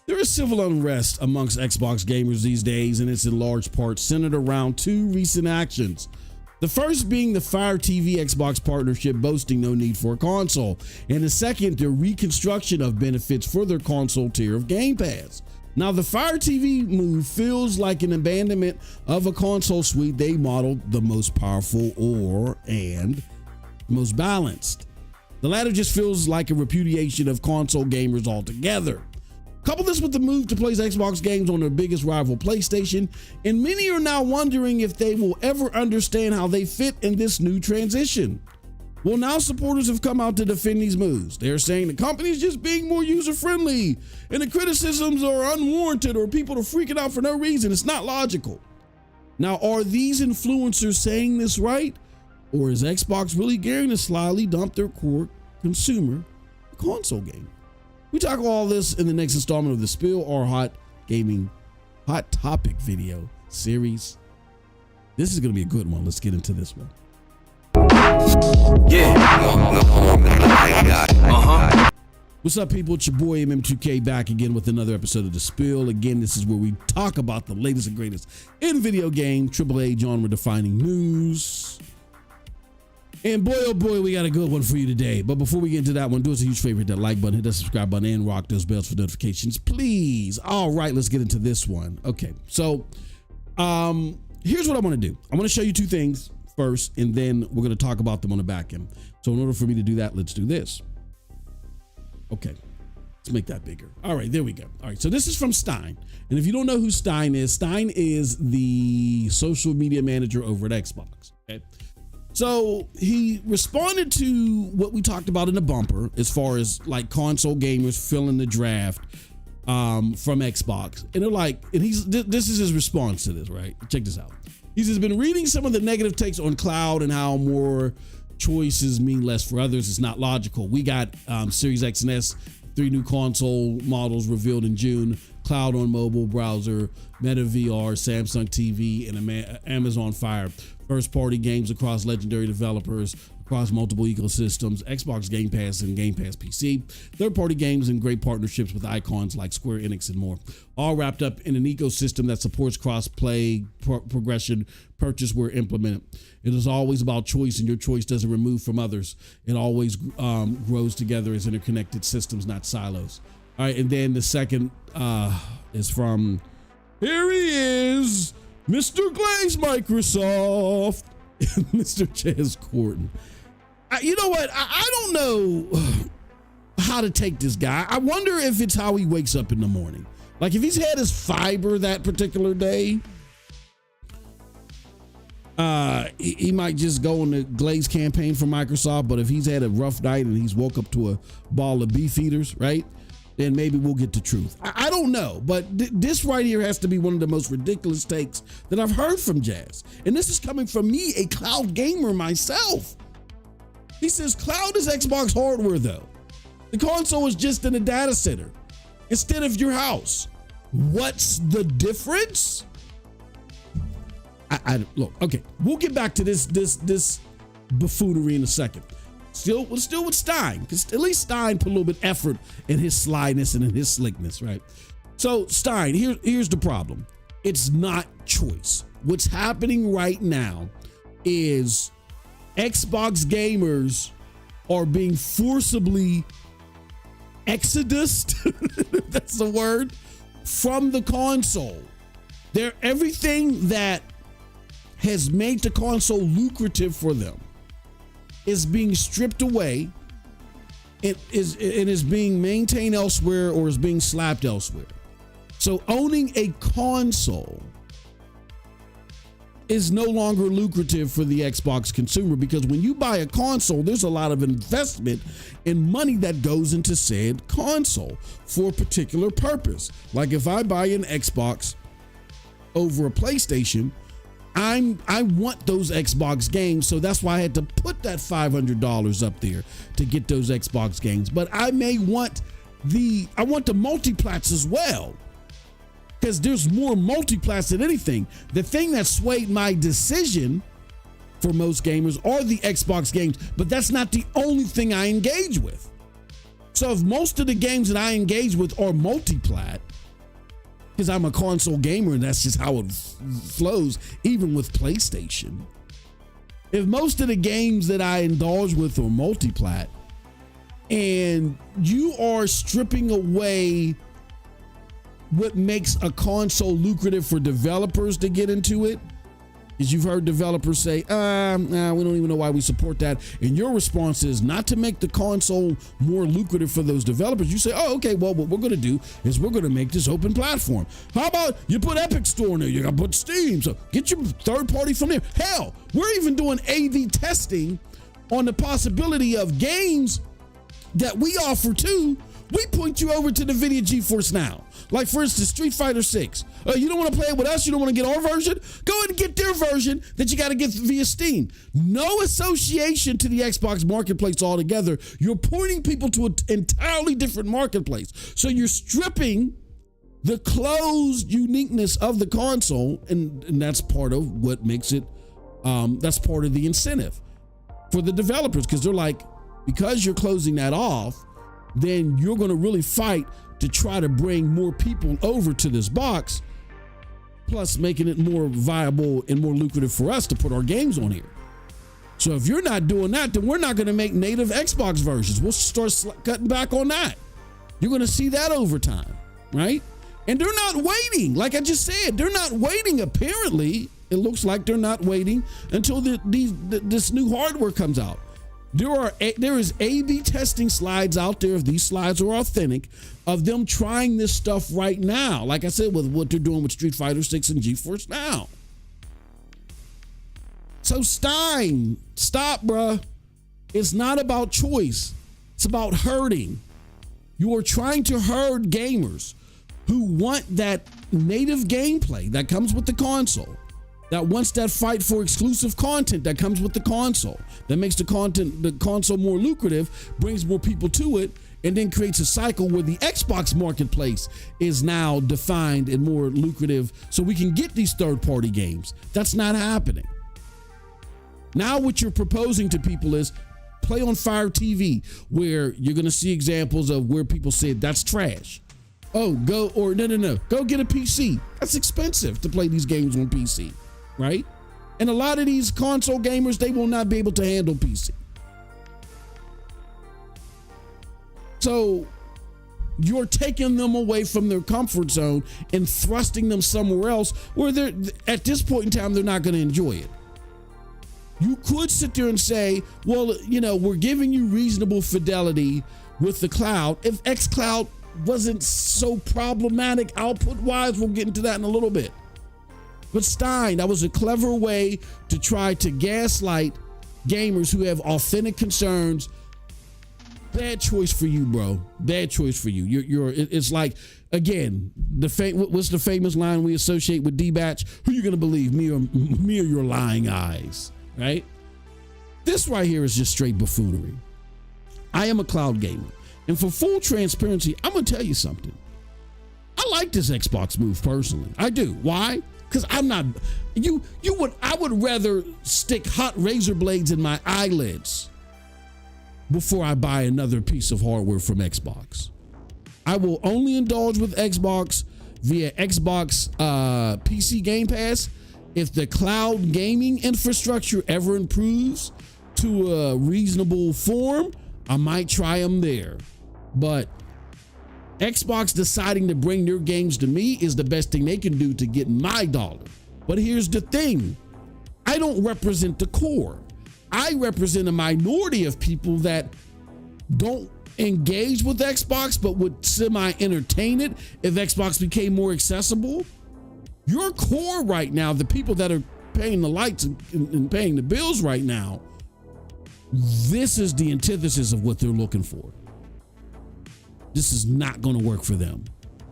There is civil unrest amongst Xbox gamers these days, and it's in large part centered around two recent actions. The first being the Fire TV Xbox partnership boasting no need for a console, and the second, the reconstruction of benefits for their console tier of Game Pass. Now, the Fire TV move feels like an abandonment of a console suite they modeled the most powerful and most balanced. The latter just feels like a repudiation of console gamers altogether. Couple this with the move to place Xbox games on their biggest rival, PlayStation, and many are now wondering if they will ever understand how they fit in this new transition. Well, now supporters have come out to defend these moves. They're saying the company is just being more user-friendly, and the criticisms are unwarranted, or people are freaking out for no reason. It's not logical. Now, are these influencers saying this right? Or is Xbox really gearing to slyly dump their core consumer console game? We talk all this in the next installment of the Spill Our Hot Topic video series. This is going to be a good one. Let's get into this one. What's up, people? It's your boy MM2K back again with another episode of The Spill. Again, this is where we talk about the latest and greatest in video game, AAA genre defining news. And boy, oh boy, we got a good one for you today. But before we get into that one, do us a huge favor, hit that like button, hit that subscribe button, and rock those bells for notifications, please. All right, let's get into this one. Okay, so here's what I want to do. I want to show you two things first, and then we're going to talk about them on the back end. So in order for me to do that, let's do this. Okay, let's make that bigger. All right, there we go. All right, so this is from Stein. And if you don't know who Stein is the social media manager over at Xbox, okay? So he responded to what we talked about in the bumper as far as like console gamers filling the draft from Xbox. And they're like, and this is his response to this, right? Check this out. He says, been reading some of the negative takes on cloud and how more choices mean less for others. It's not logical. We got Series X and S, 3 new console models revealed in June, cloud on mobile browser, Meta VR, Samsung TV, and Amazon Fire. First-party games across legendary developers, across multiple ecosystems, Xbox Game Pass and Game Pass PC, third-party games and great partnerships with icons like Square Enix and more, all wrapped up in an ecosystem that supports cross-play, progression, purchase where implemented. It is always about choice, and your choice doesn't remove from others. It always grows together as interconnected systems, not silos. All right, and then the second is from, here he is, Mr. Glaze Microsoft, Mr. Chaz Corton. You know what? I don't know how to take this guy. I wonder if it's how he wakes up in the morning. Like if he's had his fiber that particular day, he might just go on the Glaze campaign for Microsoft. But if he's had a rough night and he's woke up to a ball of beef eaters, right? Then maybe we'll get the truth. I don't know, but this right here has to be one of the most ridiculous takes that I've heard from Jazz. And this is coming from me, a cloud gamer myself. He says, cloud is Xbox hardware though. The console is just in a data center instead of your house. What's the difference? Look, okay, we'll get back to this buffoonery in a second. Still with Stein, because at least Stein put a little bit of effort in his slyness and in his slickness, right? So Stein, here's the problem. It's not choice. What's happening right now is Xbox gamers are being forcibly exodused, if that's the word, from the console. Everything that has made the console lucrative for them is being stripped away. It is being maintained elsewhere or is being slapped elsewhere. So owning a console is no longer lucrative for the Xbox consumer, because when you buy a console, there's a lot of investment and money that goes into said console for a particular purpose. Like if I buy an Xbox over a PlayStation, I want those Xbox games, so that's why I had to put that $500 up there to get those Xbox games. But I may want the multiplats as well, because there's more multiplats than anything. The thing that swayed my decision for most gamers are the Xbox games, but that's not the only thing I engage with. So if most of the games that I engage with are multi-plat, because I'm a console gamer and that's just how it flows, even with PlayStation. If most of the games that I indulge with are multi-plat, and you are stripping away what makes a console lucrative for developers to get into it, is you've heard developers say, we don't even know why we support that. And your response is not to make the console more lucrative for those developers. You say, oh, okay, well, what we're going to do is we're going to make this open platform. How about you put Epic Store in there? You got to put Steam. So get your third party from there. Hell, we're even doing A/B testing on the possibility of games that we offer too. We point you over to the Video GeForce Now. Like, for instance, Street Fighter 6. You don't want to play it with us? You don't want to get our version? Go ahead and get their version that you got to get via Steam. No association to the Xbox marketplace altogether. You're pointing people to an entirely different marketplace. So you're stripping the closed uniqueness of the console, and that's part of what makes it, that's part of the incentive for the developers, because they're like, because you're closing that off, then you're going to really fight to try to bring more people over to this box, plus making it more viable and more lucrative for us to put our games on here. So if you're not doing that, then we're not going to make native Xbox versions. We'll start cutting back on that. You're going to see that over time, right? And they're not waiting. Like I just said, they're not waiting. Apparently, it looks like they're not waiting until this new hardware comes out. There is A/B testing slides out there, if these slides are authentic, of them trying this stuff right now. Like I said, with what they're doing with Street Fighter 6 and GeForce Now. So Stein, stop, bruh. It's not about choice. It's about herding. You are trying to herd gamers who want that native gameplay that comes with the console, that wants that fight for exclusive content that comes with the console, that makes the console more lucrative, brings more people to it, and then creates a cycle where the Xbox marketplace is now defined and more lucrative so we can get these third-party games. That's not happening. Now what you're proposing to people is play on Fire TV, where you're going to see examples of where people said that's trash. Oh, go get a PC. That's expensive to play these games on PC. Right? And a lot of these console gamers, they will not be able to handle PC. So you're taking them away from their comfort zone and thrusting them somewhere else where they're, at this point in time, they're not going to enjoy it. You could sit there and say, well, we're giving you reasonable fidelity with the cloud. If xCloud wasn't so problematic output-wise, we'll get into that in a little bit. But Stein, that was a clever way to try to gaslight gamers who have authentic concerns. Bad choice for you, bro. Bad choice for you. It's like, again, what's the famous line we associate with D-Batch? Who you gonna believe, me or your lying eyes, right? This right here is just straight buffoonery. I am a cloud gamer, and for full transparency, I'm gonna tell you something. I like this Xbox move personally. I do. Why? Because I'm not, I would rather stick hot razor blades in my eyelids before I buy another piece of hardware from Xbox. I will only indulge with Xbox via Xbox PC Gamepass if the cloud gaming infrastructure ever improves to a reasonable form. I might try them there, but Xbox deciding to bring their games to me is the best thing they can do to get my dollar. But here's the thing. I don't represent the core. I represent a minority of people that don't engage with Xbox, but would semi-entertain it if Xbox became more accessible. Your core right now, the people that are paying the lights and paying the bills right now, this is the antithesis of what they're looking for. This is not going to work for them.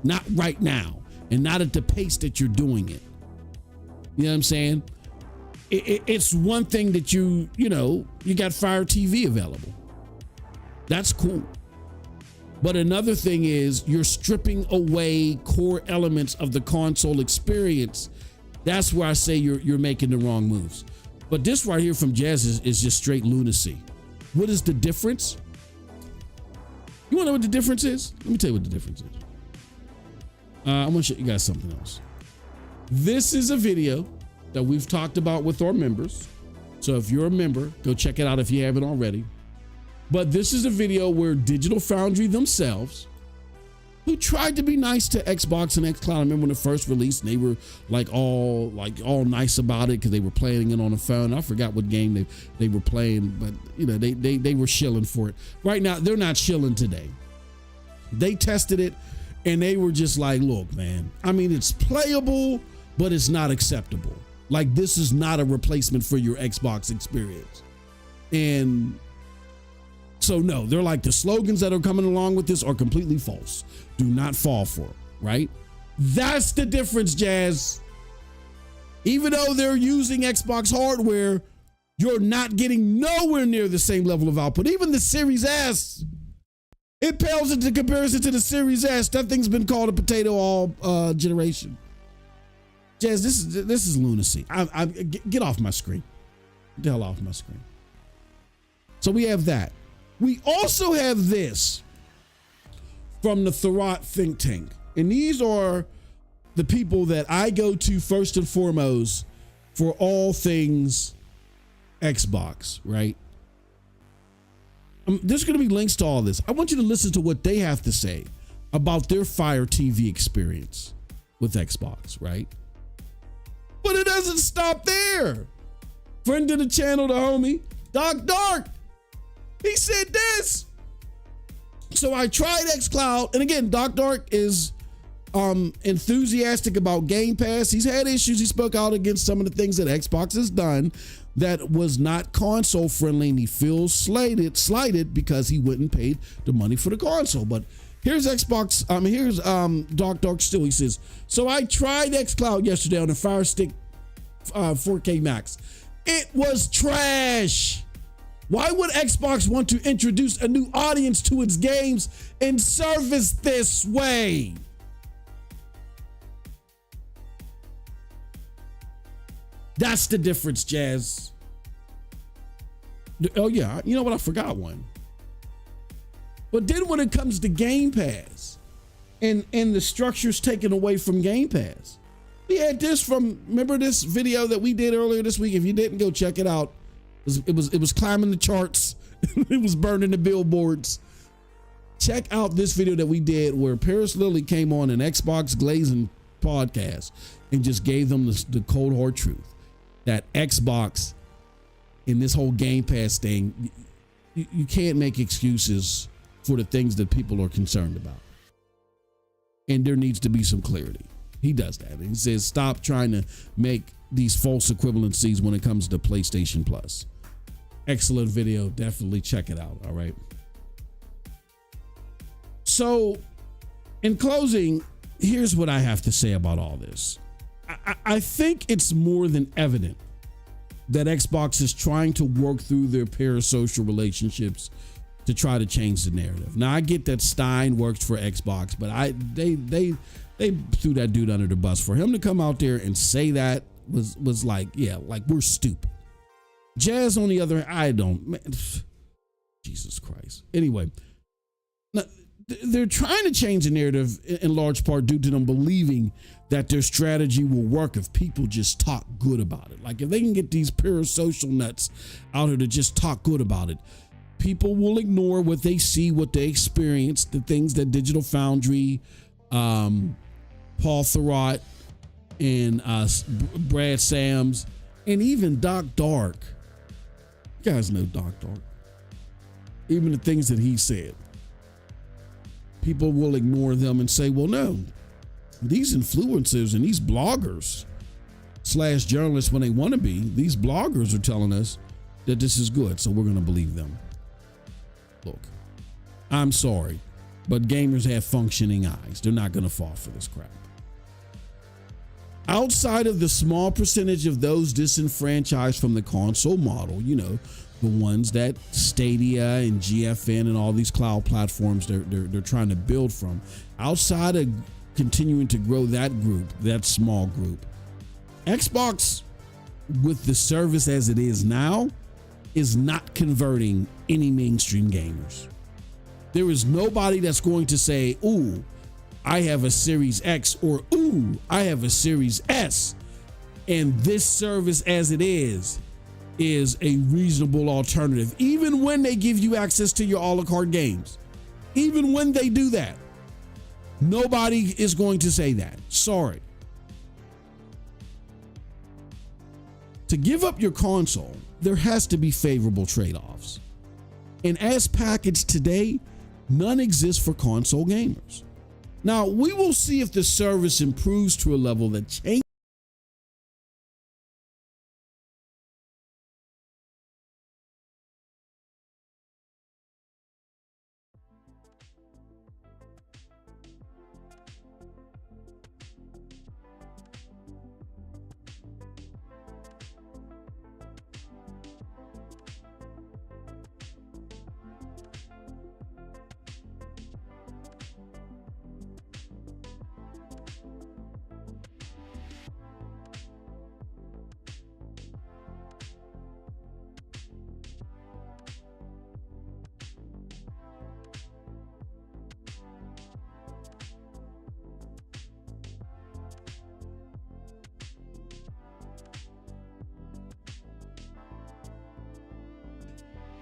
Not right now. And not at the pace that you're doing it. You know what I'm saying? It's one thing that you got Fire TV available. That's cool. But another thing is you're stripping away core elements of the console experience. That's where I say you're making the wrong moves. But this right here from Jazz is just straight lunacy. What is the difference? You want to know what the difference is? Let me tell you what the difference is. I want to show you guys something else. This is a video that we've talked about with our members. So if you're a member, go check it out if you haven't already. But this is a video where Digital Foundry themselves, who tried to be nice to Xbox and xCloud. I remember when it first released, and they were all nice about it because they were playing it on the phone. I forgot what game they were playing, but they were shilling for it. Right now, they're not shilling today. They tested it and they were just like, look, man, I mean, it's playable, but it's not acceptable. Like, this is not a replacement for your Xbox experience. And so no, they're like, the slogans that are coming along with this are completely false. Do not fall for it, right? That's the difference, Jazz. Even though they're using Xbox hardware, you're not getting nowhere near the same level of output. Even the Series S, it pales into comparison to the Series S. That thing's been called a potato all generation. Jazz, this is lunacy. Get off my screen. Get the hell off my screen. So we have that. We also have this from the Thurrott think tank. And these are the people that I go to first and foremost for all things Xbox, right? There's going to be links to all this. I want you to listen to what they have to say about their Fire TV experience with Xbox, right? But it doesn't stop there. Friend of the channel, the homie, Doc Dark, he said this. So I tried xCloud, and again, Doc Dark is enthusiastic about Game Pass. He's had issues. He spoke out against some of the things that Xbox has done that was not console friendly, and he feels slighted because he wouldn't pay the money for the console. But here's Xbox. Here's Doc Dark still. He says, so I tried xCloud yesterday on the Fire Stick 4K Max. It was trash. Why would Xbox want to introduce a new audience to its games and service this way? That's the difference, Jazz. Oh yeah, you know what? I forgot one. But then when it comes to Game Pass and the structures taken away from Game Pass, we had this from, remember this video that we did earlier this week? If you didn't, go check it out. It was climbing the charts. It was burning the billboards. Check out this video that we did where Paris Lilly came on an Xbox Glazing podcast and just gave them the cold hard truth that Xbox in this whole Game Pass thing, you can't make excuses for the things that people are concerned about. And there needs to be some clarity. He does that. He says, stop trying to make these false equivalencies when it comes to PlayStation Plus. Excellent video. Definitely check it out. All right. So in closing, here's what I have to say about all this. I think it's more than evident that Xbox is trying to work through their parasocial relationships to try to change the narrative. Now I get that Stein works for Xbox, but they threw that dude under the bus. For him to come out there and say that was like, yeah, like we're stupid. Jazz on the other hand, I don't, man, Jesus Christ. Anyway, now, they're trying to change the narrative in large part due to them believing that their strategy will work if people just talk good about it. Like if they can get these parasocial nuts out here to just talk good about it, people will ignore what they see, what they experience, the things that Digital Foundry, Paul Thurrott, and Brad Sams, and even Doc Dark. You guys know Doc Dark. Even the things that he said. People will ignore them and say, well, no, these influencers and these bloggers / journalists, when they want to be, these bloggers are telling us that this is good, so we're going to believe them. Look, I'm sorry, but gamers have functioning eyes. They're not going to fall for this crap. Outside of the small percentage of those disenfranchised from the console model, you know, the ones that Stadia and GFN and all these cloud platforms they're trying to build from, outside of continuing to grow that group, that small group, Xbox with the service as it is now is not converting any mainstream gamers. There is nobody that's going to say, ooh, I have a Series X, or ooh, I have a Series S. And this service as it is a reasonable alternative. Even when they give you access to your a la carte games, even when they do that, nobody is going to say that. Sorry. To give up your console, there has to be favorable trade-offs. And as packaged today, none exist for console gamers. Now, we will see if the service improves to a level that changes.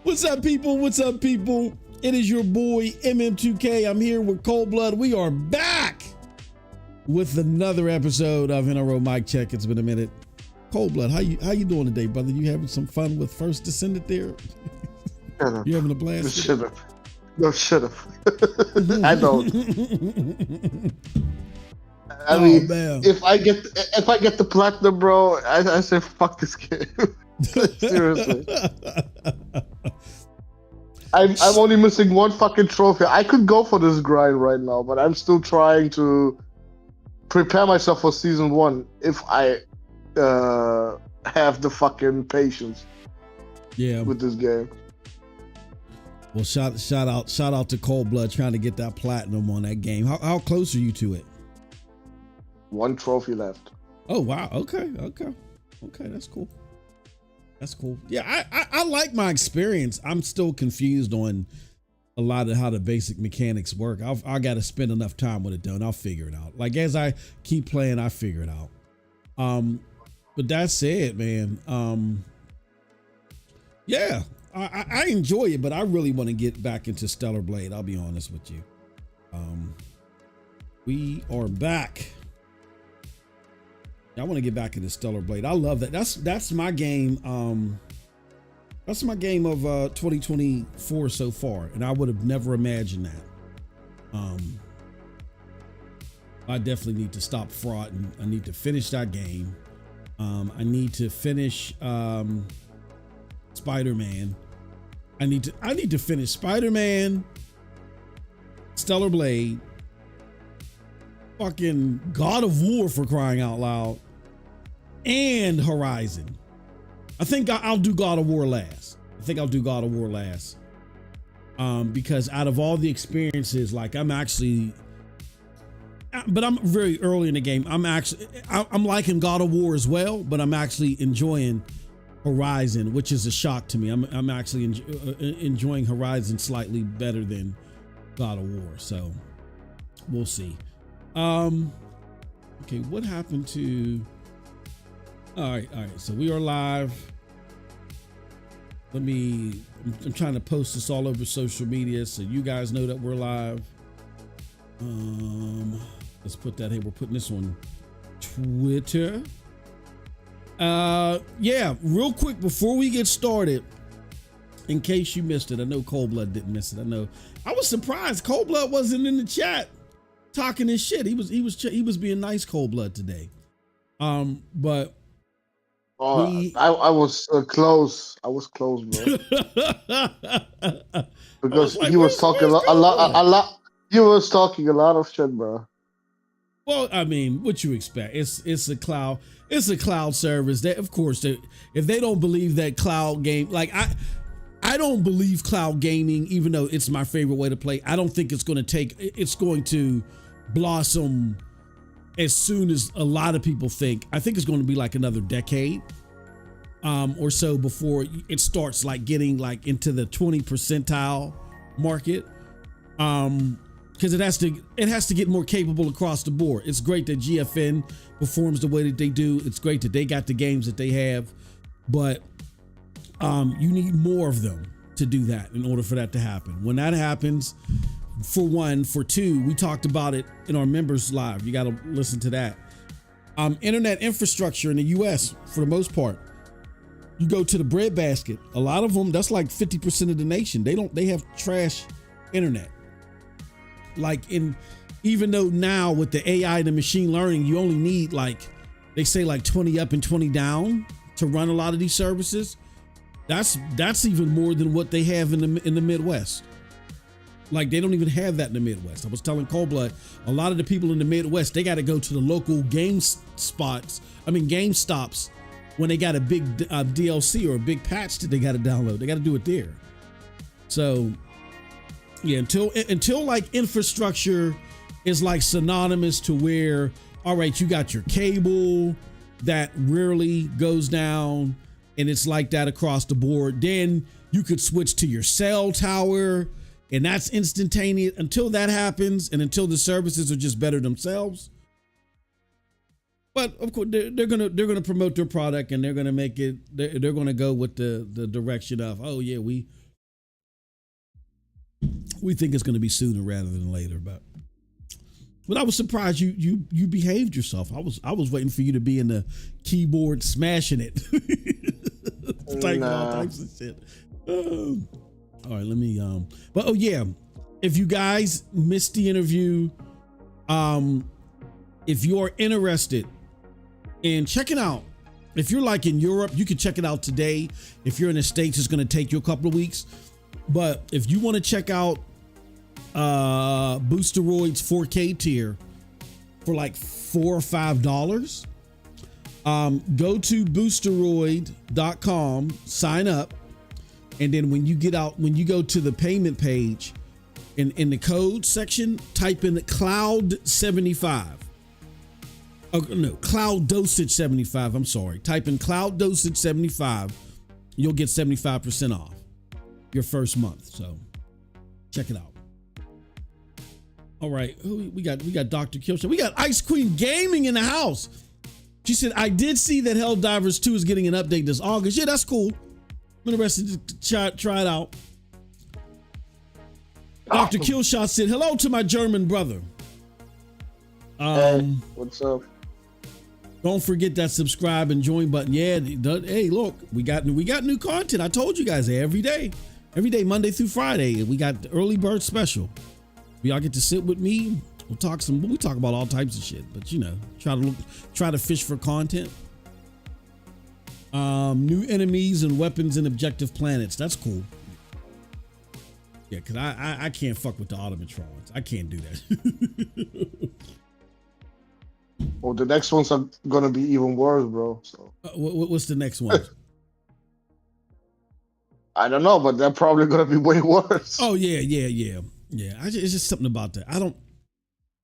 What's up, people? What's up, people? It is your boy MM2K. I'm here with Cold Blood. We are back with another episode of In a Row Mic Check. It's been a minute. Cold Blood, how you doing today, brother? You having some fun with First Descendant there? Shut up. You having a blast? Shut up. No, shut up. I don't. I mean, man. If I get the platinum, bro, I say fuck this game. Seriously. I'm only missing one fucking trophy. I could go for this grind right now, but I'm still trying to prepare myself for season 1 if I have the fucking patience. Yeah. With this game. Well, shout out to Cold Blood trying to get that platinum on that game. How close are you to it? 1 trophy left. Oh wow. Okay. That's cool. That's cool. Yeah, I like my experience. I'm still confused on a lot of how the basic mechanics work. I got to spend enough time with it though, and I'll figure it out. Like as I keep playing, I figure it out. But that's it, man. Yeah, I enjoy it, but I really want to get back into Stellar Blade. I'll be honest with you. We are back. I want to get back into Stellar Blade. I love that. That's my game. That's my game of 2024 so far, and I would have never imagined that. I definitely need to stop frauding. I need to finish that game. I need to finish Spider-Man. I need to finish Spider-Man, Stellar Blade, fucking God of War, for crying out loud, and Horizon. I think I'll do God of War last. Because out of all the experiences, like I'm very early in the game. I'm liking God of War as well, but I'm actually enjoying Horizon, which is a shock to me. I'm actually enjoying Horizon slightly better than God of War. So we'll see. Okay, what happened to? All right. So we are live. I'm trying to post this all over social media so you guys know that we're live. Let's put that here. We're putting this on Twitter. Yeah, real quick before we get started, in case you missed it, I know Cold Blood didn't miss it. I was surprised Cold Blood wasn't in the chat talking his shit. He was being nice, Cold Blood, today. But I was close. I was close, bro. Because he was talking a lot. He was talking a lot of shit, bro. Well, I mean, what you expect? It's a cloud service. That, of course, if they don't believe that cloud game, like I don't believe cloud gaming, even though it's my favorite way to play. I don't think it's going to blossom as soon as a lot of people think. I think it's going to be like another decade or so before it starts like getting like into the 20 percentile market. Because it has to get more capable across the board. It's great that GFN performs the way that they do. It's great that they got the games that they have, but you need more of them to do that in order for that to happen. When that happens, for one, for two, we talked about it in our members live. You got to listen to that. Internet infrastructure in the US, for the most part, you go to the breadbasket, a lot of them, that's like 50% of the nation. They have trash internet. Even though now with the AI and the machine learning, you only need they say 20 up and 20 down to run a lot of these services. That's even more than what they have in the Midwest. They don't even have that in the Midwest. I was telling Coldblood, a lot of the people in the Midwest, they got to go to the local GameStops when they got a big DLC or a big patch that they got to download. They got to do it there. So yeah, until infrastructure is synonymous to where, all right, you got your cable that rarely goes down and it's like that across the board. Then you could switch to your cell tower and that's instantaneous. Until that happens and until the services are just better themselves. But of course they're gonna promote their product and they're gonna make it. They're gonna go with the direction of, oh yeah, we think it's gonna be sooner rather than later. But I was surprised you behaved yourself. I was waiting for you to be in the keyboard smashing it, typing all types of shit. All right, let me. But oh yeah, if you guys missed the interview, if you're interested in checking out, if you're in Europe, you can check it out today. If you're in the States, it's going to take you a couple of weeks. But if you want to check out Boosteroid's 4K tier for $4 or $5, go to boosteroid.com, sign up, and then when you go to the payment page, in the code section, type in Cloud 75. Oh, no, Cloud Dosage 75. I'm sorry. Type in Cloud Dosage 75. You'll get 75% off your first month. So check it out. All right. We got Dr. Killshot. We got Ice Queen Gaming in the house. She said, I did see that Helldivers 2 is getting an update this August. Yeah, that's cool. I'm interested to try it out. Dr. Killshot said, hello to my German brother. Hey, what's up? Don't forget that subscribe and join button. Yeah, hey, look, we got new content. I told you guys every day, Monday through Friday. We got the early bird special. Y'all get to sit with me. We talk about all types of shit, but try to fish for content. New enemies and weapons and objective planets. That's cool. Yeah, because I can't fuck with the Automatrons. I can't do that. Well, the next ones are gonna be even worse, bro. So what's the next one? I don't know, but they're probably gonna be way worse. Oh yeah. It's just something about that. I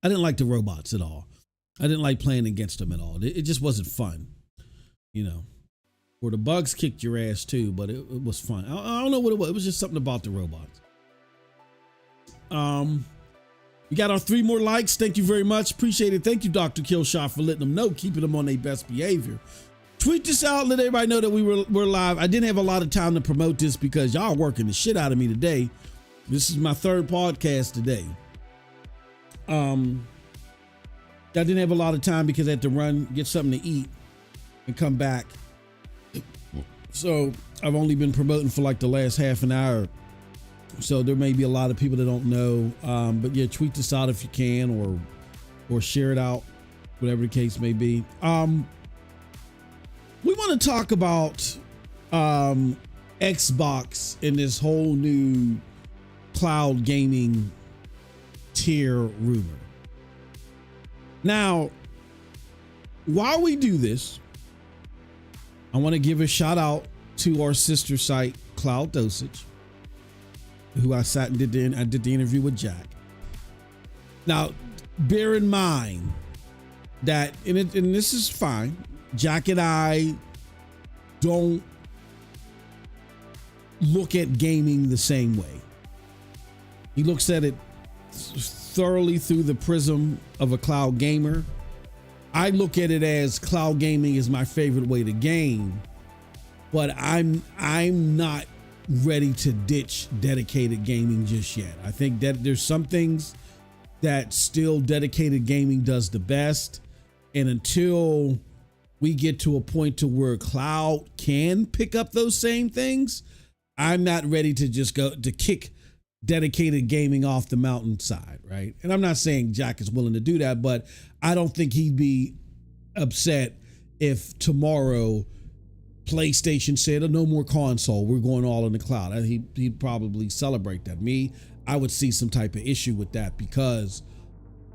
didn't like the robots at all. I didn't like playing against them at all. It just wasn't fun, Or the bugs kicked your ass too, but it was fun. I don't know what it was. It was just something about the robots. We got our 3 more likes. Thank you very much. Appreciate it. Thank you, Dr. Killshot, for letting them know, keeping them on their best behavior. Tweet this out. Let everybody know that we're live. I didn't have a lot of time to promote this because y'all are working the shit out of me today. This is my 3rd podcast today. I didn't have a lot of time because I had to run, get something to eat, and come back. So I've only been promoting for the last half an hour. So there may be a lot of people that don't know. But yeah, tweet this out if you can, or share it out, whatever the case may be. We want to talk about Xbox and this whole new cloud gaming tier rumor. Now, while we do this, I want to give a shout out to our sister site, Cloud Dosage, who I sat and did the interview with Jack. Now, bear in mind that, and this is fine, Jack and I don't look at gaming the same way. He looks at it thoroughly through the prism of a cloud gamer. I look at it as cloud gaming is my favorite way to game, but I'm not ready to ditch dedicated gaming just yet. I think that there's some things that still dedicated gaming does the best, and until we get to a point to where cloud can pick up those same things, I'm not ready to just go to kick dedicated gaming off the mountainside, right? And I'm not saying Jack is willing to do that, but I don't think he'd be upset if tomorrow PlayStation said, oh, no more console, we're going all in the cloud. He'd probably celebrate that. I would see some type of issue with that because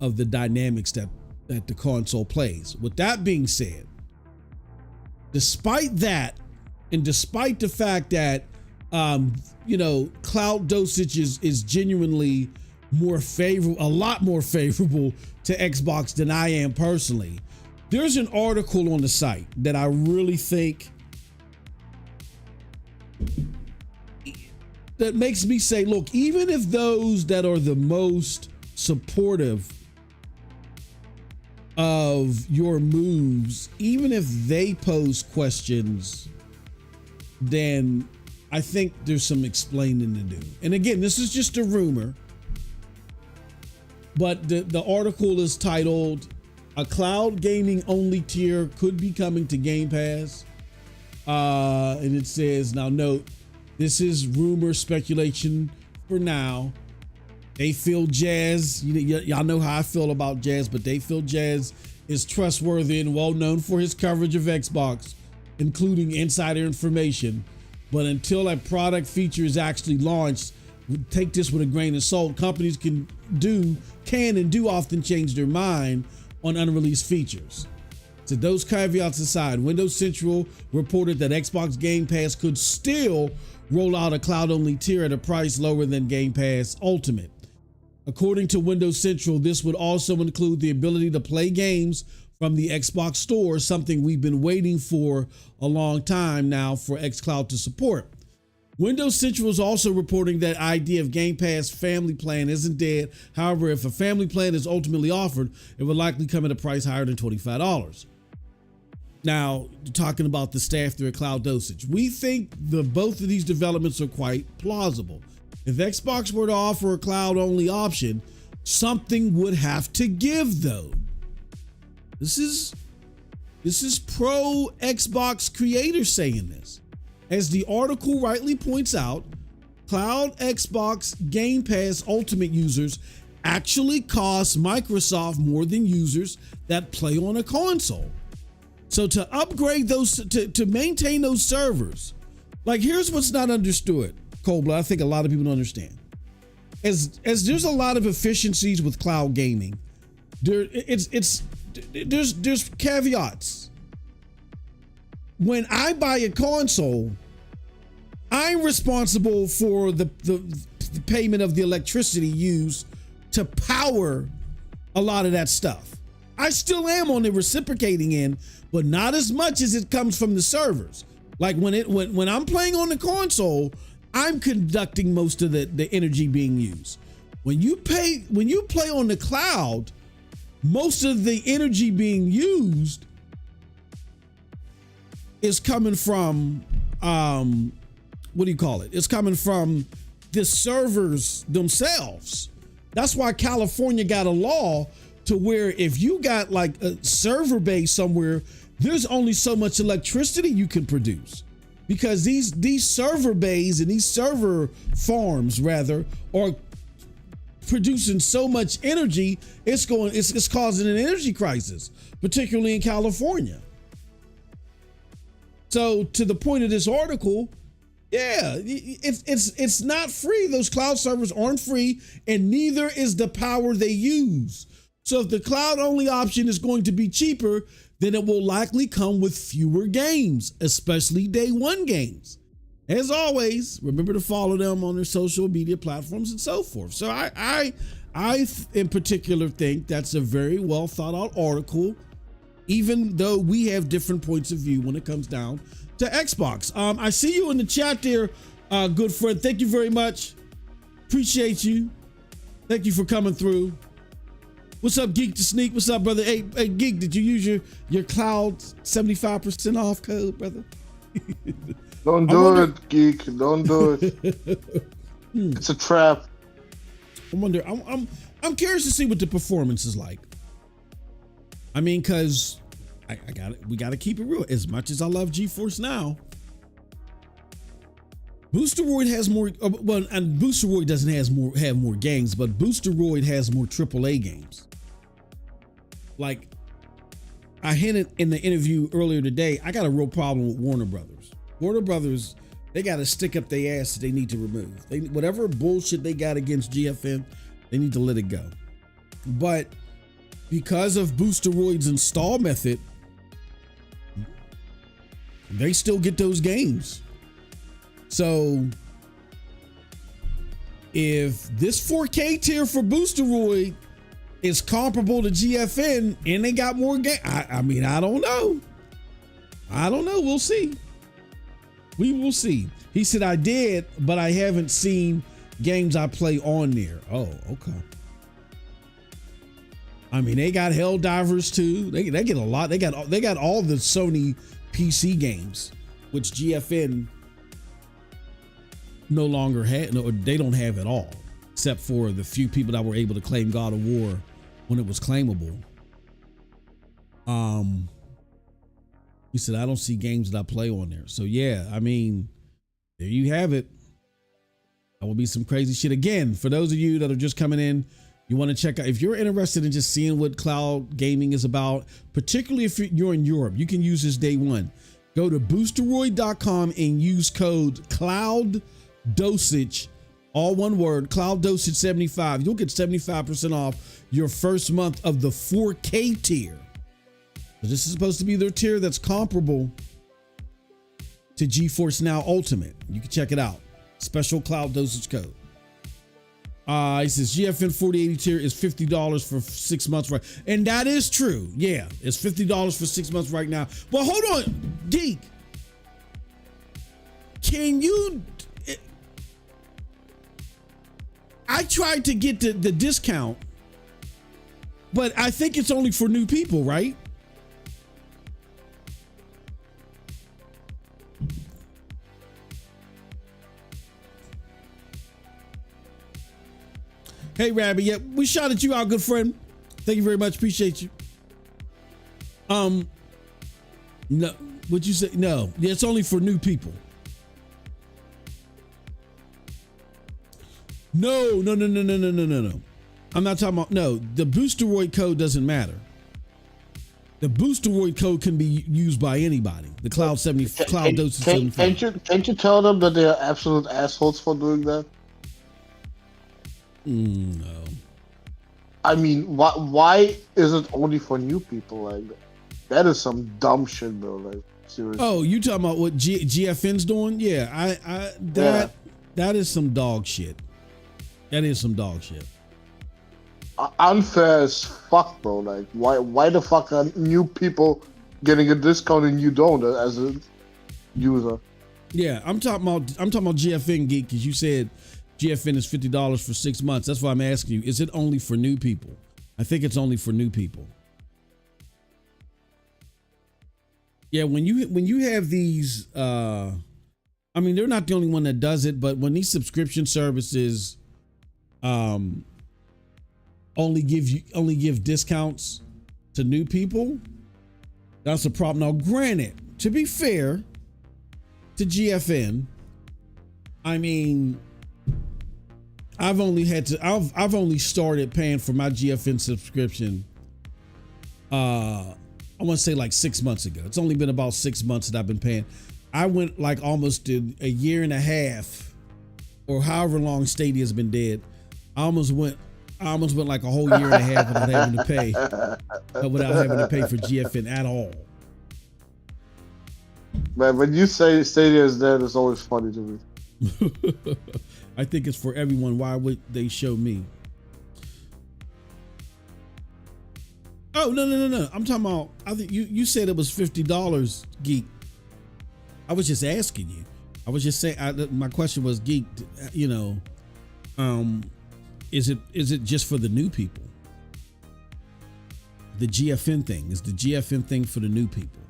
of the dynamics that the console plays. With that being said, despite that, and despite the fact that cloud dosage is genuinely more favorable, a lot more favorable to Xbox than I am personally, there's an article on the site that I really think that makes me say, look, even if those that are the most supportive of your moves, even if they pose questions, then I think there's some explaining to do. And again, this is just a rumor, but the article is titled, "A Cloud Gaming Only Tier Could Be Coming to Game Pass." And it says, now note, this is rumor speculation for now. They feel Jazz, y'all know how I feel about Jazz, but they feel Jazz is trustworthy and well known for his coverage of Xbox, including insider information. But until a product feature is actually launched, take this with a grain of salt. Companies can and do often change their mind on unreleased features. So those caveats aside, Windows Central reported that Xbox Game Pass could still roll out a cloud-only tier at a price lower than Game Pass Ultimate. According to Windows Central, this would also include the ability to play games from the Xbox Store, something we've been waiting for a long time now for xCloud to support. Windows Central is also reporting that idea of Game Pass family plan isn't dead. However, if a family plan is ultimately offered, it would likely come at a price higher than $25. Now, talking about the staff through a cloud dosage, we think both of these developments are quite plausible. If Xbox were to offer a cloud-only option, something would have to give, though. This is pro Xbox creators saying this. As the article rightly points out, Cloud Xbox Game Pass Ultimate users actually cost Microsoft more than users that play on a console. So to upgrade those, to maintain those servers, like here's what's not understood, Coldblood, I think a lot of people don't understand. As there's a lot of efficiencies with cloud gaming, there's caveats. When I buy a console, I'm responsible for the payment of the electricity used to power a lot of that stuff. I still am on the reciprocating end, but not as much as it comes from the servers. Like when I'm playing on the console, I'm conducting most of the energy being used. When you play on the cloud, most of the energy being used is coming from it's coming from the servers themselves. That's why California got a law to where if you got like a server base somewhere, there's only so much electricity you can produce, because these server bays and these server farms rather are producing so much energy, it's causing an energy crisis, particularly in California. So to the point of this article, yeah, it's not free. Those cloud servers aren't free, and neither is the power they use. So if the cloud only option is going to be cheaper, then it will likely come with fewer games, especially day one games. As always, remember to follow them on their social media platforms and so forth. So I in particular think that's a very well thought out article, even though we have different points of view when it comes down to Xbox. I see you in the chat there, good friend. Thank you very much. Appreciate you. Thank you for coming through. What's up, Geek to Sneak? What's up, brother? Hey, Geek, did you use your Cloud 75% off code, brother? Don't do it, Geek. Don't do it. It's a trap. I wonder. I'm curious to see what the performance is like. I mean, cause we got to keep it real. As much as I love GeForce Now, Boosteroid has more. Well, and Boosteroid doesn't have more games, but Boosteroid has more AAA games. Like I hinted in the interview earlier today, I got a real problem with Warner Brothers. Warner Brothers, they got to stick up their ass that they need to remove. Whatever bullshit they got against GFN, they need to let it go. But because of Boosteroid's install method, they still get those games. So if this 4K tier for Boosteroid is comparable to GFN and they got more games, I mean, I don't know. We'll see. We will see. He said, I did, but I haven't seen games I play on there. Oh, okay. I mean, they got Helldivers too. They get a lot. They got all the Sony PC games, which GFN no longer had. No, they don't have at all, except for the few people that were able to claim God of War when it was claimable. He said, I don't see games that I play on there. So yeah, I mean, there you have it. That will be some crazy shit. Again, for those of you that are just coming in, you want to check out, if you're interested in just seeing what cloud gaming is about, particularly if you're in Europe, you can use this day one. Go to boosteroid.com and use code cloud dosage, all one word, cloud dosage 75. You'll get 75% off your first month of the 4K tier. So this is supposed to be their tier that's comparable to GeForce Now Ultimate. You can check it out. Special cloud dosage code. He says GFN 4080 tier is $50 for 6 months, right? And that is true. Yeah, it's $50 for 6 months right now. Well, hold on, Geek. Can you? I tried to get the discount, but I think it's only for new people, right? Hey, Rabbi, yeah, we shouted you out, good friend. Thank you very much. Appreciate you. No, what'd you say? No, yeah, it's only for new people. No. I'm not talking about, no, the Boosteroid code doesn't matter. The Boosteroid code can be used by anybody. The Cloud 70, Cloud Dosage 75. Can't you tell them that they are absolute assholes for doing that? No. I mean, why is it only for new people? Like, that is some dumb shit, bro. Like, seriously. Oh, you talking about what GFN's doing? Yeah, that is some dog shit. That is some dog shit. Unfair as fuck, bro. Like, why the fuck are new people getting a discount and you don't as a user? Yeah, I'm talking about GFN, Geek, because you said GFN is $50 for 6 months. That's why I'm asking you, is it only for new people? I think it's only for new people. Yeah, when you have these, I mean, they're not the only one that does it, but when these subscription services only give discounts to new people, that's a problem. Now, granted, to be fair to GFN, I mean, I've only started paying for my GFN subscription. I want to say like 6 months ago. It's only been about 6 months that I've been paying. I went like almost a year and a half, or however long Stadia's been dead. I almost went like a whole year and a half without having to pay for GFN at all. Man, when you say Stadia is dead, it's always funny to me. I think it's for everyone. Why would they show me? Oh, no. I'm talking about, I think you said it was $50, Geek. I was just asking you. I was just saying, my question was, Geek, is it just for the new people? The GFN thing is the GFN thing for the new people.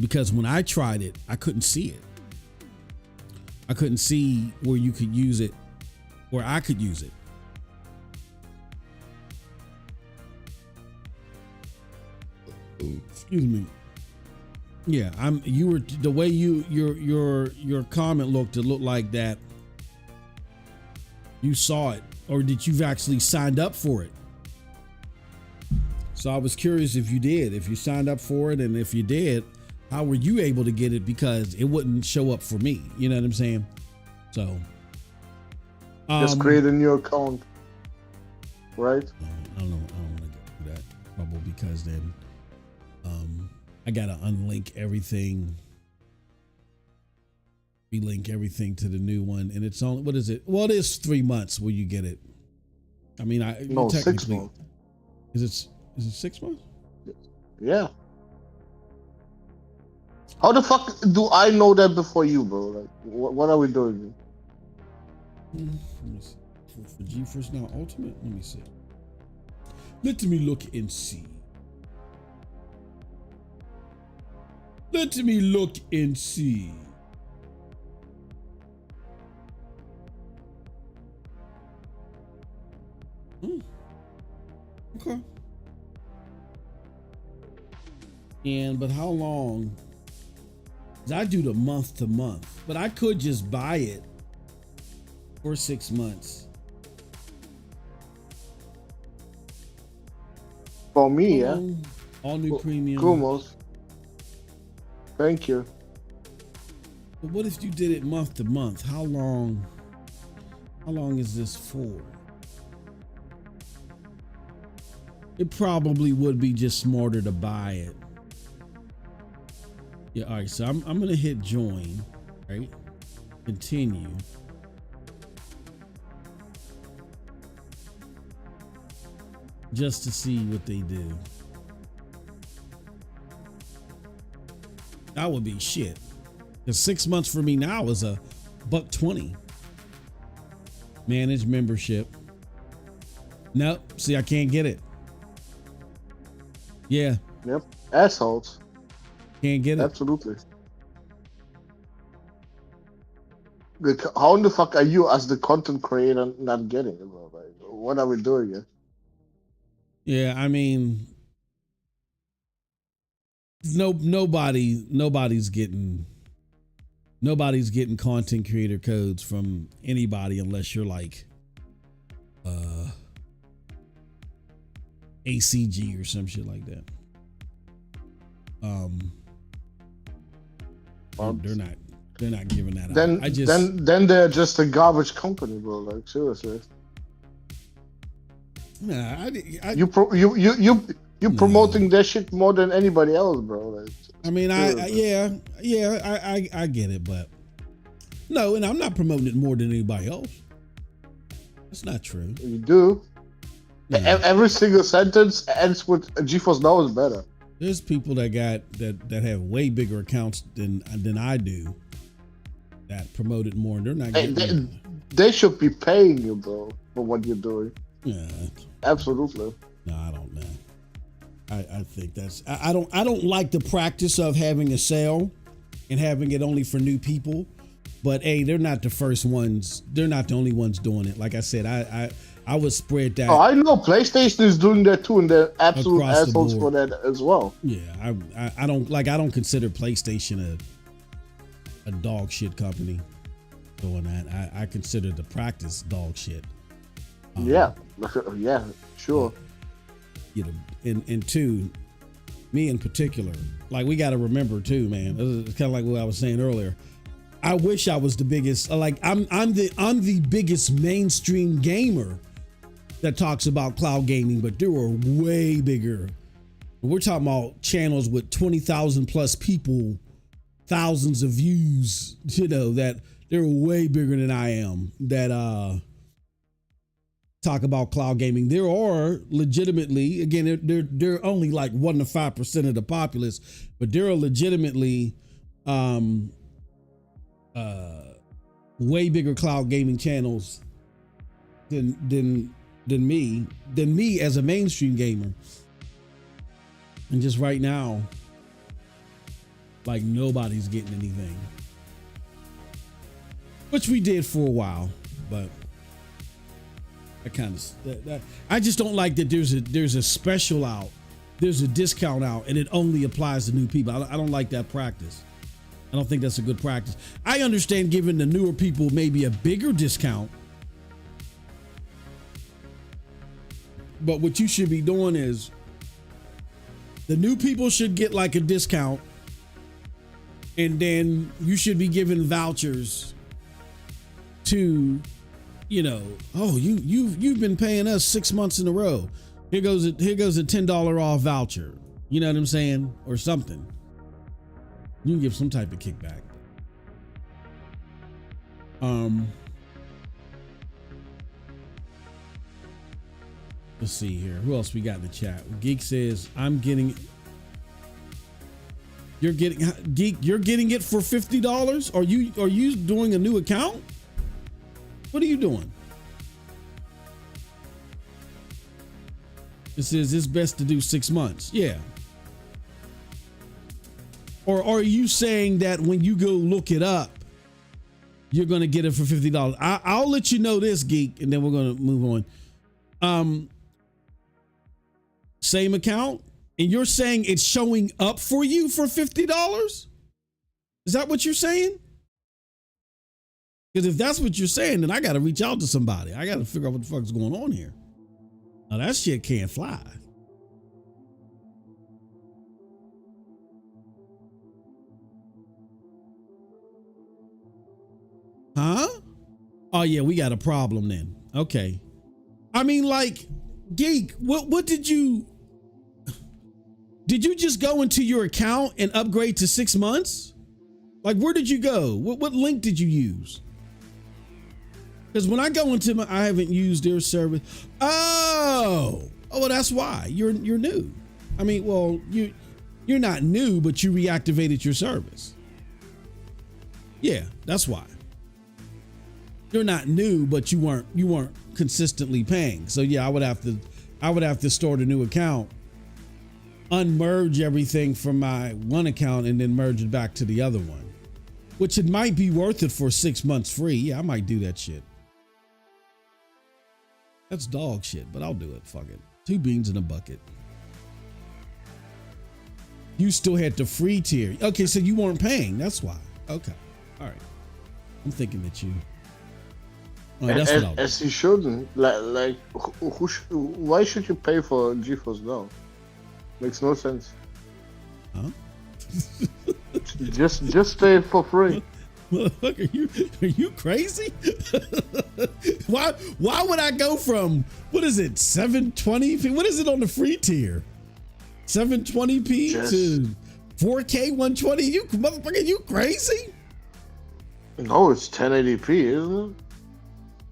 Because when I tried it, I couldn't see it. I couldn't see where you could use it, where I could use it. Excuse me. Yeah, you were the way your comment looked, it looked like that you saw it, or that you've actually signed up for it. So I was curious if you signed up for it, and if you did, how were you able to get it? Because it wouldn't show up for me. You know what I'm saying? So just create a new account, right? I don't want to go through that trouble, because then I gotta unlink everything, relink everything to the new one, and it's only, what is it? Well, it is 3 months where you get it. I mean, no, 6 months. Is it 6 months? Yeah. How the fuck do I know that before you, bro? Like, what are we doing? Let me see. For GeForce Now Ultimate, let me see. Let me look and see. Let me look and see. Okay. But how long? 'Cause I do the month to month, but I could just buy it for 6 months. For me, yeah. All new premium. Kumos. Thank you. But what if you did it month to month? How long is this for? It probably would be just smarter to buy it. Yeah, all right, so I'm gonna hit join, right? Continue. Just to see what they do. That would be shit. Because 6 months for me now is $120. Manage membership. Nope. See, I can't get it. Yeah. Yep. Assholes. Can't get it. Absolutely. How in the fuck are you, as the content creator, not getting it, bro? Like, what are we doing here? Yeah, I mean, nobody's getting content creator codes from anybody unless you're like ACG or some shit like that. They're not giving that out. Then they're just a garbage company, bro. Like, seriously. Nah, you promoting their shit more than anybody else, bro. Like, I mean, I get it, but no, and I'm not promoting it more than anybody else. That's not true. You do. Yeah. Every single sentence ends with GeForce Now is better. There's people that have way bigger accounts than I do that promote it more, and they're not getting they should be paying you, bro, for what you're doing. Yeah, absolutely. No, I don't know. I think that's I don't like the practice of having a sale and having it only for new people. But hey, they're not the first ones. They're not the only ones doing it. Like I said, I would spread that. Oh, I know PlayStation is doing that too, and they're absolute assholes for that as well. Yeah, I don't consider PlayStation a dog shit company doing that. I consider the practice dog shit. Yeah, sure. You know, and two, me in particular, like we got to remember too, man. It's kind of like what I was saying earlier. I wish I was the biggest. Like I'm the biggest mainstream gamer that talks about cloud gaming, but there are way bigger. We're talking about channels with 20,000 plus people, thousands of views. You know that they're way bigger than I am. That talk about cloud gaming. There are legitimately, again, they're only like 1 to 5% of the populace, but there are legitimately way bigger cloud gaming channels than me as a mainstream gamer. And just right now, like nobody's getting anything, which we did for a while, but I kind of I just don't like that there's a special out, there's a discount out, and it only applies to new people. I don't like that practice. I don't think that's a good practice. I understand giving the newer people maybe a bigger discount, but what you should be doing is the new people should get like a discount, and then you should be giving vouchers to, you know, oh, you've been paying us 6 months in a row. Here goes a $10 off voucher. You know what I'm saying? Or something. You can give some type of kickback. Let's see here. Who else we got in the chat? Geek says, you're getting it for $50? Are you doing a new account? What are you doing? It says it's best to do 6 months. Yeah. Or are you saying that when you go look it up, you're going to get it for $50? I'll let you know this, Geek, and then we're going to move on. Same account, and you're saying it's showing up for you for $50? Is that what you're saying? Because if that's what you're saying, then I got to reach out to somebody. I got to figure out what the fuck's going on here. Now that shit can't fly. Huh? Oh yeah, we got a problem then. Okay. I mean, like, Geek, what did you just go into your account and upgrade to 6 months? Like, where did you go? What link did you use? Because when I go into I haven't used their service. Oh, well, that's why you're new. I mean, well, you're not new, but you reactivated your service. Yeah, that's why. You're not new, but you weren't consistently paying. So yeah, I would have to start a new account, unmerge everything from my one account, and then merge it back to the other one, which it might be worth it for 6 months free. Yeah, I might do that shit. That's dog shit, but I'll do it. Fuck it. 2 beans in a bucket. You still had the free tier. Okay, so you weren't paying. That's why. Okay. All right. I'm thinking that you. That's as you shouldn't. Like why should you pay for GeForce Now? Makes no sense. Huh? just stay for free. Look, are you crazy? Why would I go from, what is it, 720p? What is it on the free tier? 720p to 4K 120? You motherfucker, you crazy? No, it's 1080p, isn't it?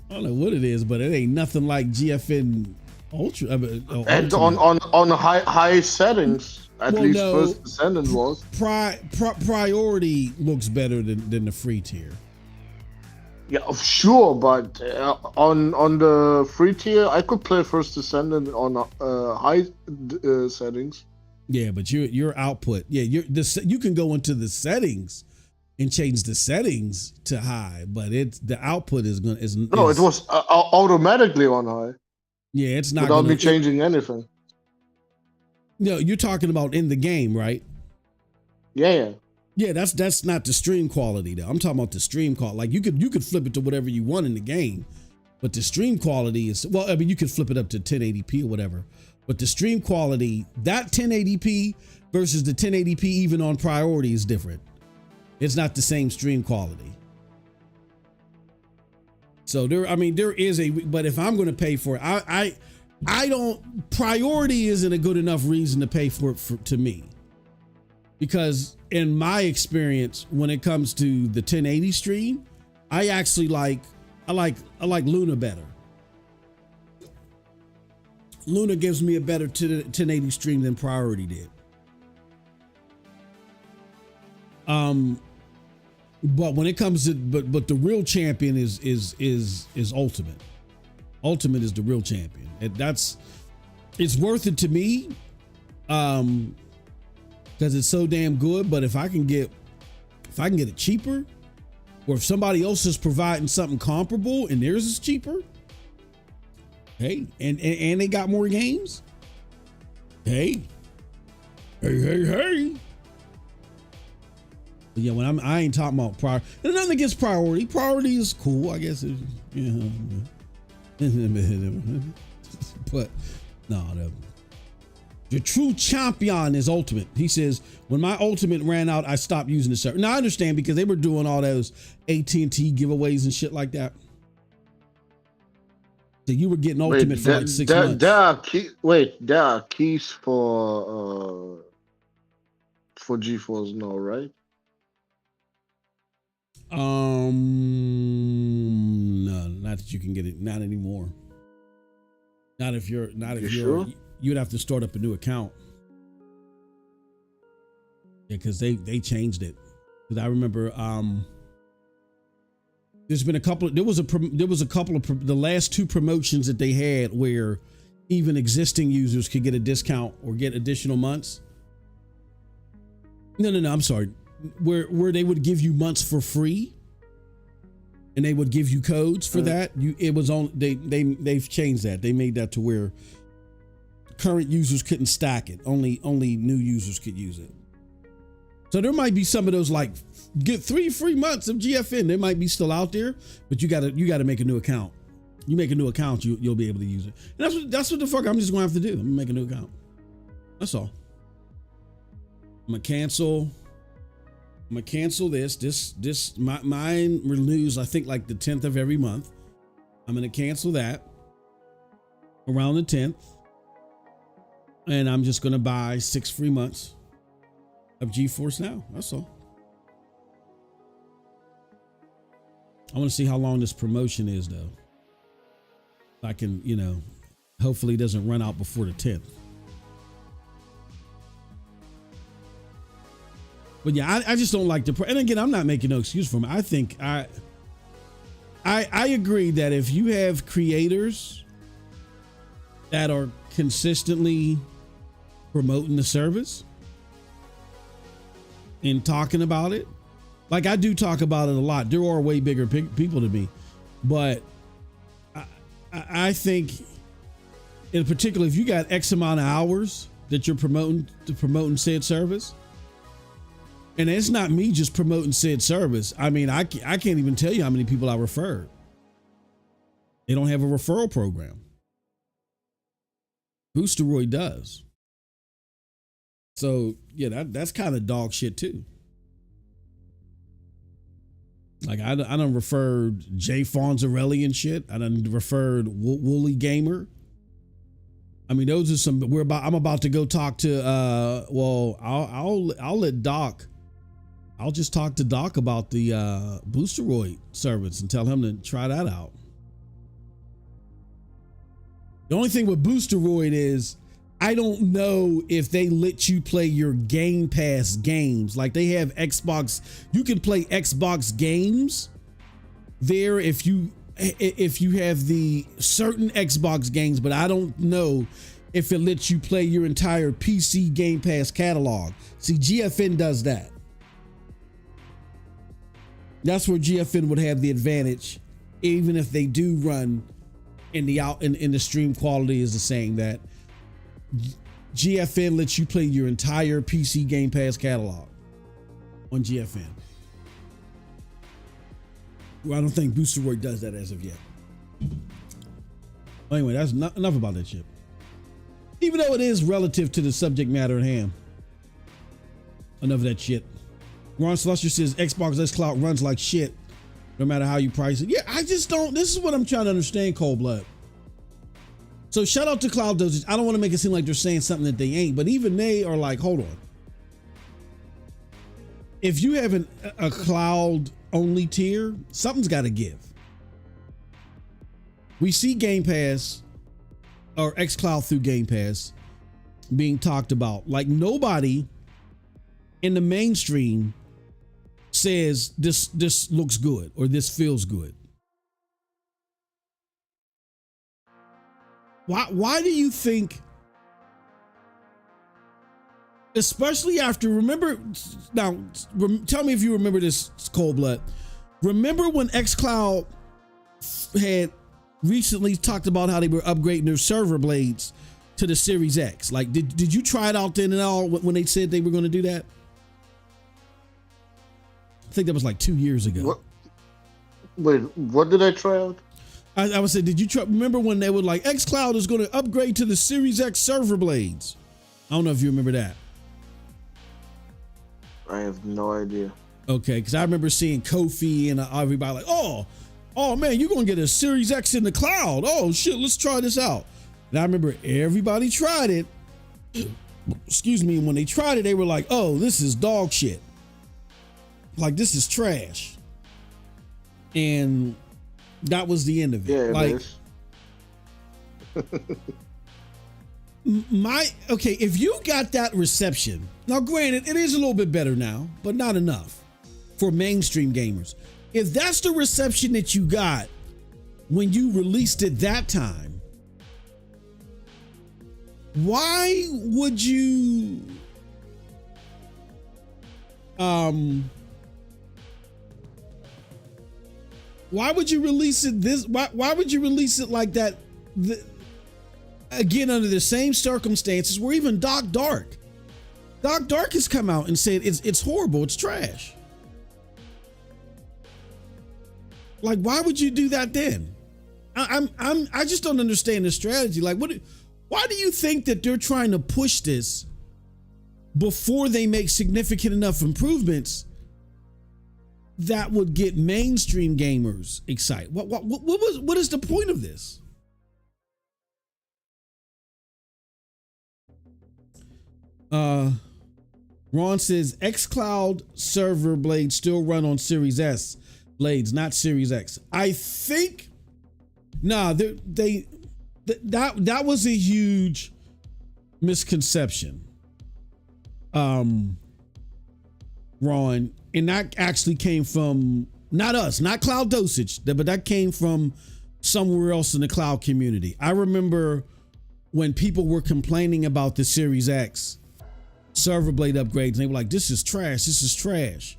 I don't know what it is, but it ain't nothing like GFN Ultra. And on high settings, at least no, First Descendant was. Priority looks better than the free tier. Yeah, sure, but on the free tier, I could play First Descendant on high settings. Yeah, but your output, yeah, you can go into the settings and change the settings to high, but the output is it was automatically on high. Yeah, it's not without me changing anything. No, you're talking about in the game, right? Yeah. Yeah, that's not the stream quality though. I'm talking about the stream quality. Like you could flip it to whatever you want in the game, but the stream quality is, well, I mean, you could flip it up to 1080p or whatever, but the stream quality, that 1080p versus the 1080p even on priority is different. It's not the same stream quality. So there is but if I'm going to pay for it, I don't, priority isn't a good enough reason to pay for it to me. Because in my experience, when it comes to the 1080 stream, I actually like Luna better. Luna gives me a better 1080 stream than priority did. But when it comes to but the real champion is ultimate. Ultimate is the real champion. It's worth it to me, because it's so damn good. But if I can get it cheaper, or if somebody else is providing something comparable and theirs is cheaper, hey, and they got more games, hey. But yeah, when I ain't talking about priority. There's nothing against priority. Priority is cool, I guess. But no, the true champion is Ultimate. He says, when my Ultimate ran out, I stopped using the server. Now I understand, because they were doing all those AT&T giveaways and shit like that. So you were getting Ultimate for like 6 months. There are keys for GeForce now, right? No, not that you can get it. Not anymore. Not if you're sure? You'd have to start up a new account. Yeah, because they changed it. Because I remember there's been a couple. There was a couple of the last 2 promotions that they had where even existing users could get a discount or get additional months. No, I'm sorry. Where they would give you months for free, and they would give you codes for that. It was on. They've changed that. They made that to where current users couldn't stack it. Only new users could use it. So there might be some of those, like, get 3 free months of GFN. They might be still out there, but you gotta make a new account. You make a new account, you'll be able to use it. And that's what the fuck I'm just gonna have to do. I'm gonna make a new account. That's all. I'm gonna cancel this. Mine renews, I think, like the 10th of every month. I'm gonna cancel that around the 10th. And I'm just gonna buy 6 free months of GeForce Now. That's all. I want to see how long this promotion is, though. I can, hopefully it doesn't run out before the 10th. But yeah, I just don't like the. And again, I'm not making no excuse for them. I think I agree that if you have creators that are consistently promoting the service and talking about it, like I do talk about it a lot. There are way bigger people than me, but I think, in particular, if you got X amount of hours that you're promoting said service, and it's not me just promoting said service. I mean, I can't even tell you how many people I referred. They don't have a referral program. Boosteroid does. So yeah, that's kind of dog shit too. Like I done referred Jay Fonzarelli and shit. I done referred Woolly Gamer. I mean, those are some. I'm about to go talk to. I'll let Doc. I'll just talk to Doc about the Boosteroid service and tell him to try that out. The only thing with Boosteroid is I don't know if they let you play your Gamepass games. Like they have Xbox, you can play Xbox games there if you have the certain Xbox games, but I don't know if it lets you play your entire PC Game Pass catalog. See, GFN does that. That's where GFN would have the advantage, even if they do run in the stream quality is the same, that GFN lets you play your entire PC Game Pass catalog on GFN. Well, I don't think Boosteroid does that as of yet. Anyway, that's enough about that shit. Even though it is relative to the subject matter at hand. Enough of that shit. Ron Slusher says Xbox X Cloud runs like shit, no matter how you price it. Yeah, I just don't. This is what I'm trying to understand, Cold Blood. So shout out to Cloud Dosage. I don't want to make it seem like they're saying something that they ain't, but even they are like, hold on. If you have a cloud only tier, something's got to give. We see Game Pass or xCloud through Game Pass being talked about. Like nobody in the mainstream says this looks good or this feels good. Why do you think, especially after, remember, now tell me if you remember this, Cold Blood. Remember when xCloud had recently talked about how they were upgrading their server blades to the Series X? Like, did you try it out then and all when they said they were going to do that? I think that was like 2 years ago. What? Wait, what did I try out? I would say, did you remember when they were like, xCloud is going to upgrade to the Series X server blades? I don't know if you remember that. I have no idea. Okay, because I remember seeing Kofi and everybody like, oh man, you're going to get a Series X in the cloud. Oh shit, let's try this out. And I remember everybody tried it. Excuse me. When they tried it, they were like, oh, this is dog shit. Like, this is trash. And that was the end of it. Yeah, like, okay, if you got that reception, now granted, it is a little bit better now, but not enough for mainstream gamers. If that's the reception that you got when you released it that time, why would you release it why would you release it like that again under the same circumstances where even Doc Dark has come out and said it's horrible, it's trash? Like, why would you do that then? I just don't understand the strategy. Like, why do you think that they're trying to push this before they make significant enough improvements that would get mainstream gamers excited? What is the point of this? Ron says xCloud server blades still run on Series S blades, not Series X. I think that was a huge misconception, Ron, and that actually came from not us, not Cloud Dosage, but that came from somewhere else in the cloud community. I remember when people were complaining about the Series X server blade upgrades, and they were like, this is trash.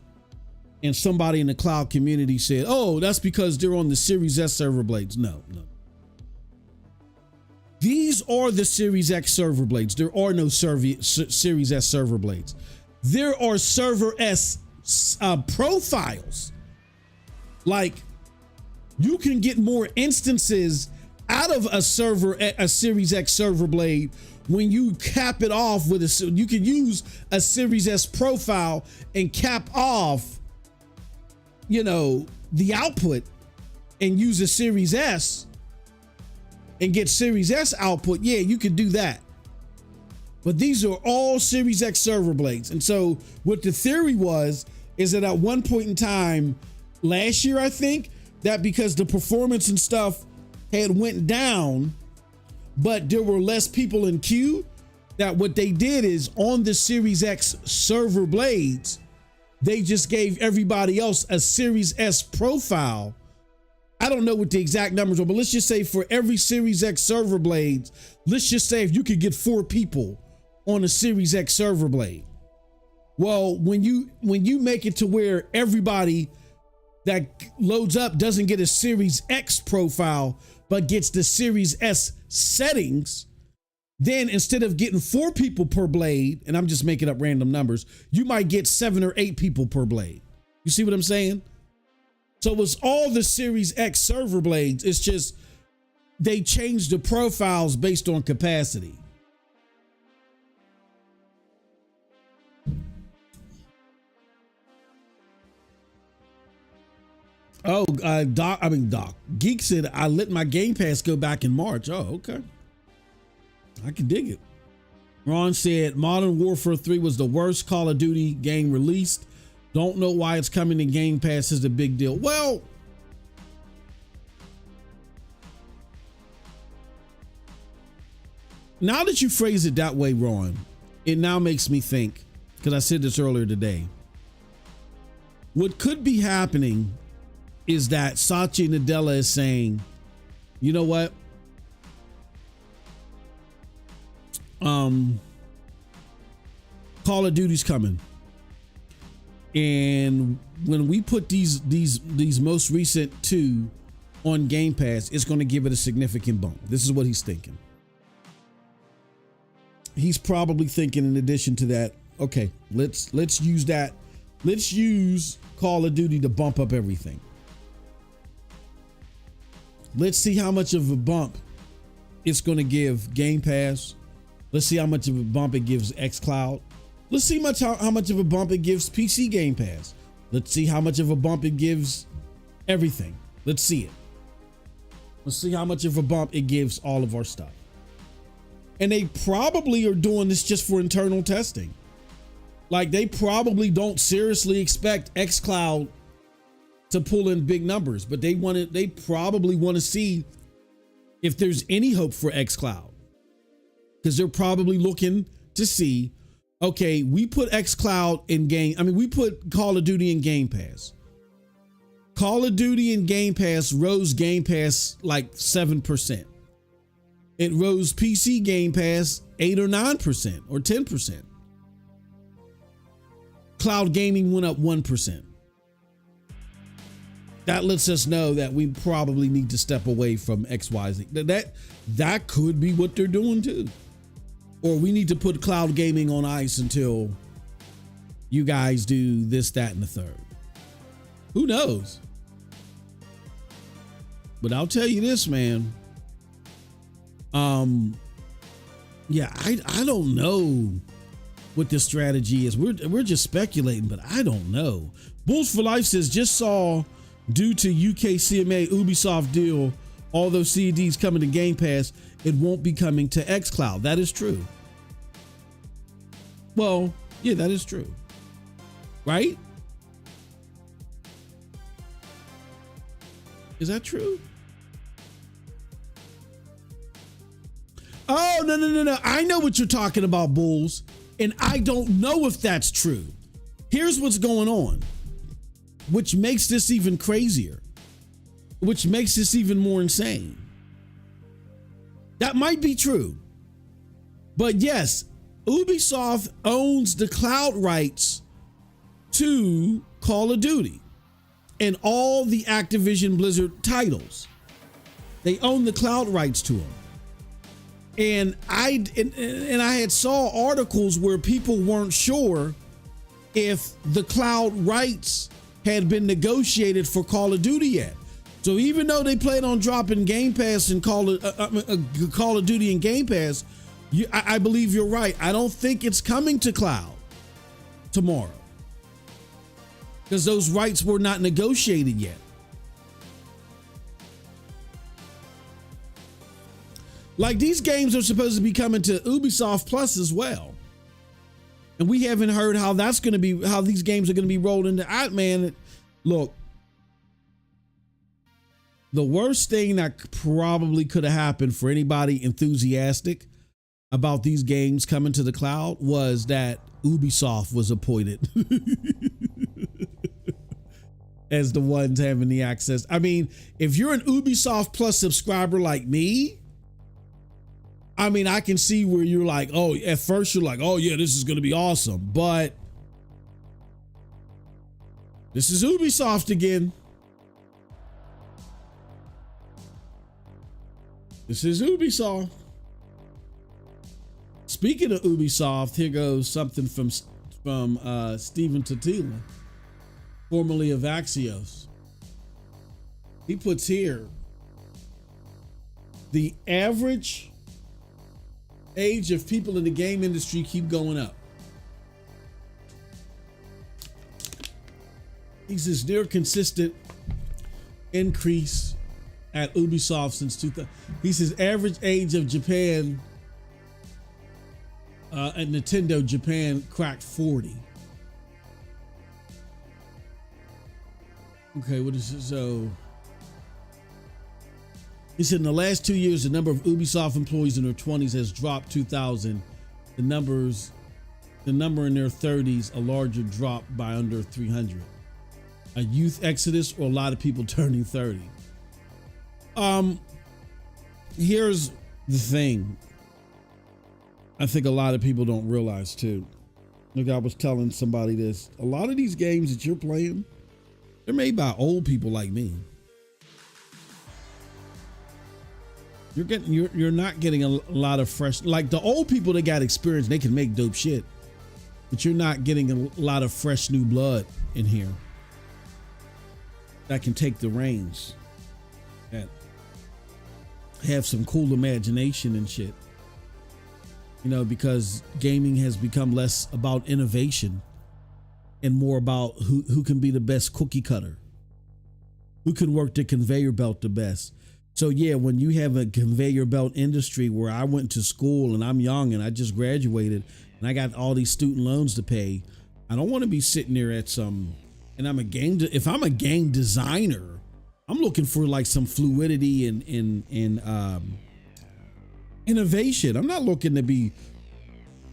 And somebody in the cloud community said, oh, that's because they're on the Series S server blades. No. These are the Series X server blades. There are no Series S server blades. There are server S profiles. Like, you can get more instances out of a Series X server blade when you cap it off with you can use a Series S profile and cap off, the output and use a Series S and get Series S output. Yeah, you could do that. But these are all Series X server blades. And so what the theory is that at one point in time last year, I think, that because the performance and stuff had went down, but there were less people in queue, that what they did is on the Series X server blades, they just gave everybody else a Series S profile. I don't know what the exact numbers are, but let's just say for every Series X server blades, let's just say if you could get 4 people on a Series X server blade. Well, when you make it to where everybody that loads up doesn't get a Series X profile, but gets the Series S settings, then instead of getting 4 people per blade, and I'm just making up random numbers, you might get 7 or 8 people per blade. You see what I'm saying? So it was all the Series X server blades. It's just they changed the profiles based on capacity. Oh, Doc. GEIX said I let my Game Pass go back in March. Oh, okay. I can dig it. Ron said Modern Warfare 3 was the worst Call of Duty game released. Don't know why it's coming to Game Pass is a big deal. Well, now that you phrase it that way, Ron, it now makes me think, because I said this earlier today, what could be happening is that Satya Nadella is saying, you know what? Call of Duty's coming. And when we put these most recent 2 on Game Pass, it's going to give it a significant bump. This is what he's thinking. He's probably thinking, in addition to that, okay, let's use that. Let's use Call of Duty to bump up everything. Let's see how much of a bump it's going to give Game Pass. Let's see how much of a bump it gives xCloud. Let's see how much of a bump it gives PC Game Pass. Let's see how much of a bump it gives everything. Let's see it. Let's see how much of a bump it gives all of our stuff. And they probably are doing this just for internal testing. Like, they probably don't seriously expect xCloud to pull in big numbers, but they probably want to see if there's any hope for xCloud. Because they're probably looking to see, okay, we put xCloud in we put Call of Duty in Game Pass. Call of Duty in Game Pass rose Game Pass like 7%. It rose PC Game Pass 8 or 9% or 10%. Cloud gaming went up 1%. That lets us know that we probably need to step away from XYZ. That could be what they're doing too. Or we need to put cloud gaming on ice until you guys do this, that, and the third. Who knows? But I'll tell you this, man. Yeah, I don't know what the strategy is. We're just speculating, but I don't know. Bulls for Life says, just saw, due to UK CMA Ubisoft deal, all those CDs coming to Game Pass, it won't be coming to xCloud. That is true. Well, yeah, that is true. Right? Is that true? Oh, no. I know what you're talking about, Bulls. And I don't know if that's true. Here's what's going on, which makes this even crazier, which makes this even more insane. That might be true. But yes, Ubisoft owns the cloud rights to Call of Duty and all the Activision Blizzard titles. They own the cloud rights to them. And I had saw articles where people weren't sure if the cloud rights had been negotiated for Call of Duty yet. So even though they plan on dropping Game Pass and Call of Duty and Game Pass, I believe you're right. I don't think it's coming to cloud tomorrow because those rights were not negotiated yet. Like, these games are supposed to be coming to Ubisoft Plus as well. And we haven't heard how that's going to be, how these games are going to be rolled into. Man, look, the worst thing that probably could have happened for anybody enthusiastic about these games coming to the cloud was that Ubisoft was appointed as the ones having the access. I mean, if you're an Ubisoft Plus subscriber like me, I mean, I can see where you're like, oh, at first you're like, oh yeah, this is going to be awesome. But this is Ubisoft again. This is Ubisoft. Speaking of Ubisoft, here goes something from Steven Totila, formerly of Axios. He puts here, the average age of people in the game industry keep going up. He says near consistent increase at Ubisoft since 2000. He says average age of Japan at Nintendo Japan cracked 40. Okay, what is it? So he said in the last 2 years, the number of Ubisoft employees in their 20s has dropped 2,000. The number in their 30s, a larger drop by under 300. A youth exodus or a lot of people turning 30. Here's the thing. I think a lot of people don't realize too. Like I was telling somebody this, a lot of these games that you're playing, they're made by old people like me. You're not getting a lot of fresh, like the old people that got experience, they can make dope shit, but you're not getting a lot of fresh new blood in here that can take the reins, that have some cool imagination and shit. You know, because gaming has become less about innovation and more about who can be the best cookie cutter, who can work the conveyor belt the best. So yeah, when you have a conveyor belt industry where I went to school and I'm young and I just graduated and I got all these student loans to pay, I don't want to be sitting there at some, and if I'm a game designer, I'm looking for like some fluidity and innovation. I'm not looking to be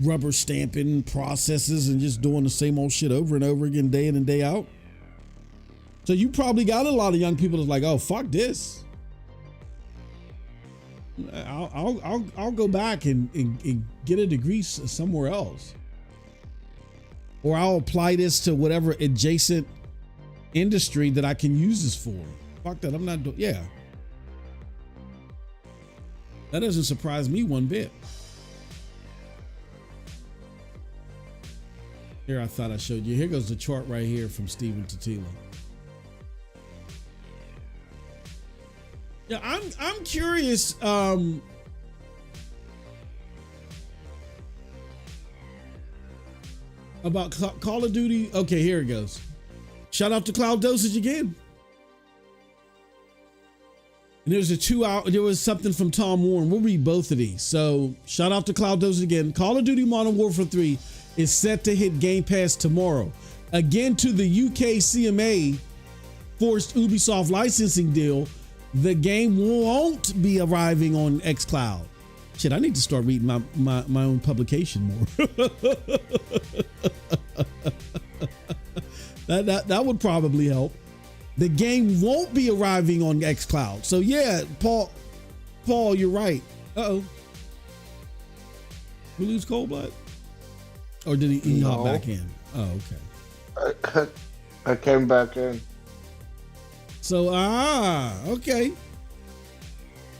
rubber stamping processes and just doing the same old shit over and over again, day in and day out. So you probably got a lot of young people that's like, oh, fuck this. I'll go back and get a degree somewhere else. Or I'll apply this to whatever adjacent industry that I can use this for. Fuck that, I'm not doing, yeah. That doesn't surprise me one bit. Here, I thought I showed you. Here goes the chart right here from Steven Totila. Yeah, I'm curious. About Call of Duty. Okay, here it goes. Shout out to Cloud Dosage again. And there's there was something from Tom Warren. We'll read both of these. So shout out to Cloud Dosage again. Call of Duty Modern Warfare 3 is set to hit Game Pass tomorrow. Again, to the UK CMA forced Ubisoft licensing deal, the game won't be arriving on xCloud. Shit, I need to start reading my own publication more. that would probably help. The game won't be arriving on xCloud. So yeah, Paul, you're right. Uh-oh. We lose Cold Blood? Or did he hop back in? Oh, okay. I came back in. So okay.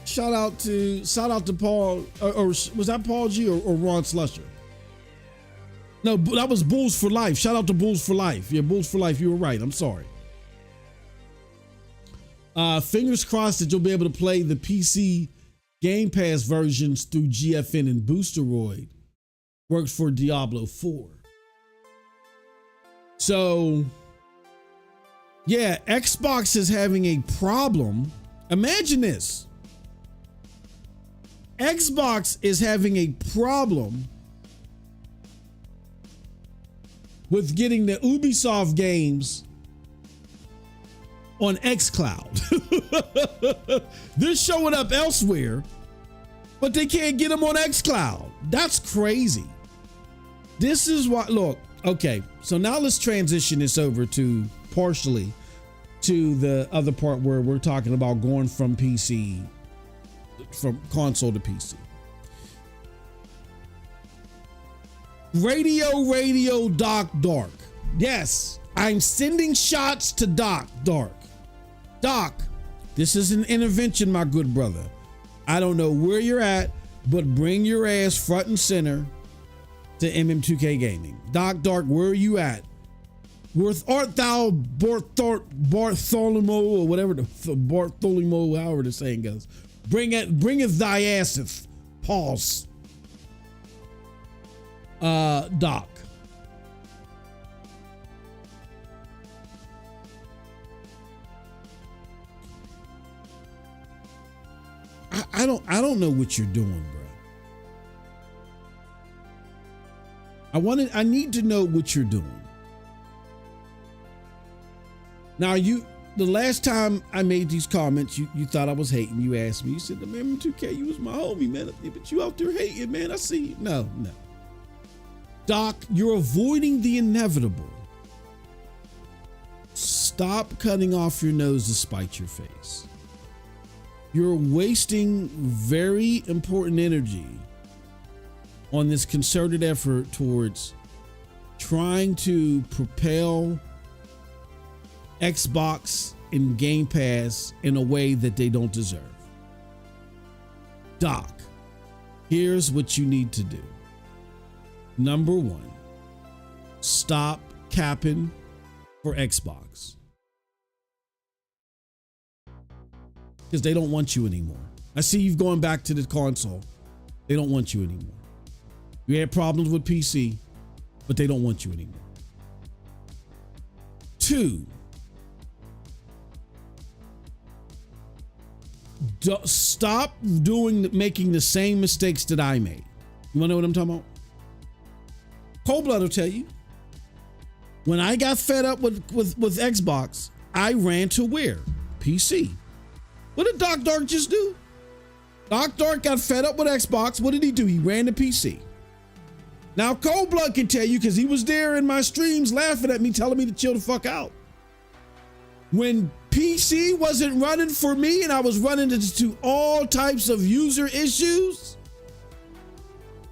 Shout out to Paul, or was that Paul G or Ron Slusher? No, that was Bulls for Life. Shout out to Bulls for Life. Yeah, Bulls for Life. You were right. I'm sorry. Fingers crossed that you'll be able to play the PC Game Pass versions through GFN and Boosteroid. Works for Diablo 4. So, yeah, Xbox is having a problem. Imagine this. Xbox is having a problem with getting the Ubisoft games on xCloud. They're showing up elsewhere, but they can't get them on xCloud. That's crazy. This is why, look, okay, so now let's transition this over to partially to the other part where we're talking about going from console to PC. Radio Doc Dark. Yes, I'm sending shots to Doc Dark. Doc, this is an intervention, my good brother. I don't know where you're at, but bring your ass front and center to MM2K Gaming. Doc Dark, where are you at? Where art thou, Bartholomew, or whatever the Bartholomew, however the saying goes. Bringeth thy asseth. Pause. Doc. I don't know what you're doing, bro. I need to know what you're doing. Now the last time I made these comments, you thought I was hating. You asked me, you said, man, MM2K, you was my homie, man. But you out there hating, man. I see you. No. Doc, you're avoiding the inevitable. Stop cutting off your nose to spite your face. You're wasting very important energy on this concerted effort towards trying to propel Xbox and Game Pass in a way that they don't deserve. Doc, here's what you need to do. Number one, stop capping for Xbox. Because they don't want you anymore. I see you've gone back to the console. They don't want you anymore. You had problems with PC, but they don't want you anymore. 2, stop making the same mistakes that I made. You wanna know what I'm talking about? Cold Blood will tell you. When I got fed up with Xbox, I ran to where? PC. What did Doc Dark just do? Doc Dark got fed up with Xbox. What did he do? He ran to PC. Now, Cold Blood can tell you because he was there in my streams laughing at me, telling me to chill the fuck out. When PC wasn't running for me and I was running into all types of user issues,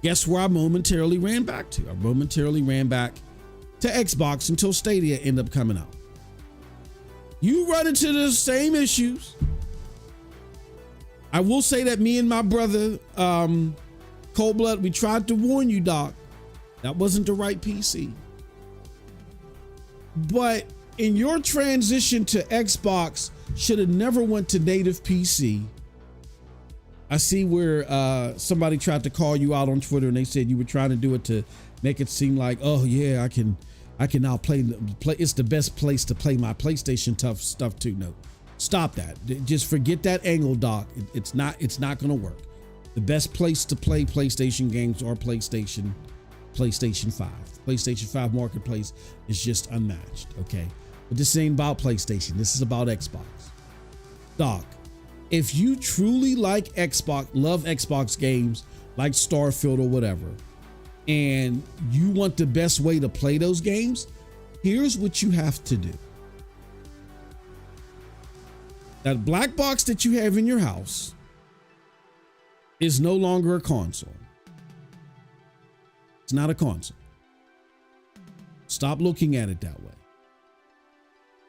guess where I momentarily ran back to? I momentarily ran back to Xbox until Stadia ended up coming out. You run into the same issues. I will say that me and my brother, Cold Blood, we tried to warn you, Doc. That wasn't the right PC. But in your transition to Xbox, should have never went to native PC. I see where somebody tried to call you out on Twitter and they said you were trying to do it to make it seem like, oh yeah, I can now play. It's the best place to play my PlayStation tough stuff too. No, stop that. Just forget that angle, Doc. It's not going to work. The best place to play PlayStation games are PlayStation 5. PlayStation 5 marketplace is just unmatched. Okay, but this ain't about PlayStation. This is about Xbox. Doc, if you truly like Xbox, love Xbox games like Starfield or whatever, and you want the best way to play those games, here's what you have to do. That black box that you have in your house is no longer a console. It's not a console. Stop looking at it that way.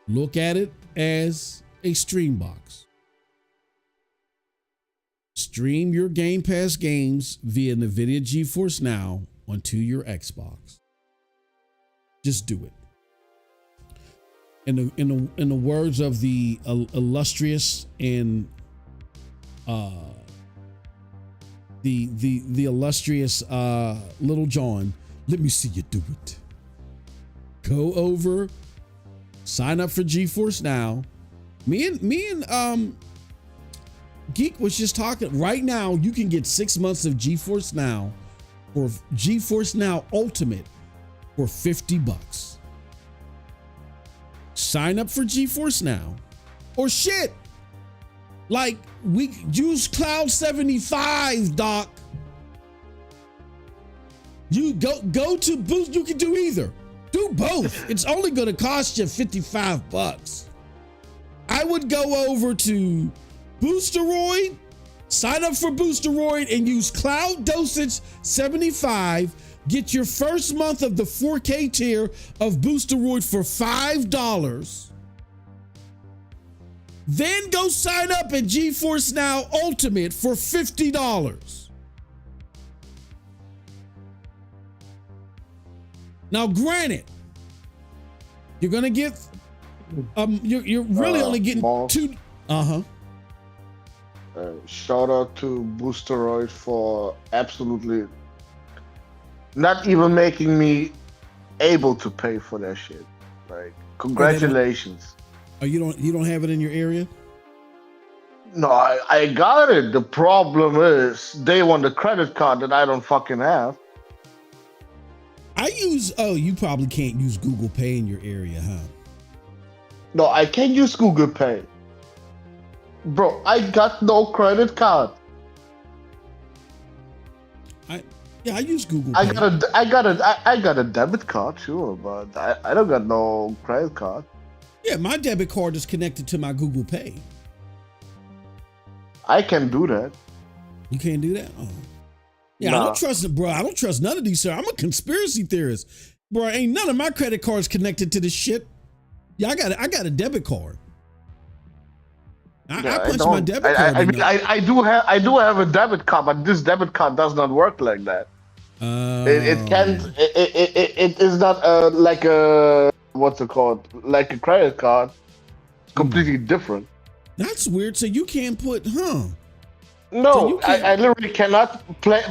Look at it as a stream box. Stream your Game Pass games via NVIDIA GeForce Now onto your Xbox. Just do it. In the words of the illustrious and the illustrious Little John, let me see you do it. Go over, sign up for GeForce Now. Me and Geek was just talking. Right now, you can get 6 months of GeForce Now or GeForce Now Ultimate for $50. Sign up for GeForce Now, or shit, like we use Cloud 75, Doc. You go to Boost. You can do either. Do both. It's only going to cost you $55. I would go over to Boosteroid, sign up for Boosteroid and use Cloud Dosage 75. Get your first month of the 4K tier of Boosteroid for $5. Then go sign up at GeForce Now Ultimate for $50. Now, granted, you're gonna get you're really only getting two. Shout out to Boosteroid for absolutely not even making me able to pay for that shit. Like, congratulations. Oh, you don't have it in your area? No, I got it. The problem is they want a credit card that I don't fucking have. You probably can't use Google Pay in your area, huh? No, I can't use Google Pay. Bro, I got no credit card. I use Google Pay. I got a debit card, sure, but I don't got no credit card. Yeah, my debit card is connected to my Google Pay. I can do that. You can't do that? Oh. Yeah, I don't trust it, bro. I don't trust none of these, sir. I'm a conspiracy theorist, bro. Ain't none of my credit cards connected to this shit. Yeah, I got a debit card. I punch my debit card. I do have a debit card, but this debit card does not work like that. It can't. It is not like a what's it called? Like a credit card. It's completely different. That's weird. So you can't put, No, so I literally cannot play.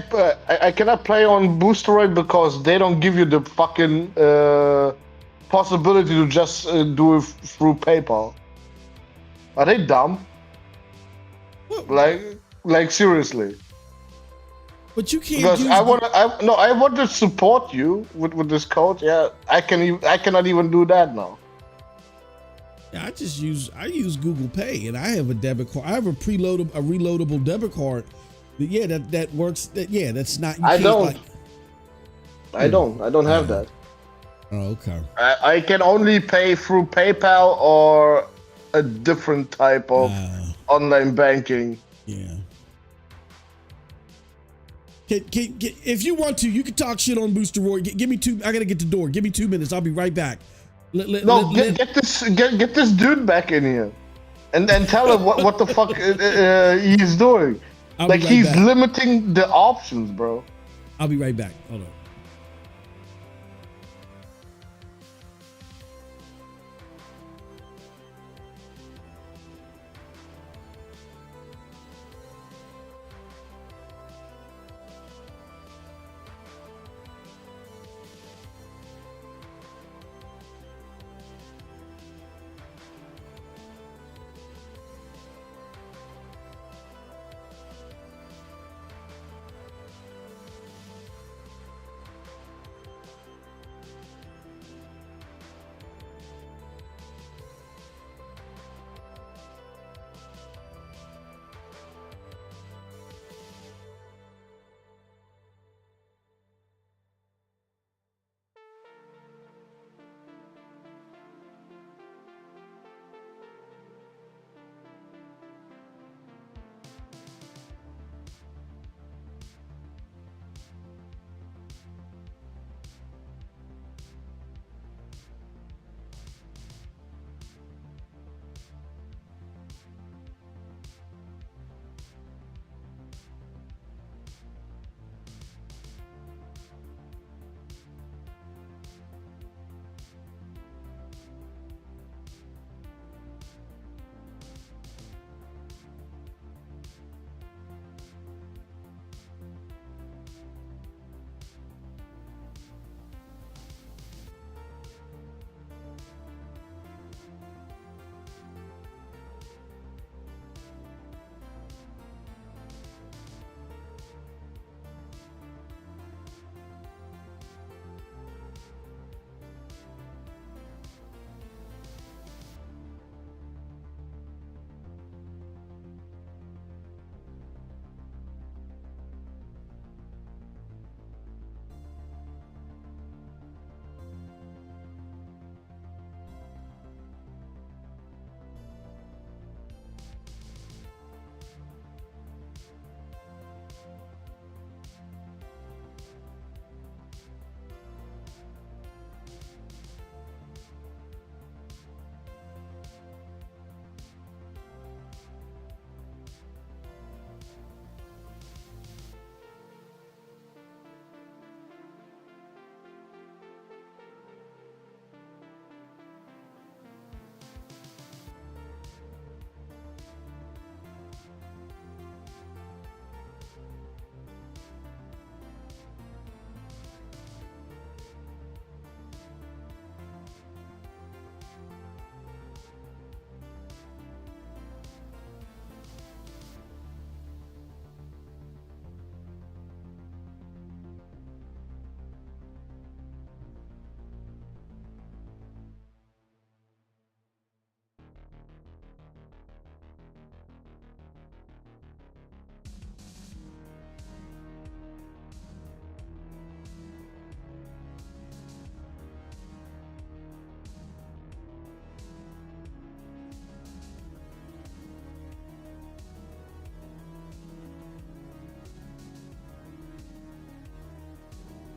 I cannot play on Boosteroid because they don't give you the fucking possibility to just do it through PayPal. Are they dumb? What? Like seriously. But you can't. Because I want to support you with this code. Yeah, I cannot even do that now. Yeah, I use Google Pay, and I have a debit card. I have a reloadable debit card. But yeah, that works. That's not. I don't have that. Oh, okay. I can only pay through PayPal or a different type of online banking. Yeah. If you want to, you can talk shit on Boosteroid. Give me two. I gotta get the door. Give me 2 minutes. I'll be right back. Get this dude back in here, and tell him what the fuck he's doing. Like he's limiting the options, bro. I'll be right back. Hold on.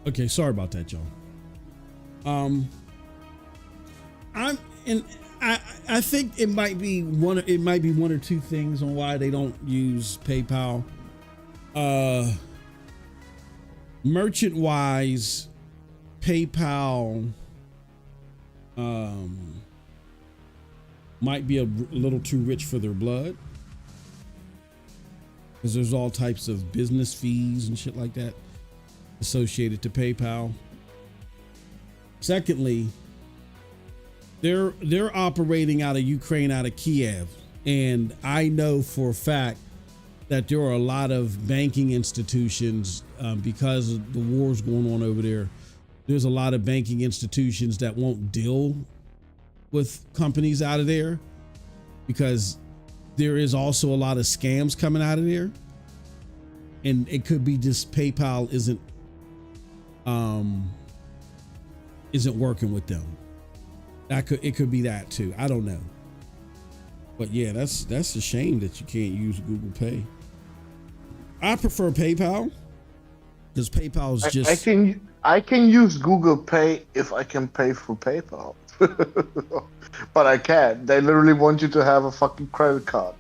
Okay, sorry about that, y'all. I think it might be one or two things on why they don't use PayPal. Merchant wise, PayPal might be a little too rich for their blood, because there's all types of business fees and shit like that associated to PayPal. Secondly, they're operating out of Ukraine, out of Kiev, and I know for a fact that there are a lot of banking institutions, because of the wars going on over there. There's a lot of banking institutions that won't deal with companies out of there, because there is also a lot of scams coming out of there, and it could be just PayPal isn't working with them. It could be that too. I don't know. But yeah, that's a shame that you can't use Google Pay. I prefer PayPal, because PayPal is just. I can use Google Pay if I can pay for PayPal, but I can't. They literally want you to have a fucking credit card.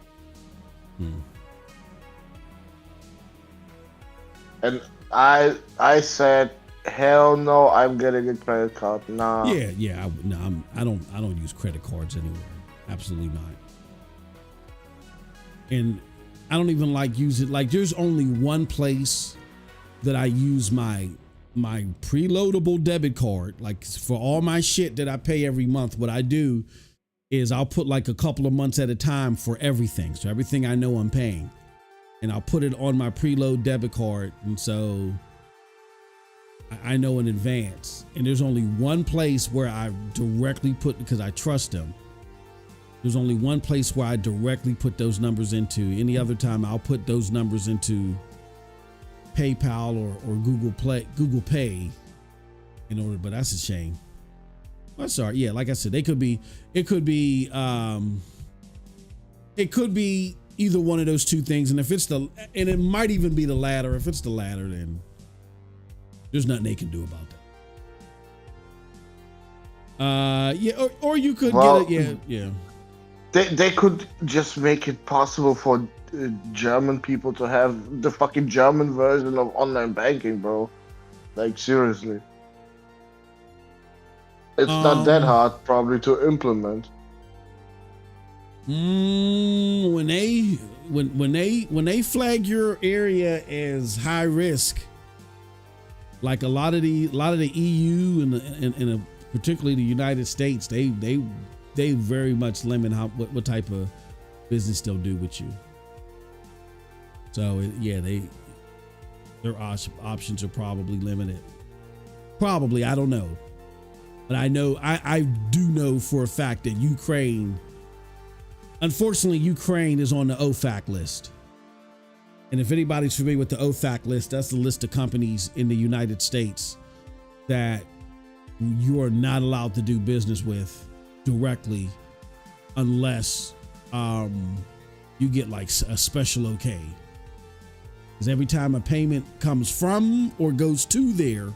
And I said, hell no, I'm getting a credit card. Nah. Yeah. I don't use credit cards anywhere. Absolutely not. And I don't even like use it. Like, there's only one place that I use my preloadable debit card. Like, for all my shit that I pay every month, what I do is I'll put like a couple of months at a time for everything. So everything I know I'm paying, and I'll put it on my preload debit card. And so I know in advance. And there's only one place where I directly put, because I trust them. There's only one place where I directly put those numbers into. Any other time, I'll put those numbers into PayPal or Google Pay in order. But that's a shame. I'm sorry. Yeah, like I said, it could be either one of those two things. And and it might even be the latter. If it's the latter, then there's nothing they can do about that. Yeah, or you could get it. Yeah. They could just make it possible for German people to have the fucking German version of online banking, bro. Like, seriously. It's not that hard, probably, to implement. When they flag your area as high risk, like a lot of the EU and particularly the United States, they very much limit what type of business they'll do with you. So their options are probably limited. Probably, I don't know, but I know I do know for a fact that Ukraine is on the OFAC list. And if anybody's familiar with the OFAC list, that's the list of companies in the United States that you are not allowed to do business with directly unless you get like a special okay. Because every time a payment comes from or goes to there,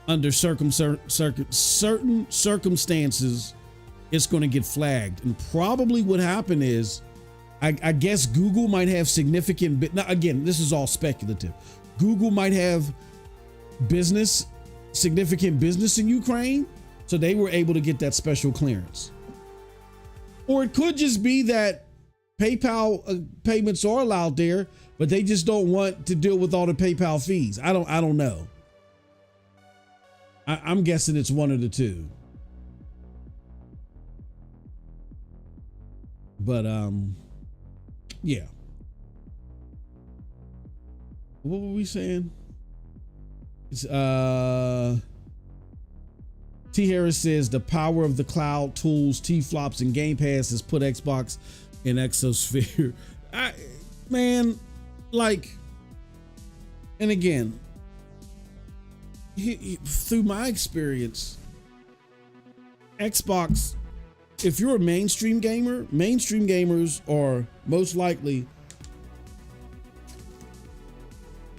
under certain circumstances, it's going to get flagged. And probably what happened is, I guess Google might have significant. Now, again, this is all speculative. Google might have significant business in Ukraine, so they were able to get that special clearance. Or it could just be that PayPal payments are allowed there, but they just don't want to deal with all the PayPal fees. I don't know. I'm guessing it's one of the two. But yeah. What were we saying? It's T. Harris says the power of the cloud tools, T-flops, and Gamepass has put Xbox in exosphere. And again, through my experience, Xbox, if you're a mainstream gamer, mainstream gamers are most likely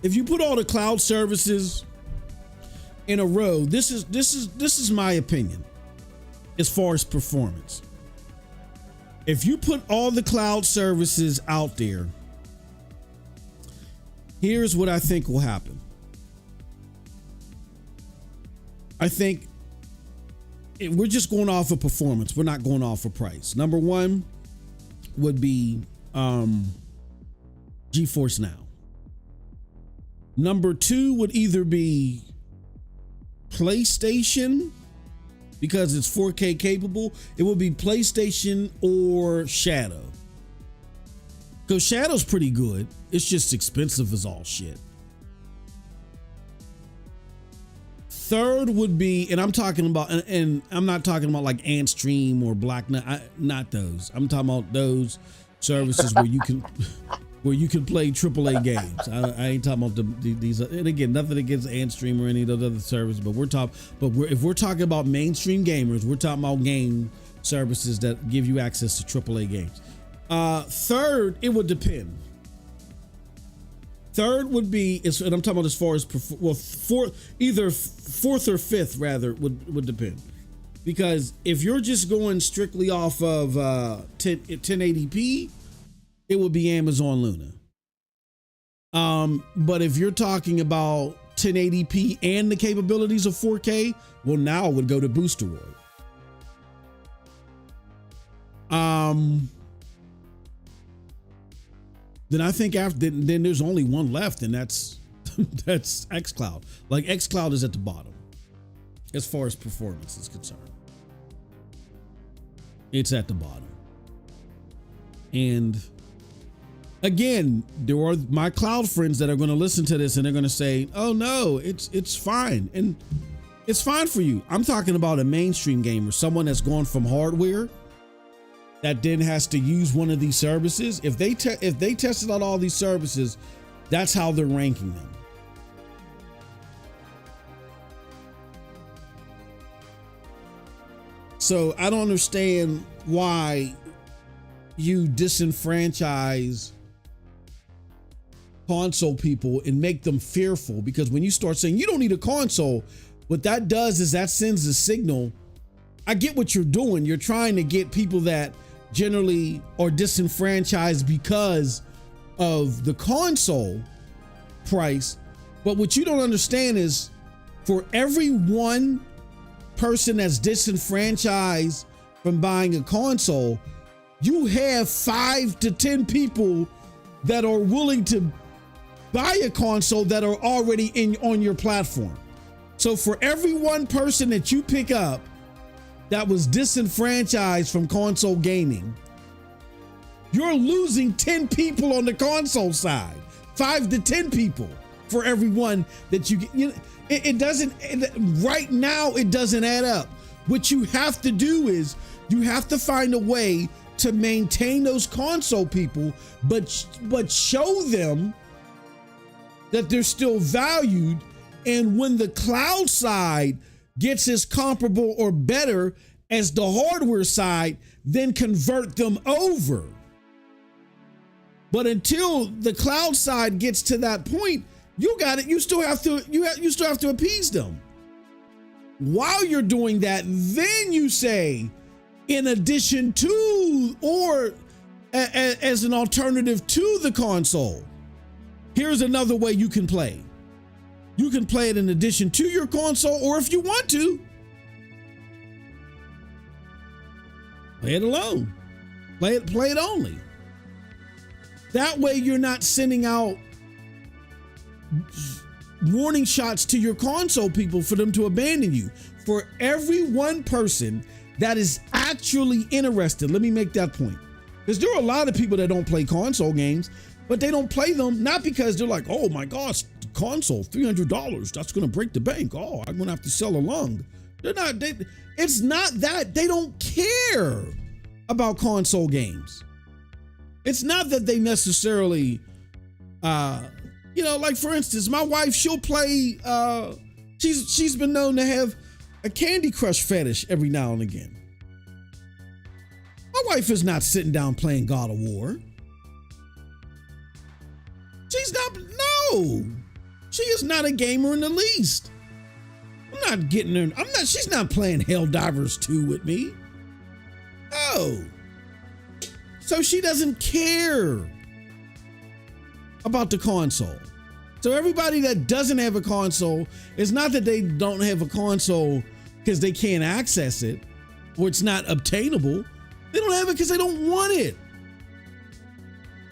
if you put all the cloud services in a row, this is my opinion as far as performance. If you put all the cloud services out there, here's what I think will happen. I think we're just going off of performance. We're not going off of price. Number one would be GeForce Now. Number two would either be PlayStation, because it's 4K capable. It would be PlayStation or Shadow. Because Shadow's pretty good. It's just expensive as all shit. Third would be, and I'm talking about, and I'm not talking about like Antstream or Black, not those. I'm talking about those services where you can play AAA games. I ain't talking about these. And again, nothing against Antstream or any of those other services, but if we're talking about mainstream gamers, we're talking about game services that give you access to AAA games. Third, it would depend. Third would be, and I'm talking about as far as either fourth or fifth rather would depend, because if you're just going strictly off of 1080p, it would be Amazon Luna. But if you're talking about 1080p and the capabilities of 4K, well, now it would go to Boosteroid. Then I think then there's only one left, and that's xCloud. Like, xCloud is at the bottom as far as performance is concerned. It's at the bottom. And again, there are my cloud friends that are going to listen to this and they're going to say, "Oh no, it's fine." And it's fine for you. I'm talking about a mainstream gamer, someone that's gone from hardware that then has to use one of these services. If they tested out all these services, that's how they're ranking them. So I don't understand why you disenfranchise console people and make them fearful, because when you start saying you don't need a console, what that does is that sends a signal. I get what you're doing. You're trying to get people that generally are disenfranchised because of the console price. But what you don't understand is, for every one person that's disenfranchised from buying a console, you have 5 to 10 people that are willing to buy a console that are already on your platform. So for every one person that you pick up that was disenfranchised from console gaming, you're losing 10 people on the console side. 5 to 10 people for every one that you get. You know, it doesn't, right now it doesn't add up. What you have to do is you have to find a way to maintain those console people, but show them that they're still valued. And when the cloud side gets as comparable or better as the hardware side, then convert them over. But until the cloud side gets to that point, you still have to appease them. While you're doing that, then you say, in addition to, or as an alternative to the console, here's another way you can play. You can play it in addition to your console, or if you want to, play it alone. Play it only. That way you're not sending out warning shots to your console people for them to abandon you. For every one person that is actually interested, let me make that point. Because there are a lot of people that don't play console games, but they don't play them not because they're like, oh my gosh, the console, $300, that's gonna break the bank. Oh, I'm gonna have to sell a lung. It's not that. They don't care about console games. It's not that they necessarily, like for instance, my wife, she'll play, she's been known to have a Candy Crush fetish every now and again. My wife is not sitting down playing God of War. She's not, no. She is not a gamer in the least. I'm not getting her. She's not playing Helldivers 2 with me. No. So she doesn't care about the console. So everybody that doesn't have a console, it's not that they don't have a console because they can't access it or it's not obtainable. They don't have it because they don't want it.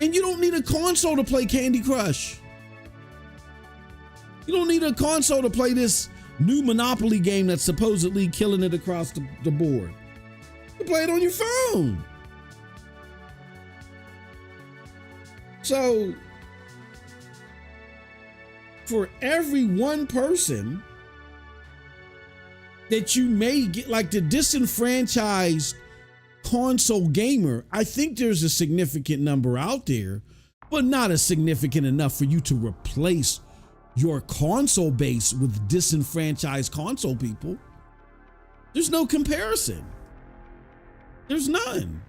And you don't need a console to play Candy Crush. You don't need a console to play this new Monopoly game that's supposedly killing it across the board. You play it on your phone. So, for every one person that you may get, like the disenfranchised console gamer, I think there's a significant number out there, but not as significant enough for you to replace your console base with disenfranchised console people. There's no comparison. There's none.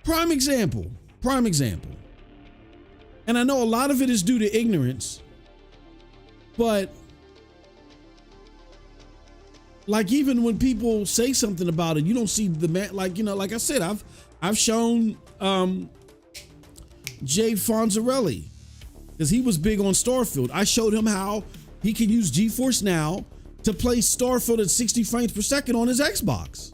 Prime example. And I know a lot of it is due to ignorance, but like even when people say something about it, you don't see the man, like, you know, like I said, I've shown Jay Fonzarelli, because he was big on Starfield. I showed him how he can use GeForce Now to play Starfield at 60 frames per second on his Xbox.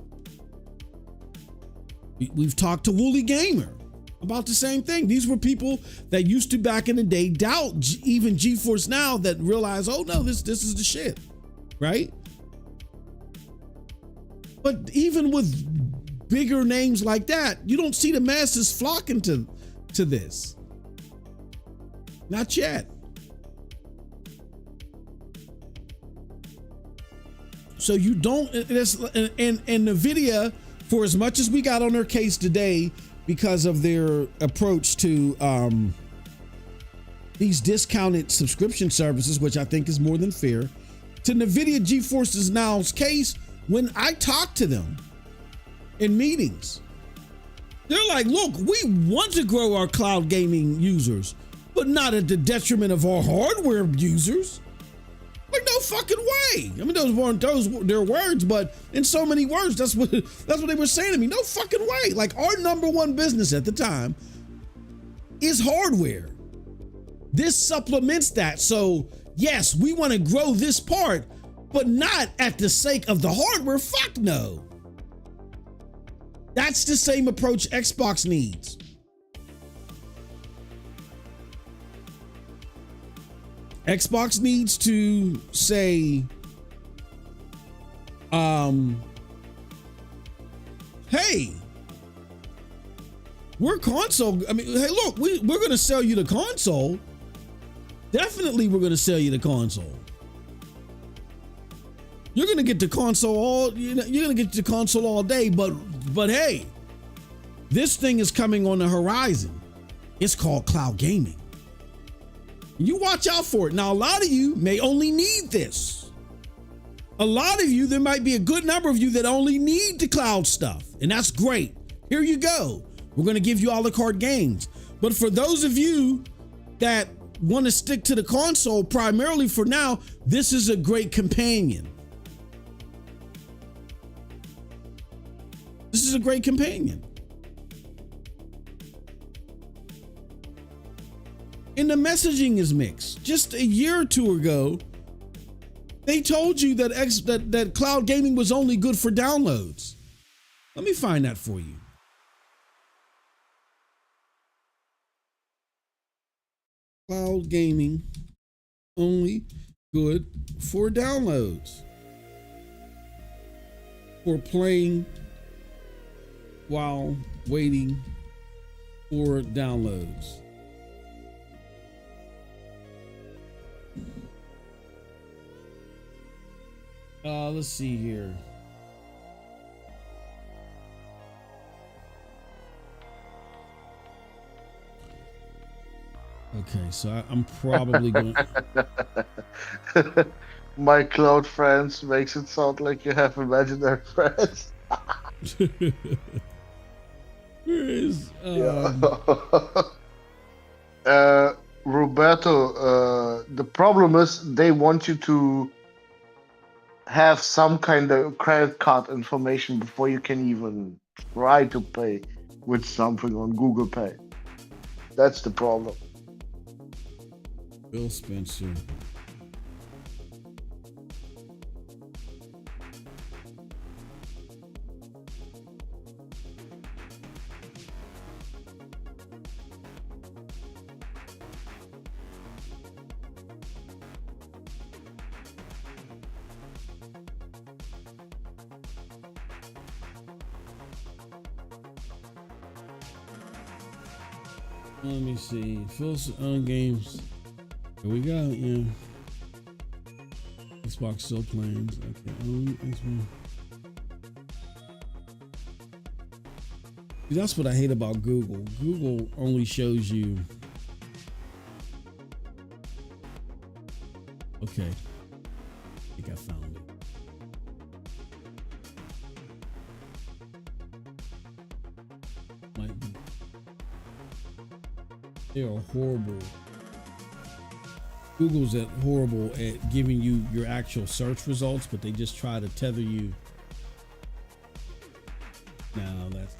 We've talked to Wooly Gamer about the same thing. These were people that used to back in the day doubt even GeForce Now, that realize, oh no, this is the shit, right? But even with bigger names like that, you don't see the masses flocking to this. Not yet. So you don't, and NVIDIA, for as much as we got on their case today because of their approach to these discounted subscription services, which I think is more than fair, to NVIDIA GeForce Now's case, when I talk to them in meetings, they're like, look, we want to grow our cloud gaming users, but not at the detriment of our hardware users. Like, no fucking way. I mean, those weren't their words, but in so many words, that's what they were saying to me. No fucking way. Like, our number one business at the time is hardware. This supplements that. So yes, we want to grow this part, but not at the sake of the hardware. Fuck no. That's the same approach Xbox needs. Xbox needs to say, hey, we're console. I mean, hey, look, we're going to sell you the console. Definitely, we're going to sell you the console. You're going to get the console you're going to get the console all day, but hey, this thing is coming on the horizon. It's called cloud gaming. You watch out for it. Now, a lot of you may only need this. A lot of you, there might be a good number of you that only need the cloud stuff, and that's great. Here you go. We're going to give you a la carte games. But for those of you that want to stick to the console primarily for now, this is a great companion. This is a great companion. And the messaging is mixed. Just a year or two ago, they told you that that cloud gaming was only good for downloads. Let me find that for you. Cloud gaming only good for downloads. For playing while waiting for downloads. Let's see here. Okay, so I'm probably going to... My cloud friends makes it sound like you have imaginary friends. Where is... Roberto, the problem is they want you to have some kind of credit card information before you can even try to pay with something on Google Pay. That's the problem. Bill Spencer. Let me see. Phil's on games. Here we go. Yeah. Xbox still playing. Okay. Xbox. See, that's what I hate about Google. Google only shows you. Okay. I think I found it. Might be. They are horrible. Google's horrible at giving you your actual search results, but they just try to tether you. No, that's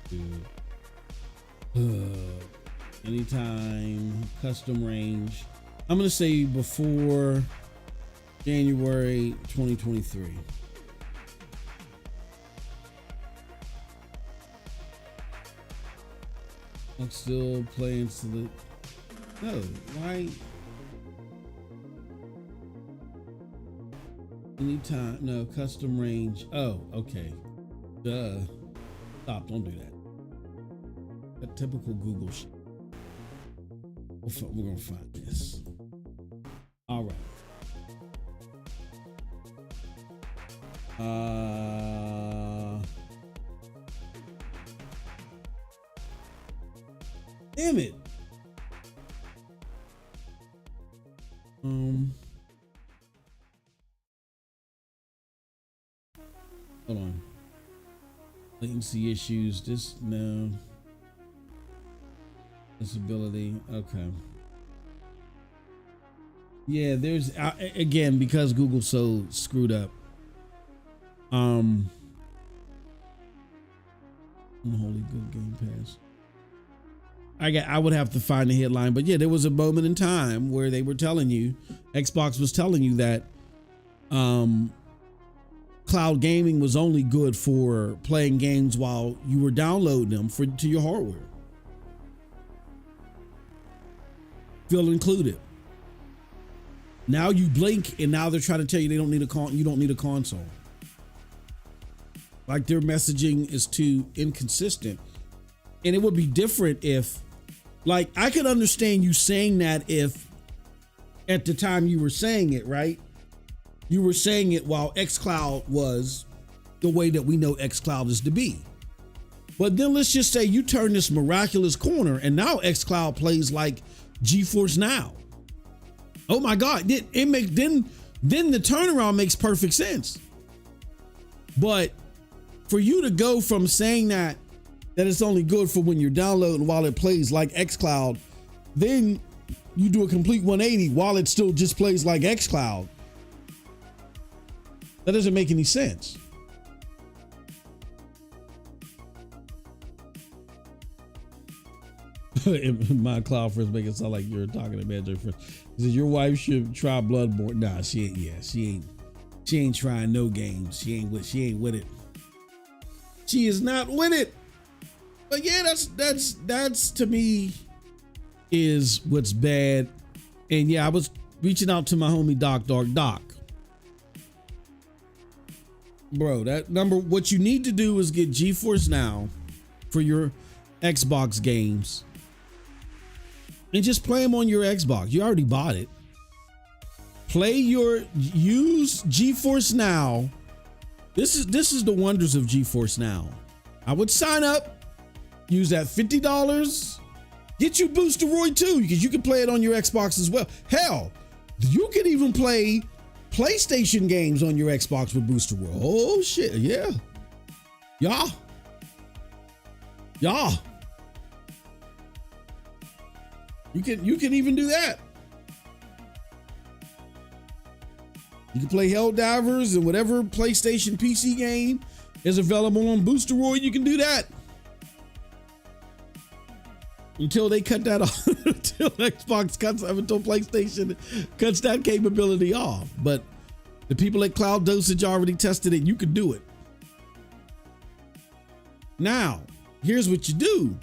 good. Anytime, custom range. I'm gonna say before January 2023. I'm still playing to the. No, why? Anytime, no, custom range. Oh, okay. Duh. Stop, don't do that. That typical Google shit. We're gonna find this. All right. Damn it. Hold on. Latency issues. This no. Disability. Okay. Yeah, there's again because Google's so screwed up. Unholy good Gamepass. I would have to find the headline, but yeah, there was a moment in time where they were telling you, Xbox was telling you that cloud gaming was only good for playing games while you were downloading them to your hardware. Phil included. Now you blink and now they're trying to tell you you don't need a console. Like their messaging is too inconsistent. And it would be different if, like, I could understand you saying that if at the time you were saying it, right? You were saying it while xCloud was the way that we know xCloud is to be. But then let's just say you turn this miraculous corner and now xCloud plays like GeForce Now. Oh my God, then the turnaround makes perfect sense. But for you to go from saying that it's only good for when you're downloading while it plays like xCloud, then you do a complete 180 while it still just plays like xCloud. That doesn't make any sense. My cloud friends make it sound like you're talking to Magic friends. He says your wife should try Bloodborne. Nah, she ain't. Yeah, she ain't trying no games. She ain't with it. She is not with it. But yeah, that's to me is what's bad. And yeah, I was reaching out to my homie Doc. Bro, that number, what you need to do is get GeForce Now for your Xbox games and just play them on your Xbox. You already bought it. Use GeForce Now. This is the wonders of GeForce Now. I would sign up. Use that $50. Get you Boosteroid too, because you can play it on your Xbox as well. Hell, you can even play PlayStation games on your Xbox with Boosteroid. Oh shit, yeah. Yeah. You can even do that. You can play Helldivers and whatever PlayStation PC game is available on Boosteroid. You can do that. Until they cut that off, until PlayStation cuts that capability off. But the people at Cloud Dosage already tested it. You could do it. Now, here's what you do.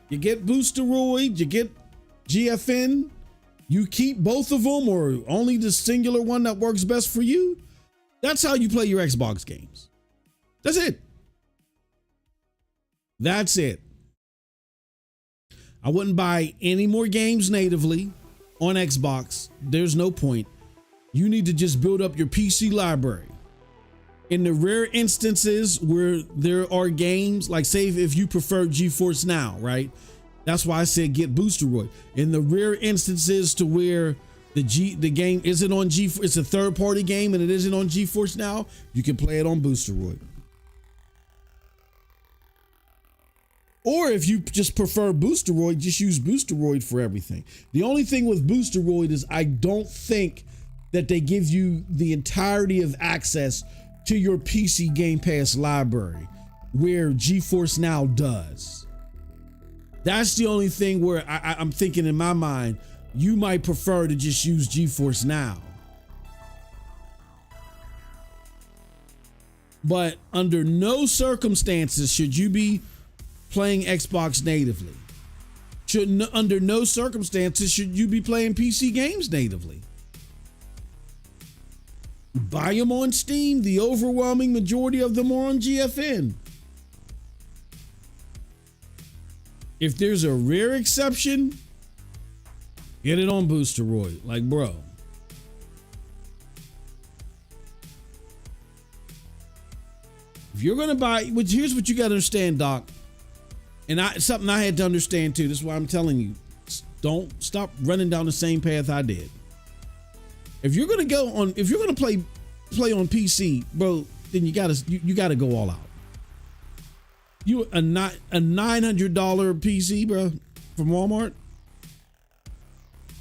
You get Boosteroid, you get GFN, you keep both of them or only the singular one that works best for you. That's how you play your Xbox games. That's it. That's it. I wouldn't buy any more games natively on Xbox. There's no point. You need to just build up your PC library. In the rare instances where there are games, like say if you prefer GeForce Now, right? That's why I said get Boosteroid. In the rare instances to where the game isn't on GeForce, it's a third-party game and it isn't on GeForce Now, you can play it on Boosteroid. Or if you just prefer Boosteroid, just use Boosteroid for everything. The only thing with Boosteroid is I don't think that they give you the entirety of access to your PC Game Pass library where GeForce Now does. That's the only thing where I'm thinking in my mind, you might prefer to just use GeForce Now. But under no circumstances should you be playing Xbox natively. Under no circumstances should you be playing PC games natively. Buy them on Steam. The overwhelming majority of them are on GFN. If there's a rare exception, get it on Boosteroid. Like, bro. If you're gonna buy, here's what you gotta understand, Doc. And something I had to understand too. This is why I'm telling you, don't stop running down the same path I did. If you're gonna play on PC, bro, then you gotta go all out. You a $900 PC, bro, from Walmart.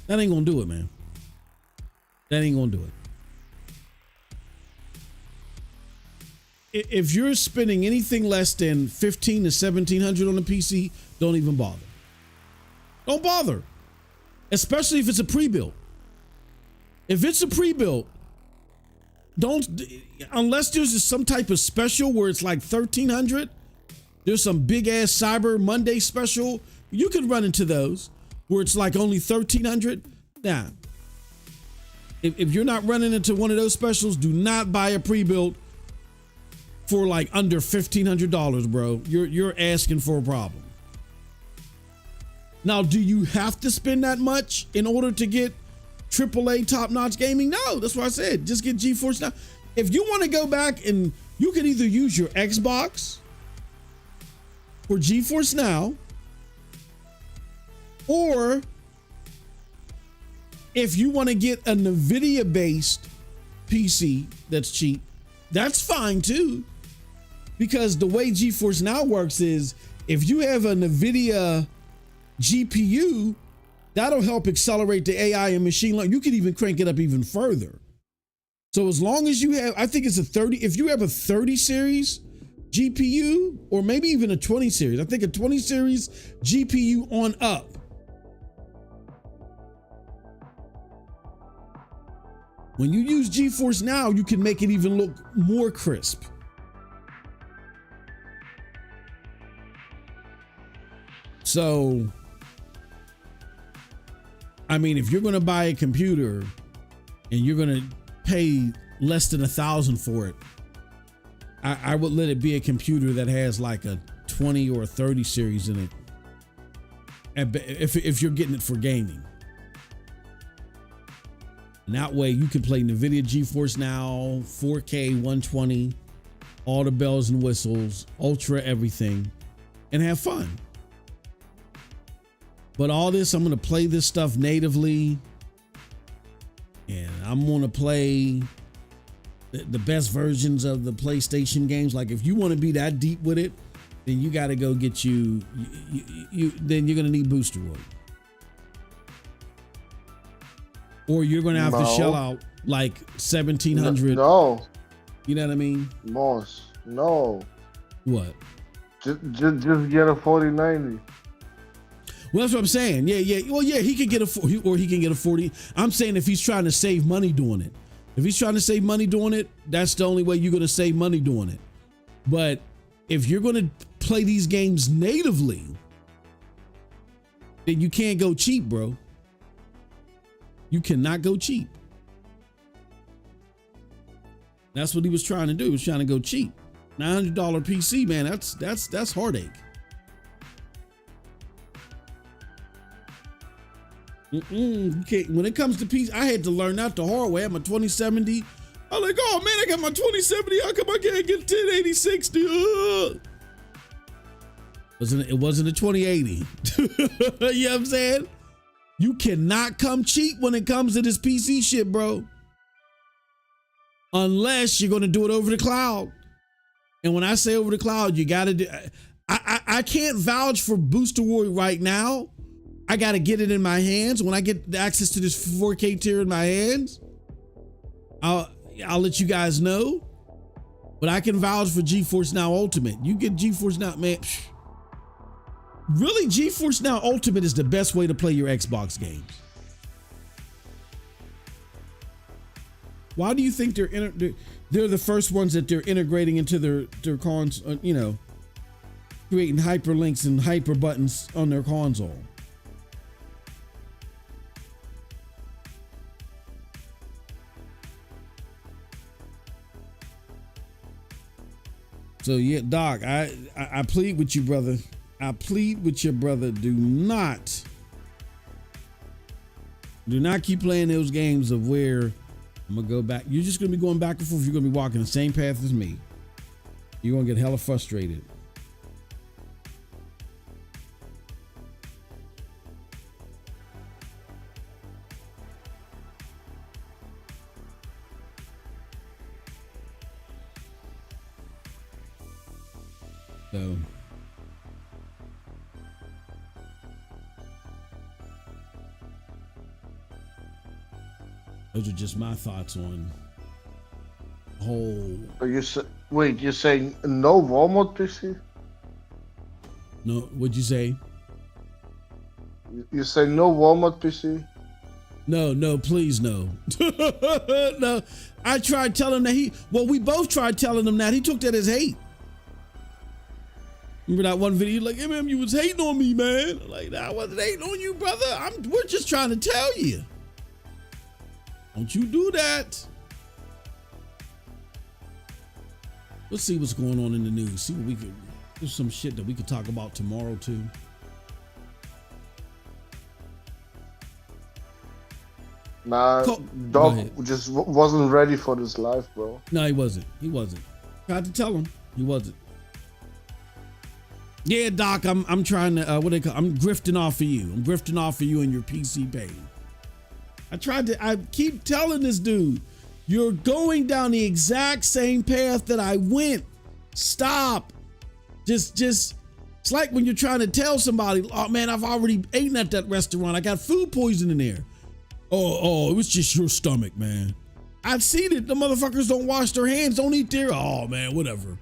That ain't gonna do it, man. That ain't gonna do it. If you're spending anything less than $1,500 to $1,700 on a PC, don't even bother. Don't bother. Especially if it's a pre-built. If it's a pre-built, unless there's some type of special where it's like $1,300, there's some big ass Cyber Monday special. You could run into those where it's like only $1,300. Nah. If you're not running into one of those specials, do not buy a pre-built for like under $1,500, bro. You're asking for a problem. Now, do you have to spend that much in order to get AAA top-notch gaming? No, that's what I said. Just get GeForce Now. If you want to go back and you can either use your Xbox for GeForce Now, or if you want to get a NVIDIA-based PC that's cheap, that's fine too. Because the way GeForce Now works is if you have a NVIDIA GPU, that'll help accelerate the AI and machine learning. You can even crank it up even further. So as long as you have, I think it's a 30, if you have a 30 series GPU, or maybe even a 20 series, I think a 20 series GPU on up, when you use GeForce Now, you can make it even look more crisp. So, I mean, if you're going to buy a computer and you're going to pay less than $1,000 for it, I would let it be a computer that has like a 20 or a 30 series in it. If you're getting it for gaming. And that way you can play NVIDIA GeForce Now, 4K, 120, all the bells and whistles, ultra everything, and have fun. But all this, I'm going to play this stuff natively, and I'm going to play the best versions of the PlayStation games. Like if you want to be that deep with it, then you got to go get you then you're going to need Booster Roy. Or you're going to have to shell out like 1,700. No. You know what I mean? Moss. No. What? Just get a 4090. Well, that's what I'm saying. Yeah. Well, yeah, he could get a 40. I'm saying if he's trying to save money doing it. If he's trying to save money doing it, that's the only way you're going to save money doing it. But if you're going to play these games natively, then you can't go cheap, bro. You cannot go cheap. That's what he was trying to do. He was trying to go cheap. $900 PC, man. That's heartache. You can't, when it comes to PC, I had to learn that the hard way. I have my 2070. I'm like, oh man, I got my 2070. How come I can't get 1080 60? It wasn't a 2080. You know what I'm saying? You cannot come cheap when it comes to this PC shit, bro. Unless you're gonna do it over the cloud. And when I say over the cloud, you gotta do. I can't vouch for Booster Roy right now. I gotta get it in my hands. When I get the access to this 4K tier in my hands, I'll let you guys know. But I can vouch for GeForce Now Ultimate. You get GeForce Now, man. Really, GeForce Now Ultimate is the best way to play your Xbox games. Why do you think they're the first ones that they're integrating into their cons? Creating hyperlinks and hyper buttons on their console. So yeah, Doc, I plead with you, brother. I plead with your brother. Do not keep playing those games of where I'm gonna go back. You're just gonna be going back and forth. You're gonna be walking the same path as me. You're gonna get hella frustrated. So those are just my thoughts on the whole. You're saying no Walmart PC? No, what'd you say? You say no Walmart PC? No, please no. No, I tried telling him that we both tried telling him that. He took that as hate. Remember that one video? Like, MM, you was hating on me, man. Like, I wasn't hating on you, brother. We're just trying to tell you. Don't you do that. Let's see what's going on in the news. See what there's some shit that we could talk about tomorrow too. Nah, Doc just wasn't ready for this life, bro. No, he wasn't. Tried to tell him. He wasn't. Yeah, Doc, I'm trying to, I'm grifting off of you. I'm grifting off of you and your PC pain. I keep telling this dude, you're going down the exact same path that I went. Stop. Just, it's like when you're trying to tell somebody, oh man, I've already eaten at that restaurant. I got food poisoning there. Oh, it was just your stomach, man. I've seen it. The motherfuckers don't wash their hands, don't eat there. Oh man, whatever.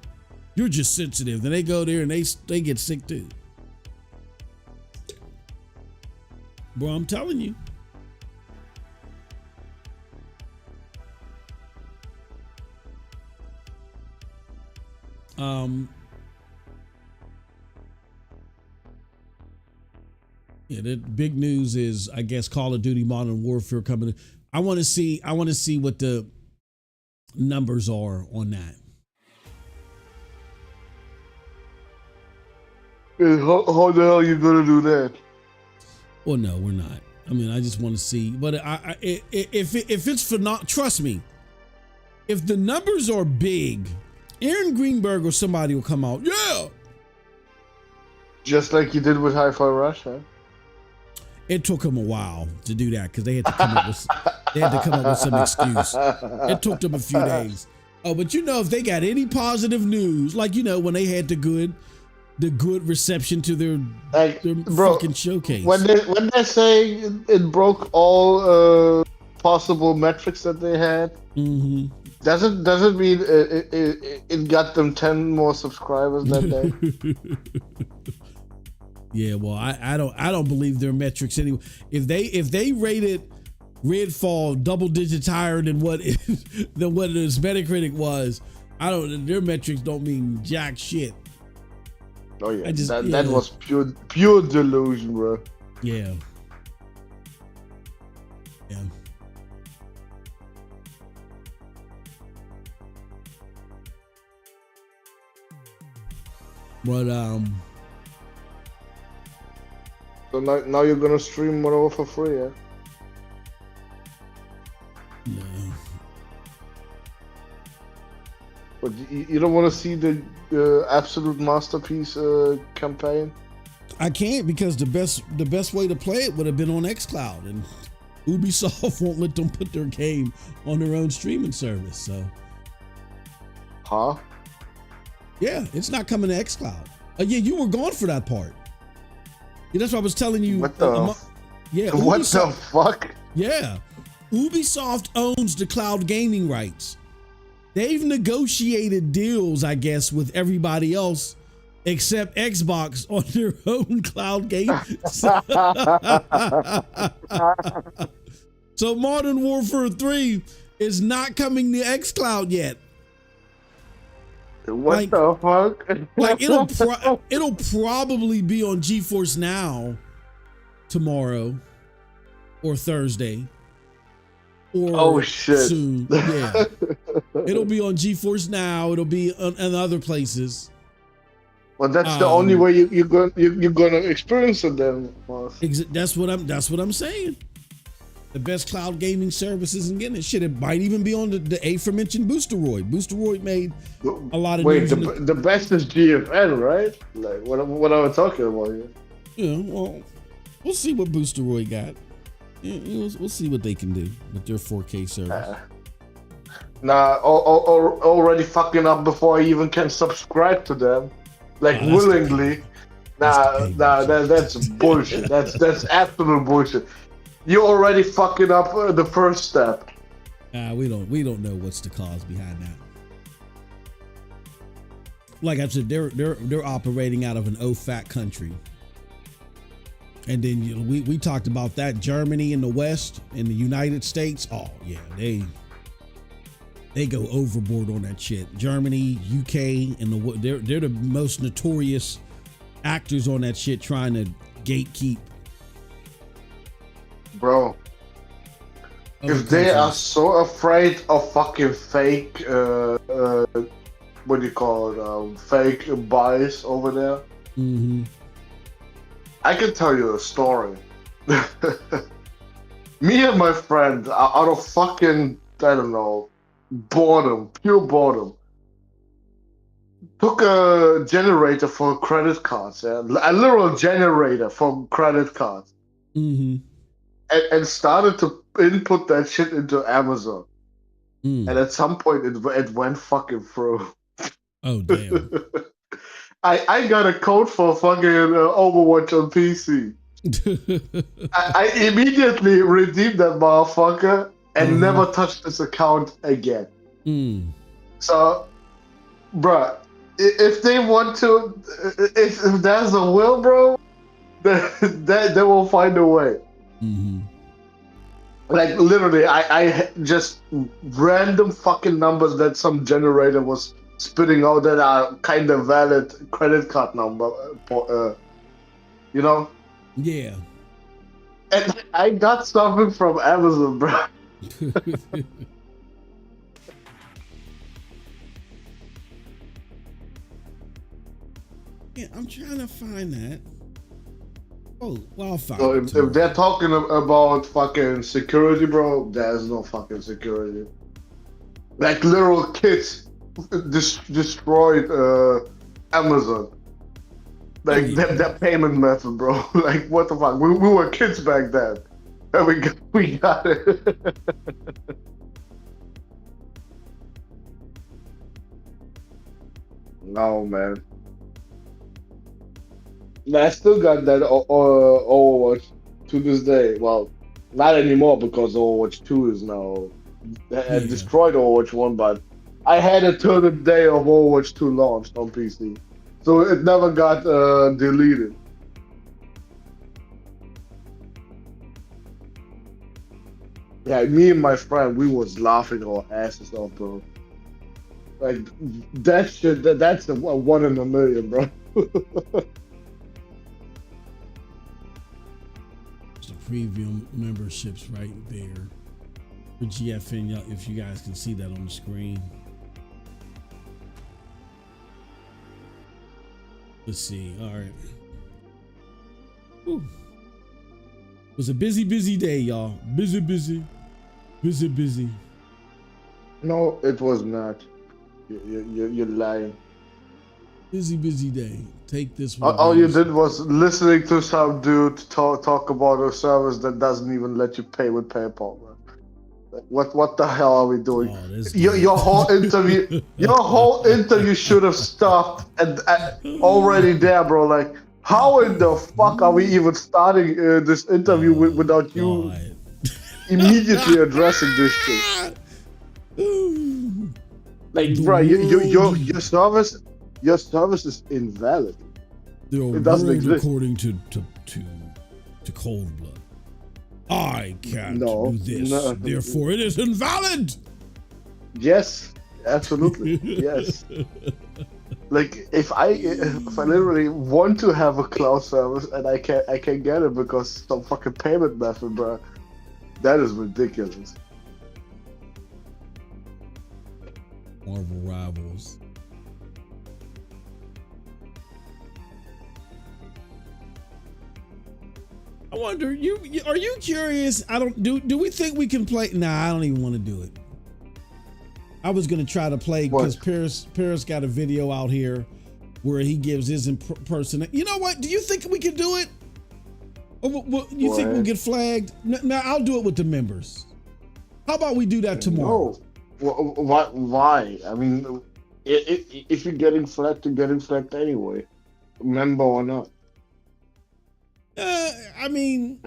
You're just sensitive. Then they go there and they get sick too. Bro, I'm telling you. Yeah, the big news is, I guess, Call of Duty Modern Warfare coming. I want to see what the numbers are on that. How the hell are you gonna do that? Well, no, we're not. I mean, I just want to see. But if it's for not, trust me, if the numbers are big, Aaron Greenberg or somebody will come out. Yeah. Just like you did with Hi-Fi Rush, huh? It took them a while to do that because they had to come up with some excuse. It took them a few days. Oh, but if they got any positive news, like when they had the the good reception to their bro, fucking showcase. When they say it broke all possible metrics that they had, doesn't mean it got them 10 more subscribers that day. Yeah, well, I don't believe their metrics anyway. If they rated Redfall double digits higher than what his Metacritic was, their metrics don't mean jack shit. Oh yeah, that was pure delusion, bro. Yeah. Yeah. But so now you're gonna stream Modern Warfare 3, yeah? No. But you don't want to see the absolute masterpiece campaign? I can't, because the best way to play it would have been on xCloud, and Ubisoft won't let them put their game on their own streaming service. So, huh? Yeah, it's not coming to xCloud. Yeah, you were gone for that part. Yeah, that's what I was telling you. What the? Yeah. What the fuck? Yeah, Ubisoft owns the cloud gaming rights. They've negotiated deals, I guess, with everybody else except Xbox on their own cloud game. So Modern Warfare 3 is not coming to xCloud yet. What the fuck? Like it'll probably be on GeForce Now tomorrow or Thursday. Or shit! Soon. Yeah, it'll be on GeForce Now. It'll be on other places. Well, that's the only way you're gonna experience it then. That's what I'm saying. The best cloud gaming service isn't getting it. Shit, it might even be on the aforementioned Boosteroid. Boosteroid made a lot of news. Wait, the best is GFN, right? Like what are we talking about here? Yeah, well, we'll see what Boosteroid got. Yeah, we'll see what they can do with their 4K service. Already fucking up before I even can subscribe to them, like willingly. That's bullshit. That's absolute bullshit. You're already fucking up the first step. We don't know what's the cause behind that. Like I said, they're operating out of an OFAC country. And then we talked about that. Germany in the West, in the United States. Oh yeah, they go overboard on that shit. Germany, UK, and they're the most notorious actors on that shit, trying to gatekeep. Bro, if they are so afraid of fucking fake, what do you call it? Fake bias over there. Mm-hmm. I can tell you a story. Me and my friend, out of fucking, I don't know, boredom, pure boredom, took a generator for credit cards, a literal generator for credit cards, mm-hmm. and started to input that shit into Amazon. And at some point, it went fucking through. Oh, damn. I got a code for fucking Overwatch on PC. I immediately redeemed that motherfucker and never touched this account again. So, bruh, if they want to, if there's a will, bro, they will find a way. Like literally, I just random fucking numbers that some generator was spitting out that are kind of valid credit card number, you know? Yeah. And I got something from Amazon, bro. Yeah, I'm trying to find that. Oh, well, I'll find So it. if they're talking about fucking security, bro, there's no fucking security. Like literal kids destroyed Amazon. Like that payment method, bro. Like what the fuck? We were kids back then, and we got it. No, man. I still got that Overwatch to this day. Well, not anymore because Overwatch 2 is now Yeah. destroyed Overwatch 1, but I had it till the day of Overwatch 2 launched on PC. So it never got deleted. Yeah, me and my friend, we was laughing our asses off, bro. Like that shit, that's a one in a million, bro. The preview memberships right there for GFN. If you guys can see that on the screen. Let's see. All right. Whew. It was a busy day, y'all. Busy. No, it was not. You're lying. Busy day. Take this one. All you did was listening to some dude talk about a service that doesn't even let you pay with PayPal, man. What the hell are we doing? Oh, Your whole interview should have stopped and already there, bro. Like, how in the fuck are we even starting this interview without you immediately addressing this shit? Like, bro, your service is invalid. It doesn't exist according to Cold Blood. I can't do this, therefore it is invalid. Yes, absolutely. Yes. Like if I literally want to have a cloud service and I can't get it because some fucking payment method, bro, that is ridiculous. Marvel Rivals. I wonder, are you curious? I don't do we think we can play? Nah, I don't even want to do it. I was gonna try to play because Paris got a video out here where he gives his impersonation. You know what? Do you think we can do it? Or you think we'll get flagged? No, I'll do it with the members. How about we do that tomorrow? No. Why? I mean, if you're getting flagged, you're getting flagged anyway, member or not. I mean,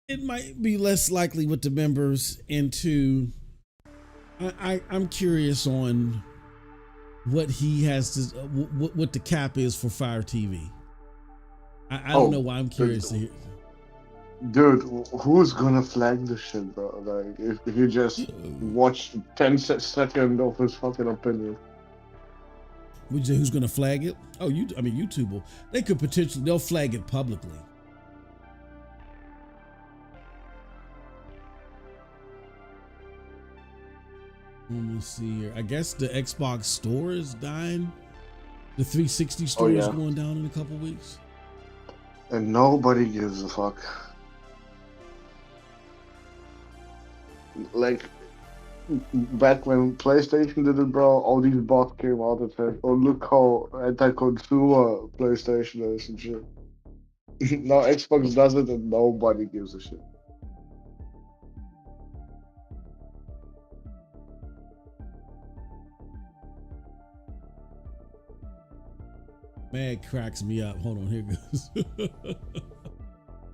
it might be less likely with the members. And two, I'm curious on what he has to, what the cap is for Fire TV. I don't know why I'm curious to hear. Dude, who's gonna flag this shit, bro? Like, if you just watch 10 seconds of his fucking opinion. Would you say who's gonna flag it? Oh, YouTube will. They could potentially, they'll flag it publicly. Let me see here. I guess the Xbox store is dying. The 360 store is going down in a couple weeks. And nobody gives a fuck. Like, back when PlayStation did it, bro, all these bots came out and said, oh, look how anti-consumer PlayStation is and shit. Now Xbox does it and nobody gives a shit. Man, cracks me up. Hold on, here goes.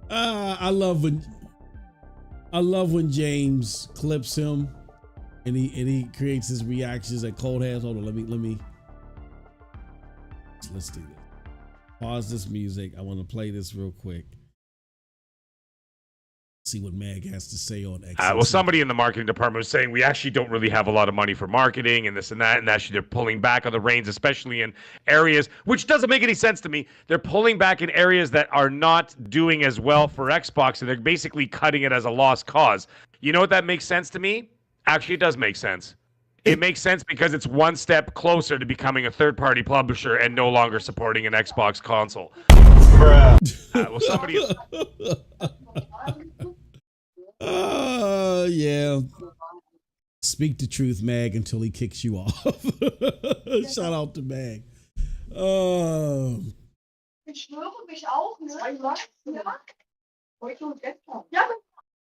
I love when James clips him and he creates his reactions at cold hands. Hold on, let me let's do this. Pause this music. I want to play this real quick. See what Mag has to say on X. Well, somebody in the marketing department was saying we actually don't really have a lot of money for marketing and this and that, and actually they're pulling back on the reins, especially in areas, which doesn't make any sense to me. They're pulling back in areas that are not doing as well for Xbox, and they're basically cutting it as a lost cause. You know what that makes sense to me? Actually, it does make sense. It makes sense because it's one step closer to becoming a third-party publisher and no longer supporting an Xbox console. Well, somebody... Yeah. Speak the truth, Mag, until he kicks you off. Shout out to Mag.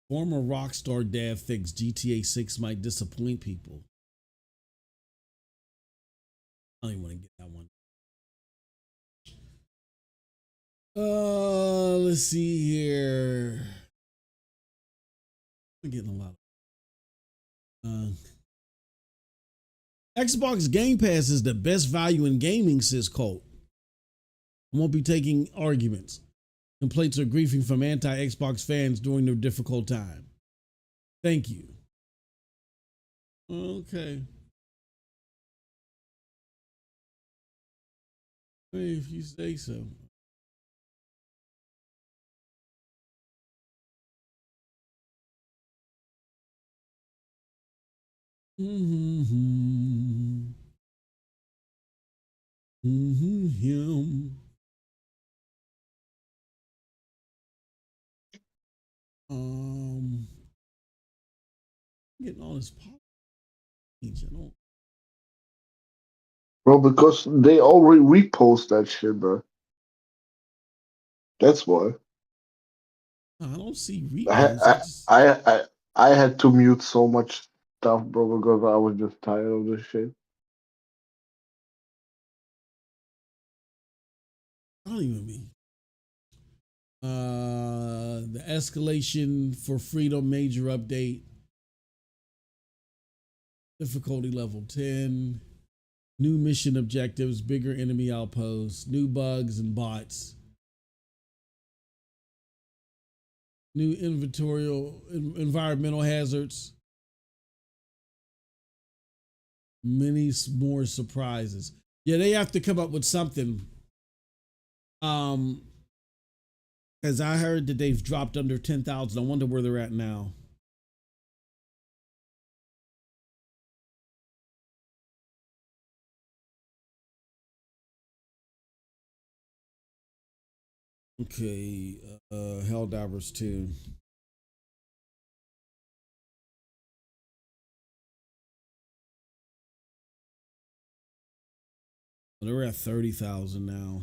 Former Rockstar dev thinks GTA 6 might disappoint people. I don't even want to get that one. Let's see here. I'm getting a lot of Xbox Game Pass is the best value in gaming, says Colt. I won't be taking arguments. Complaints are griefing from anti-Xbox fans during their difficult time. Thank you. Okay. Hey, if you say so. Him. Getting all this pop. Bro, because they already repost that shit, bro. That's why. I don't see reposts. I had to mute so much stuff, bro, because I was just tired of this shit. I don't even mean. The escalation for freedom major update. Difficulty level 10. New mission objectives, bigger enemy outposts, new bugs and bots. New environmental hazards. Many more surprises. Yeah, they have to come up with something. As I heard that they've dropped under 10,000. I wonder where they're at now. Okay, Helldivers 2. They're at 30,000 now.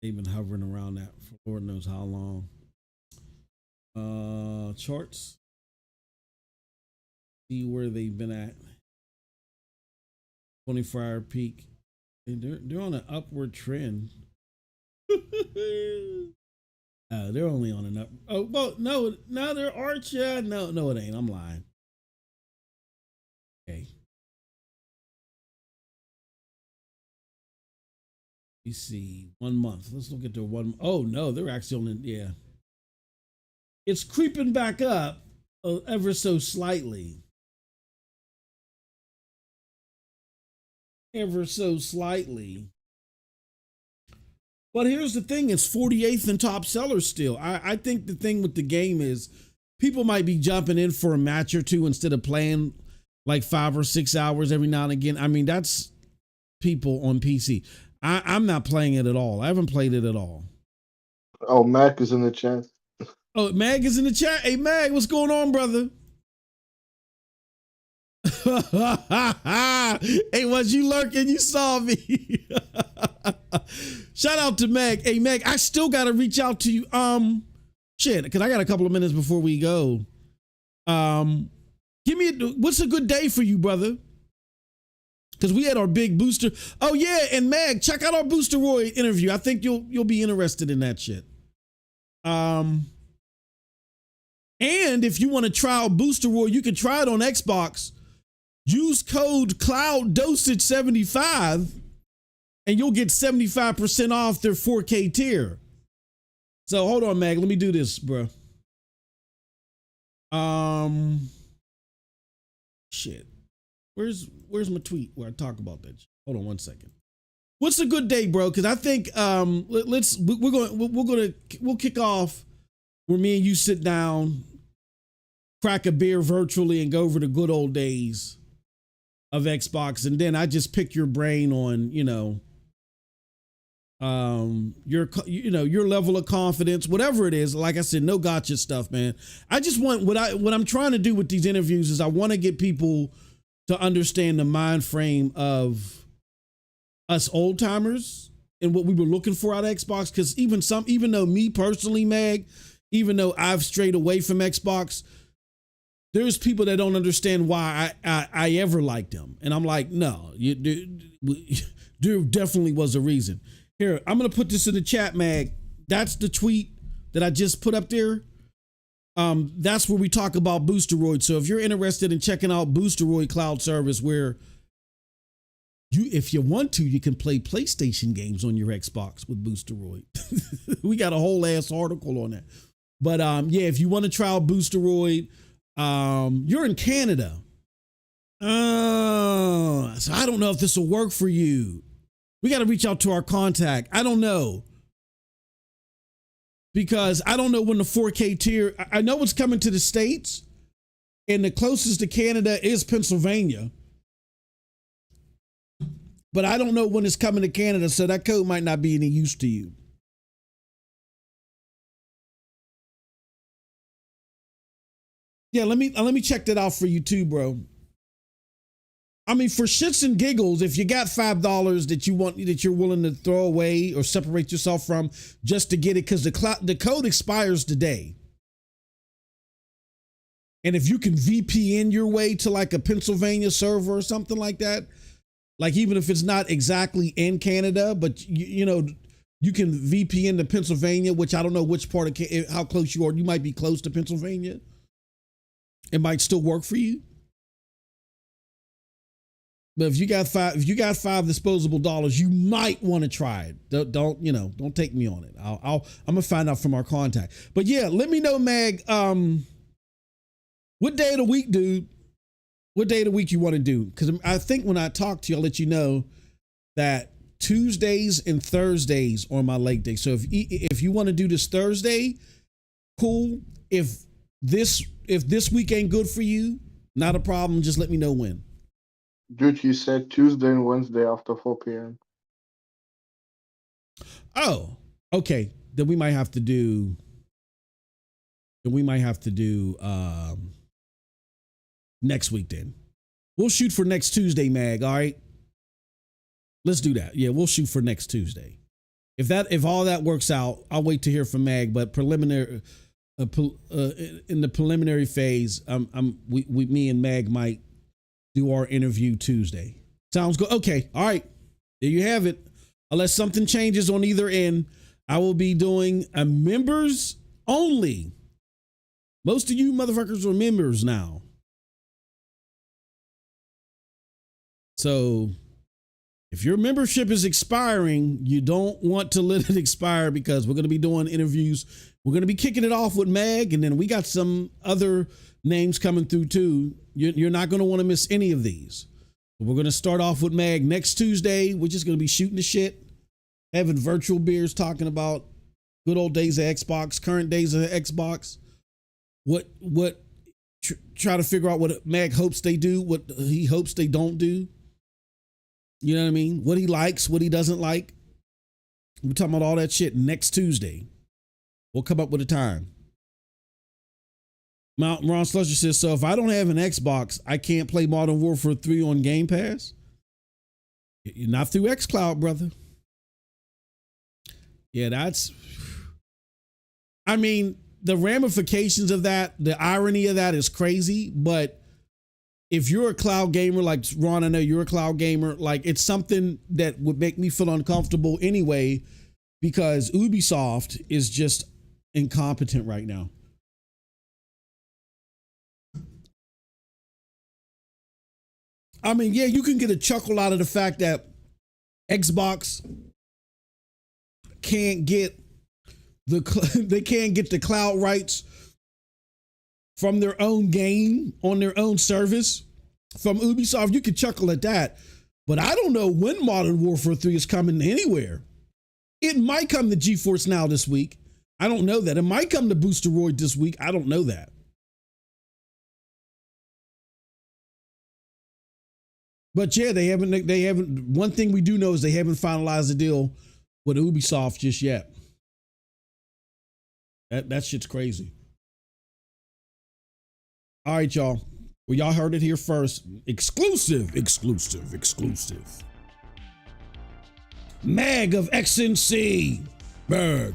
They've been hovering around that for Lord knows how long. Charts. See where they've been at. 24-hour peak. They're on an upward trend. They're only on an up. Oh, well, no, they're arch. Yeah, no, it ain't. I'm lying. Okay. You see, 1 month. Let's look at their one. Oh no, they're actually on. Yeah, it's creeping back up ever so slightly. Ever so slightly. But here's the thing, it's 48th in top sellers still. I think the thing with the game is people might be jumping in for a match or two instead of playing like 5 or 6 hours every now and again. I mean, that's people on PC. I'm not playing it at all. I haven't played it at all. Oh, Mac is in the chat. Oh, Mag is in the chat. Hey, Mag, what's going on, brother? Hey, was you lurking? You saw me. Shout out to Meg. Hey, Meg, I still got to reach out to you. Shit, because I got a couple of minutes before we go. Give me what's a good day for you, brother? Because we had our big booster. Oh yeah, and Meg, check out our Booster Roy interview. I think you'll be interested in that shit. And if you want to try out Booster Roy, you can try it on Xbox. Use code CloudDosage75 and you'll get 75% off their 4K tier. So hold on, Mag. Let me do this, bro. Shit. Where's my tweet where I talk about that? Hold on 1 second. What's a good day, bro? Because I think we'll kick off where me and you sit down, crack a beer virtually, and go over the good old days of Xbox, and then I just pick your brain on your level of confidence, whatever it is. Like I said, no gotcha stuff, man. I just want what I'm trying to do with these interviews is I want to get people to understand the mind frame of us old timers and what we were looking for out of Xbox. Because even though me personally, Meg, even though I've strayed away from Xbox, there's people that don't understand why I ever liked them. And I'm like, no, there definitely was a reason. Here, I'm going to put this in the chat, Mag. That's the tweet that I just put up there. That's where we talk about Boosteroid. So if you're interested in checking out Boosteroid cloud service, where if you want to, you can play PlayStation games on your Xbox with Boosteroid. We got a whole ass article on that. But yeah, if you want to try out Boosteroid, you're in Canada. So I don't know if this will work for you. We got to reach out to our contact. I don't know. Because I don't know when the 4K tier, I know it's coming to the States, and the closest to Canada is Pennsylvania. But I don't know when it's coming to Canada, so that code might not be any use to you. Yeah, let me check that out for you too, bro. I mean, for shits and giggles, if you got $5 that you're willing to throw away or separate yourself from just to get it, because the code expires today. And if you can VPN your way to like a Pennsylvania server or something like that, like even if it's not exactly in Canada, but you know, you can VPN to Pennsylvania, which I don't know which part of how close you are. You might be close to Pennsylvania. It might still work for you. But if you got five disposable dollars, you might want to try it. Don't take me on it. I'm gonna find out from our contact. But yeah, let me know, Mag. What day of the week, dude? What day of the week you want to do? Because I think when I talk to you, I'll let you know that Tuesdays and Thursdays are my late day. So if you want to do this Thursday, cool. If this week ain't good for you, not a problem. Just let me know when. Dude, you said Tuesday and Wednesday after 4 p.m. Oh, okay. Then we might have to do next week then. We'll shoot for next Tuesday, Mag, all right? Let's do that. Yeah, we'll shoot for next Tuesday. If all that works out, I'll wait to hear from Mag, but preliminary in the preliminary phase, me and Mag might do our interview Tuesday. Sounds good. Okay. All right. There you have it. Unless something changes on either end, I will be doing a members only. Most of you motherfuckers are members now. So if your membership is expiring, you don't want to let it expire, because we're going to be doing interviews. We're going to be kicking it off with Mag, and then we got some other names coming through too. You're not going to want to miss any of these. We're going to start off with Mag next Tuesday. We're just going to be shooting the shit, having virtual beers, talking about good old days of Xbox, current days of Xbox. Try to figure out what Mag hopes they do, what he hopes they don't do. You know what I mean? What he likes, what he doesn't like. We're talking about all that shit next Tuesday. We'll come up with a time. Ron Slusher says, so if I don't have an Xbox, I can't play Modern Warfare 3 on Game Pass? You're not through xCloud, brother. Yeah, I mean, the ramifications of that, the irony of that is crazy, but if you're a cloud gamer, like Ron, I know you're a cloud gamer, like it's something that would make me feel uncomfortable anyway, because Ubisoft is just incompetent right now. I mean, yeah, you can get a chuckle out of the fact that Xbox can't get the cloud rights from their own game on their own service from Ubisoft. You could chuckle at that, but I don't know when Modern Warfare 3 is coming anywhere. It might come to GeForce Now this week. I don't know that. It might come to Boosteroid this week. I don't know that. But yeah, they haven't. One thing we do know is they haven't finalized the deal with Ubisoft just yet. That shit's crazy. All right, y'all. Well, y'all heard it here first. Exclusive. Mag of XNC. Mag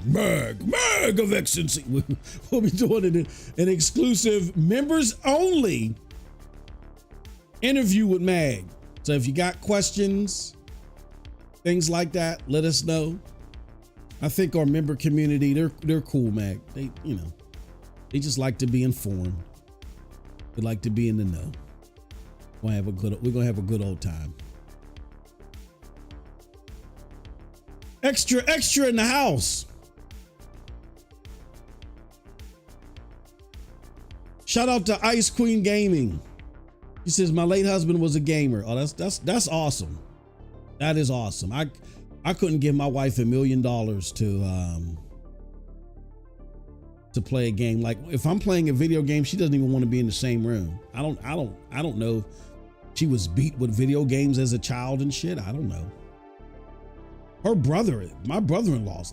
of XNC. We'll be doing an exclusive members only interview with Mag. So if you got questions, things like that, let us know. I think our member community, they're cool, Mac. They, you know, they just like to be informed. They like to be in the know. We're gonna have a good old time. Extra in the house. Shout out to Ice Queen Gaming. He says my late husband was a gamer. Oh, that's awesome. That is awesome. I couldn't give my wife $1 million to play a game. Like if I'm playing a video game, she doesn't even want to be in the same room. I don't know if she was beat with video games as a child and shit. I don't know. My brother-in-law's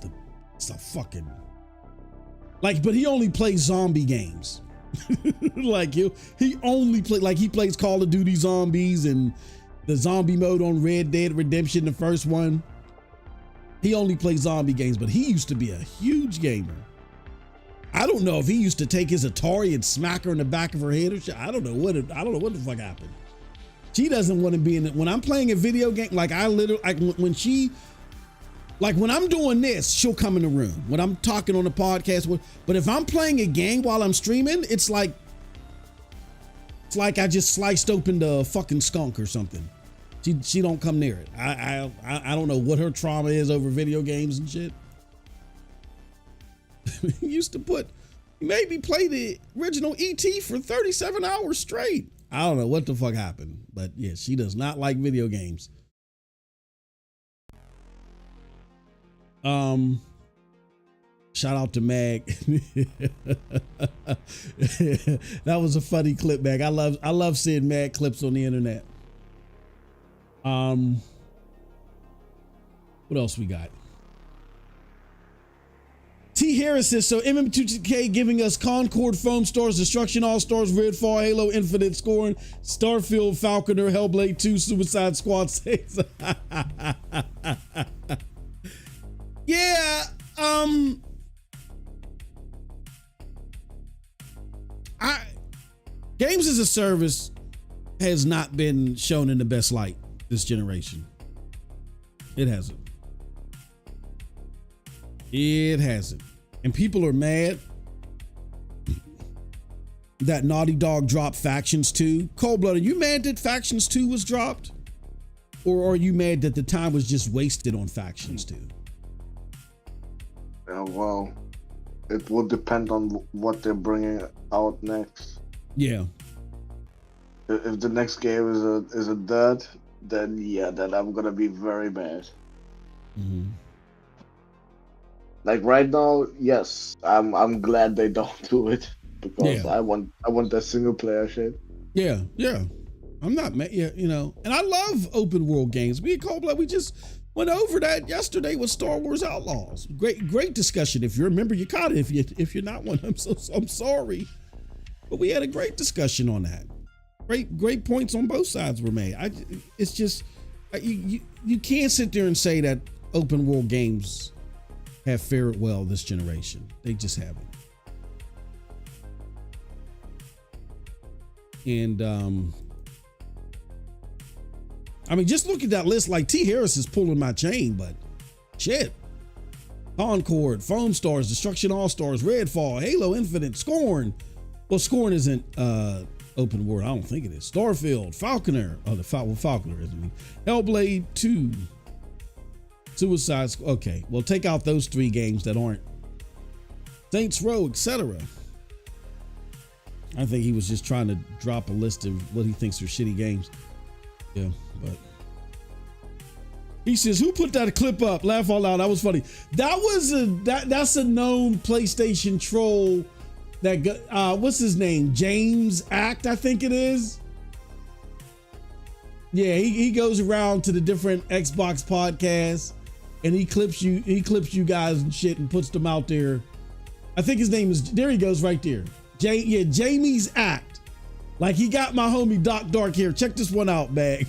it's a fucking like, but he only plays zombie games. Like he only play, like he plays Call of Duty Zombies and the zombie mode on Red Dead Redemption, the first one. He only plays zombie games, but he used to be a huge gamer. I don't know if he used to take his Atari and smack her in the back of her head or shit. I don't know what the fuck happened. She doesn't want to be in it. When I'm playing a video game, like when I'm doing this, she'll come in the room. When I'm talking on the podcast, but if I'm playing a game while I'm streaming, it's like I just sliced open the fucking skunk or something. She don't come near it. I don't know what her trauma is over video games and shit. He made me play the original ET for 37 hours straight. I don't know what the fuck happened, but yeah, she does not like video games. Shout out to Mag. That was a funny clip, Mag. I love seeing Mag clips on the internet. What else we got? T Harris says, so MM2K giving us Concord, Foam Stars, Destruction All-Stars, Redfall, Halo Infinite, Scoring, Starfield, Falconer, Hellblade 2, Suicide Squad 6. Yeah, Games as a Service has not been shown in the best light this generation. It hasn't. It hasn't. And people are mad that Naughty Dog dropped Factions 2. Cold-Blood, are you mad that Factions 2 was dropped? Or are you mad that the time was just wasted on Factions 2? Well, it will depend on what they're bringing out next. Yeah. If the next game is a dud, then I'm gonna be very mad. Mm-hmm. Like right now, yes, I'm glad they don't do it because I want that single player shit. Yeah. I'm not mad. Yeah, you know, and I love open world games. Me and Cold-Blood, we just went over that yesterday with Star Wars Outlaws. Great discussion. If you're a member, you caught it. If you're not one, I'm sorry, but we had a great discussion on that. Great points on both sides were made. It's just you can't sit there and say that open world games have fared well this generation. They just haven't. And I mean, just look at that list. Like T Harris is pulling my chain, but shit. Concord, Foam Stars, Destruction All-Stars, Redfall, Halo Infinite, Scorn. Well, Scorn isn't open world. I don't think it is. Starfield, Falconer. Oh, Falconer isn't. Hellblade 2. Suicide Squad. Okay, well, take out those 3 games that aren't. Saints Row, etc. I think he was just trying to drop a list of what he thinks are shitty games. Yeah, but he says, "Who put that clip up? Laugh out loud. That was funny. That's a known PlayStation troll. That what's his name? James Act, I think it is. Yeah, he goes around to the different Xbox podcasts and he clips you guys and shit and puts them out there. I think his name is, there he goes right there. Jamie's Act. Like he got my homie Doc Dark here. Check this one out, Bag.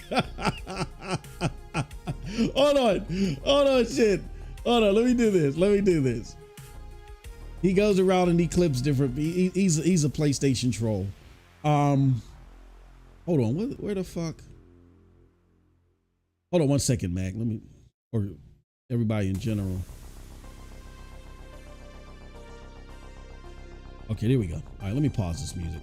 Hold on, shit. Hold on, let me do this. He goes around and he clips different. He's a PlayStation troll. Hold on, where the fuck? Hold on 1 second, Mac. Or everybody in general. Okay, there we go. All right, let me pause this music.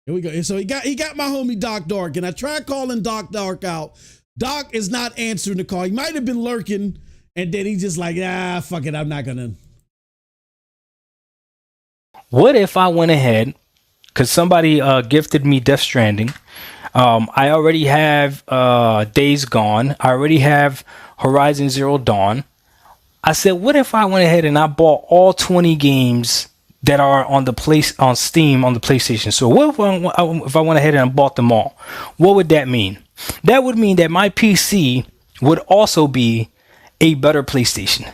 Here we go. And so he got my homie Doc Dark, and I tried calling Doc Dark out. Doc is not answering the call. He might have been lurking, and then he's just like, fuck it, I'm not gonna. What if I went ahead, because somebody gifted me Death Stranding. I already have Days Gone. I already have Horizon Zero Dawn. I said, what if I went ahead and I bought all 20 games that are on Steam on the PlayStation? So what if I went ahead and bought them all? What would that mean? That would mean that my PC would also be a better PlayStation.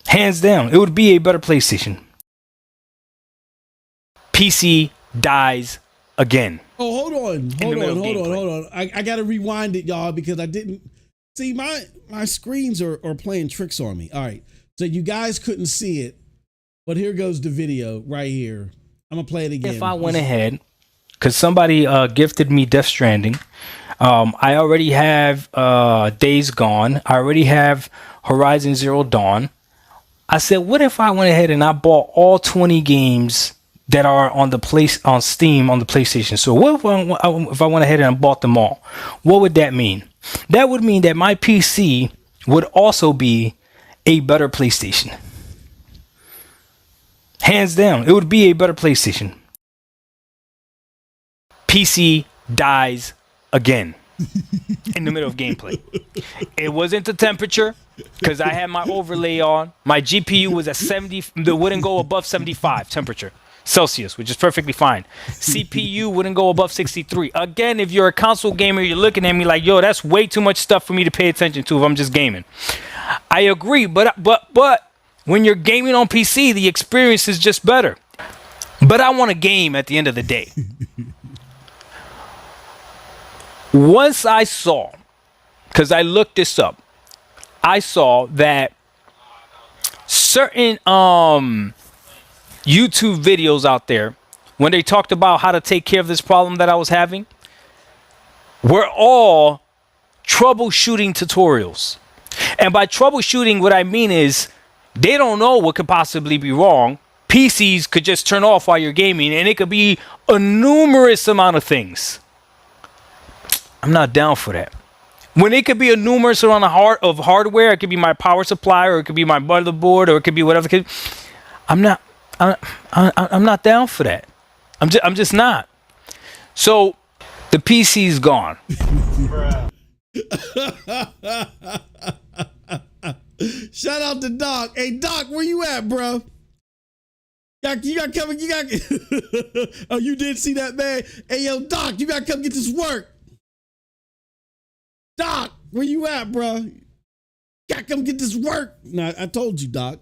Hands down, it would be a better PlayStation. PC dies again. Oh, hold on. I gotta rewind it, y'all, because I didn't see my screens are playing tricks on me. All right, so you guys couldn't see it, but here goes the video right here. I'm gonna play it again. If I went ahead, because somebody gifted me Death Stranding. I already have Days Gone. I already have Horizon Zero Dawn. I said, what if I went ahead and I bought all 20 games that are on Steam on the PlayStation? So what if I went ahead and bought them all? What would that mean? That would mean that my PC would also be a better PlayStation. Hands down, it would be a better PlayStation. PC dies again in the middle of gameplay. It wasn't the temperature, because I had my overlay on. My GPU was at 70. It wouldn't go above 75 temperature Celsius, which is perfectly fine. CPU wouldn't go above 63. Again, if you're a console gamer, you're looking at me like, yo, that's way too much stuff for me to pay attention to if I'm just gaming. I agree, but when you're gaming on PC, the experience is just better. But I want a game at the end of the day. Once I saw, because I looked this up, I saw that certain YouTube videos out there, when they talked about how to take care of this problem that I was having, were all troubleshooting tutorials. And by troubleshooting, what I mean is they don't know what could possibly be wrong. PCs could just turn off while you're gaming, and it could be a numerous amount of things. I'm not down for that. When it could be a numerous amount of hardware, it could be my power supply, or it could be my motherboard, or it could be whatever. I'm not down for that. I'm just not. So the PC's gone. Shout out to Doc. Hey Doc, where you at, bro? Doc, you got coming. You got. Oh, you did see that, man. Hey yo, Doc, you got to come get this work. Doc, where you at, bro? Gotta come get this work. Nah, I told you, Doc.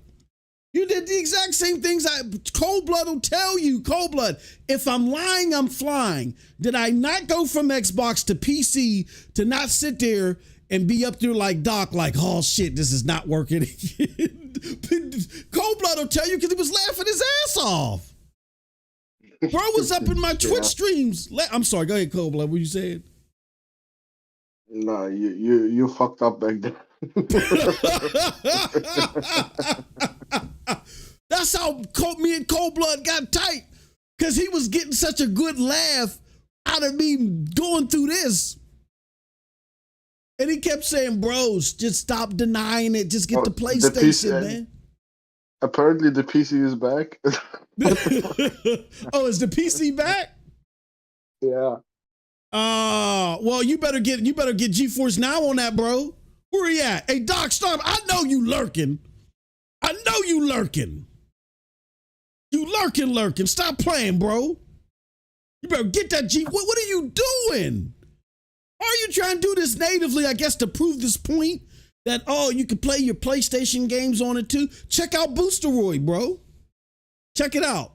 You did the exact same things. Cold Blood will tell you. Cold Blood. If I'm lying, I'm flying. Did I not go from Xbox to PC to not sit there and be up there like Doc, like, oh shit, this is not working? Cold Blood will tell you because he was laughing his ass off. Bro was up in my Twitch streams. I'm sorry. Go ahead, Cold Blood. What you saying? Nah, you fucked up back then. That's how me and Cold Blood got tight, because he was getting such a good laugh out of me going through this. And he kept saying, bros, just stop denying it. Just get the PlayStation, man. Apparently the PC is back. Oh, is the PC back? Yeah. Well, you better get GeForce Now on that, bro. Where he at? Hey, Doc, stop. I know you lurking. You lurking. Stop playing, bro. You better get that What are you doing? Are you trying to do this natively, I guess, to prove this point that, oh, you can play your PlayStation games on it too? Check out Boosteroid, bro. Check it out.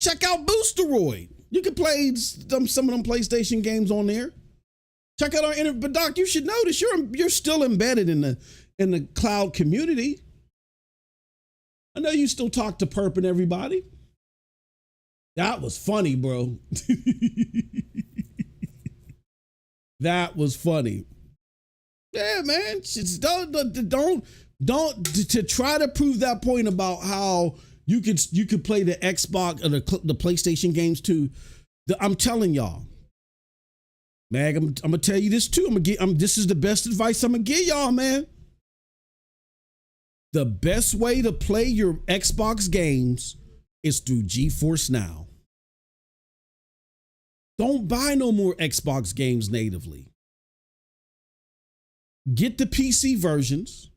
Check out Boosteroid. You can play some of them PlayStation games on there. Check out our internet. But Doc, you should notice you're still embedded in the cloud community. I know you still talk to Perp and everybody. That was funny, bro. That was funny. Yeah, man. Just don't to try to prove that point about how you could play the Xbox or the PlayStation games too. I'm telling y'all, Mag, I'm gonna tell you this too. This is the best advice I'm gonna give y'all, man. The best way to play your Xbox games is through GeForce Now. Don't buy no more Xbox games natively. Get the PC versions.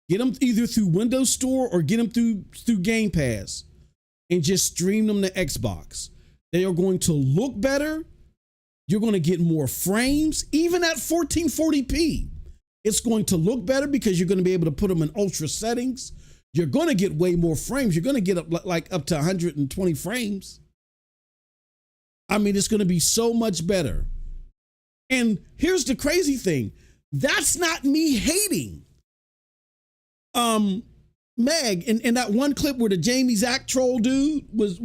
Get them either through Windows Store or get them through Gamepass and just stream them to Xbox. They are going to look better. You're going to get more frames, even at 1440p. It's going to look better because you're going to be able to put them in ultra settings. You're going to get way more frames. You're going to get up to 120 frames. I mean, it's going to be so much better. And here's the crazy thing. That's not me hating. Meg, in that one clip where the Jamie Zach troll dude was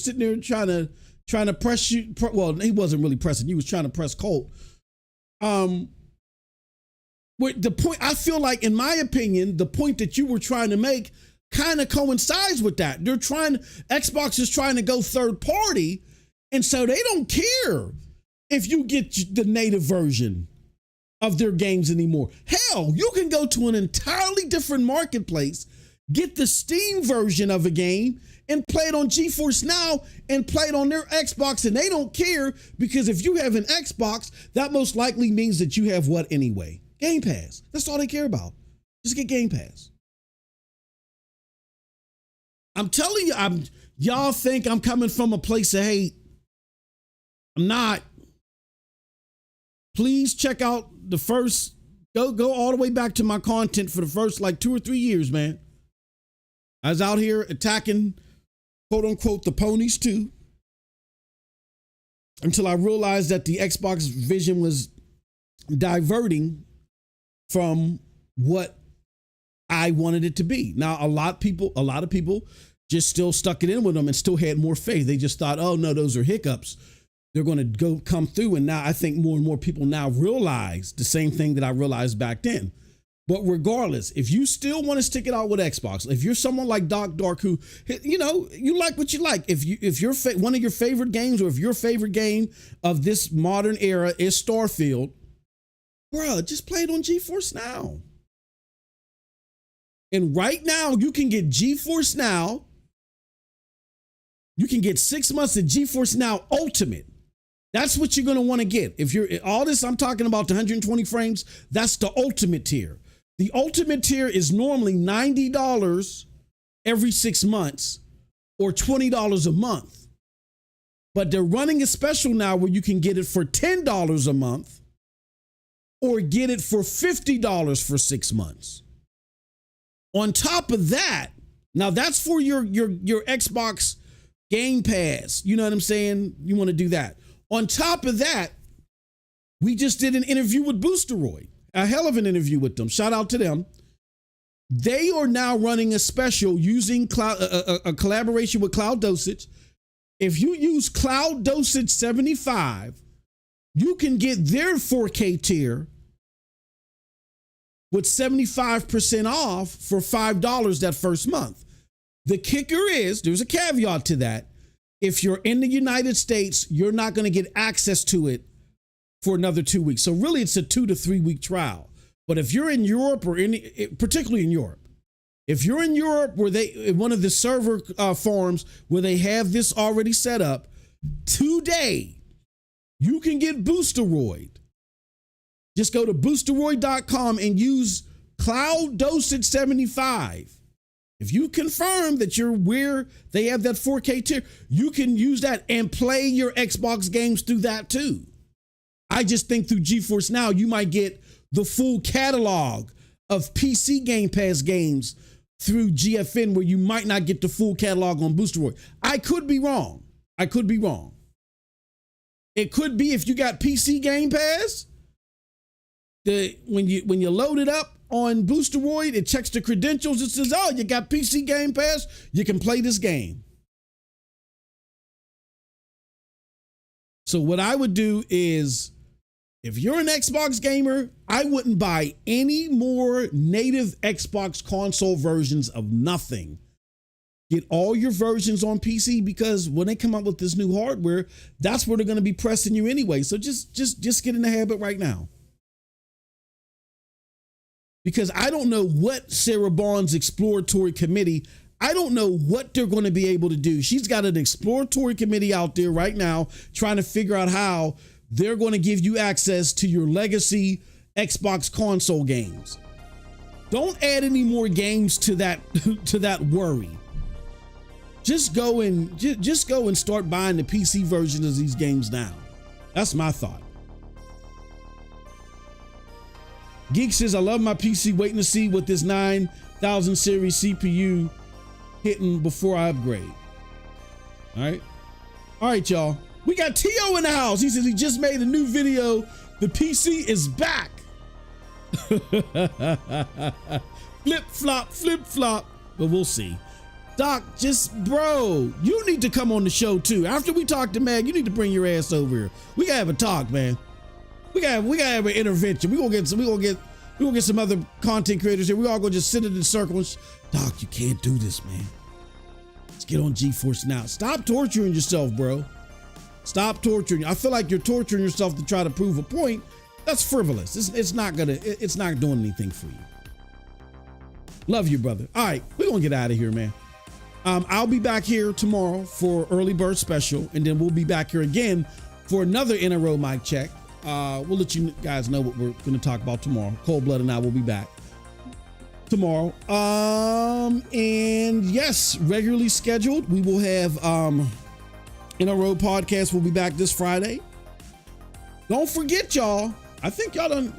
sitting there trying to press you. Well, he wasn't really pressing. He was trying to press Colt. Where the point, I feel like, in my opinion, the point that you were trying to make kind of coincides with that. Xbox is trying to go third party, and so they don't care if you get the native version of their games anymore. Hell, you can go to an entirely different marketplace, get the Steam version of a game, and play it on GeForce Now and play it on their Xbox, and they don't care, because if you have an Xbox, that most likely means that you have what anyway? Game Pass. That's all they care about. Just get Game Pass. I'm telling you, y'all think I'm coming from a place of hate. I'm not. Please check out the first, go all the way back to my content for the first 2 or 3 years, man. I was out here attacking, quote unquote, the ponies too, until I realized that the Xbox vision was diverting from what I wanted it to be. Now, a lot of people just still stuck it in with them and still had more faith. They just thought, oh no, those are hiccups. They're going to come through. And now I think more and more people now realize the same thing that I realized back then. But regardless, if you still want to stick it out with Xbox, if you're someone like Doc Dark who, you like what you like, if you're one of your favorite games, or if your favorite game of this modern era is Starfield, bruh, just play it on GeForce Now. And right now, you can get GeForce Now. You can get 6 months of GeForce Now Ultimate. That's what you're going to want to get. If you're all this, I'm talking about the 120 frames, that's the Ultimate tier. The Ultimate tier is normally $90 every 6 months or $20 a month. But they're running a special now where you can get it for $10 a month or get it for $50 for 6 months. On top of that, now that's for your Xbox Game Pass. You know what I'm saying? You want to do that. On top of that, we just did an interview with Boosteroid, a hell of an interview with them. Shout out to them. They are now running a special using a collaboration with Cloud Dosage. If you use Cloud Dosage 75, you can get their 4K tier with 75% off for $5 that first month. The kicker is, there's a caveat to that. If you're in the United States, you're not going to get access to it for another 2 weeks. So really, it's a 2 to 3 week trial. But if you're in Europe, or particularly in Europe, if you're in Europe where one of the server farms where they have this already set up, today you can get Boosteroid. Just go to boosteroid.com and use Cloud Dosage 75. If you confirm that you're where they have that 4K tier, you can use that and play your Xbox games through that too. I just think through GeForce Now, you might get the full catalog of PC Game Pass games through GFN, where you might not get the full catalog on Boosteroid. I could be wrong. It could be if you got PC Game Pass, when you load it up on Boosteroid, it checks the credentials. It says, oh, you got PC Game Pass, you can play this game. So what I would do is If you're an Xbox gamer, I wouldn't buy any more native Xbox console versions of nothing. Get all your versions on PC, because when they come out with this new hardware, that's where they're going to be pressing you anyway. So just get in the habit right now. Because I don't know what Sarah Bond's exploratory committee, I don't know what they're going to be able to do. She's got an exploratory committee out there right now trying to figure out how they're going to give you access to your legacy Xbox console games. Don't add any more games to that worry. Just go and start buying the PC version of these games now. That's my thought. Geek says, I love my PC, waiting to see what this 9000 series CPU hitting before I upgrade. All right, y'all. We got T.O. in the house. He says he just made a new video. The PC is back. Flip flop. But we'll see. Doc, bro, you need to come on the show too. After we talk to Meg, you need to bring your ass over here. We gotta have a talk, man. We gotta have an intervention. We gonna get some other content creators here. We all gonna just sit in the circle and Doc, you can't do this, man. Let's get on GeForce Now. Stop torturing yourself, bro. Stop torturing. I feel like you're torturing yourself to try to prove a point. That's frivolous. It's not doing anything for you. Love you, brother. All right, we're gonna get out of here, man. I'll be back here tomorrow for early bird special, and then we'll be back here again for another in a row mic check. We'll let you guys know what we're going to talk about tomorrow. Cold Blood and I will be back tomorrow. And yes, regularly scheduled. We will have in a row podcast. We'll be back this Friday. Don't forget, y'all. I think y'all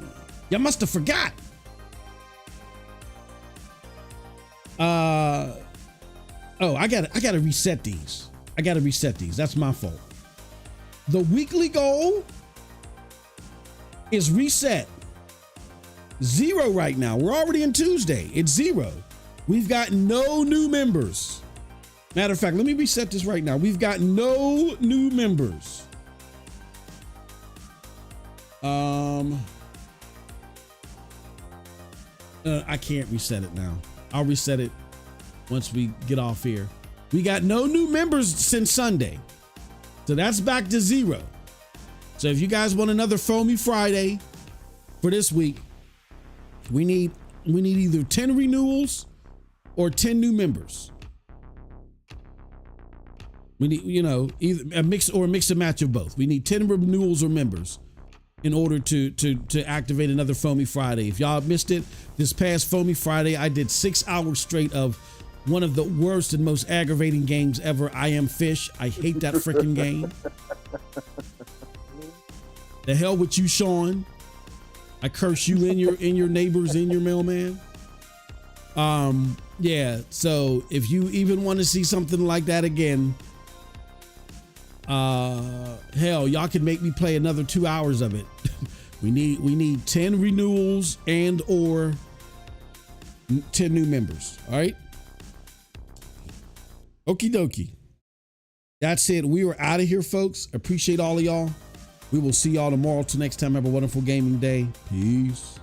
must have forgot. I gotta reset these. That's my fault. The weekly goal is reset. 0 right now. We're already in Tuesday. It's 0. We've got no new members. Matter of fact, let me reset this right now. We've got no new members. I can't reset it now. I'll reset it once we get off here. We got no new members since Sunday. So that's back to 0. So if you guys want another Foamy Friday for this week, we need either 10 renewals or 10 new members. We need, either a mix and match of both. We need 10 renewals or members in order to activate another Foamy Friday. If y'all missed it, this past Foamy Friday, I did 6 hours straight of one of the worst and most aggravating games ever, I Am Fish. I hate that freaking game. The hell with you, Sean. I curse you and your neighbors and your mailman. Yeah, so if you even want to see something like that again, hell, y'all can make me play another 2 hours of it. we need 10 renewals and or 10 new members. All right. Okie dokie. That's it. We are out of here, folks. Appreciate all of y'all. We will see y'all tomorrow. Till next time, have a wonderful gaming day. Peace.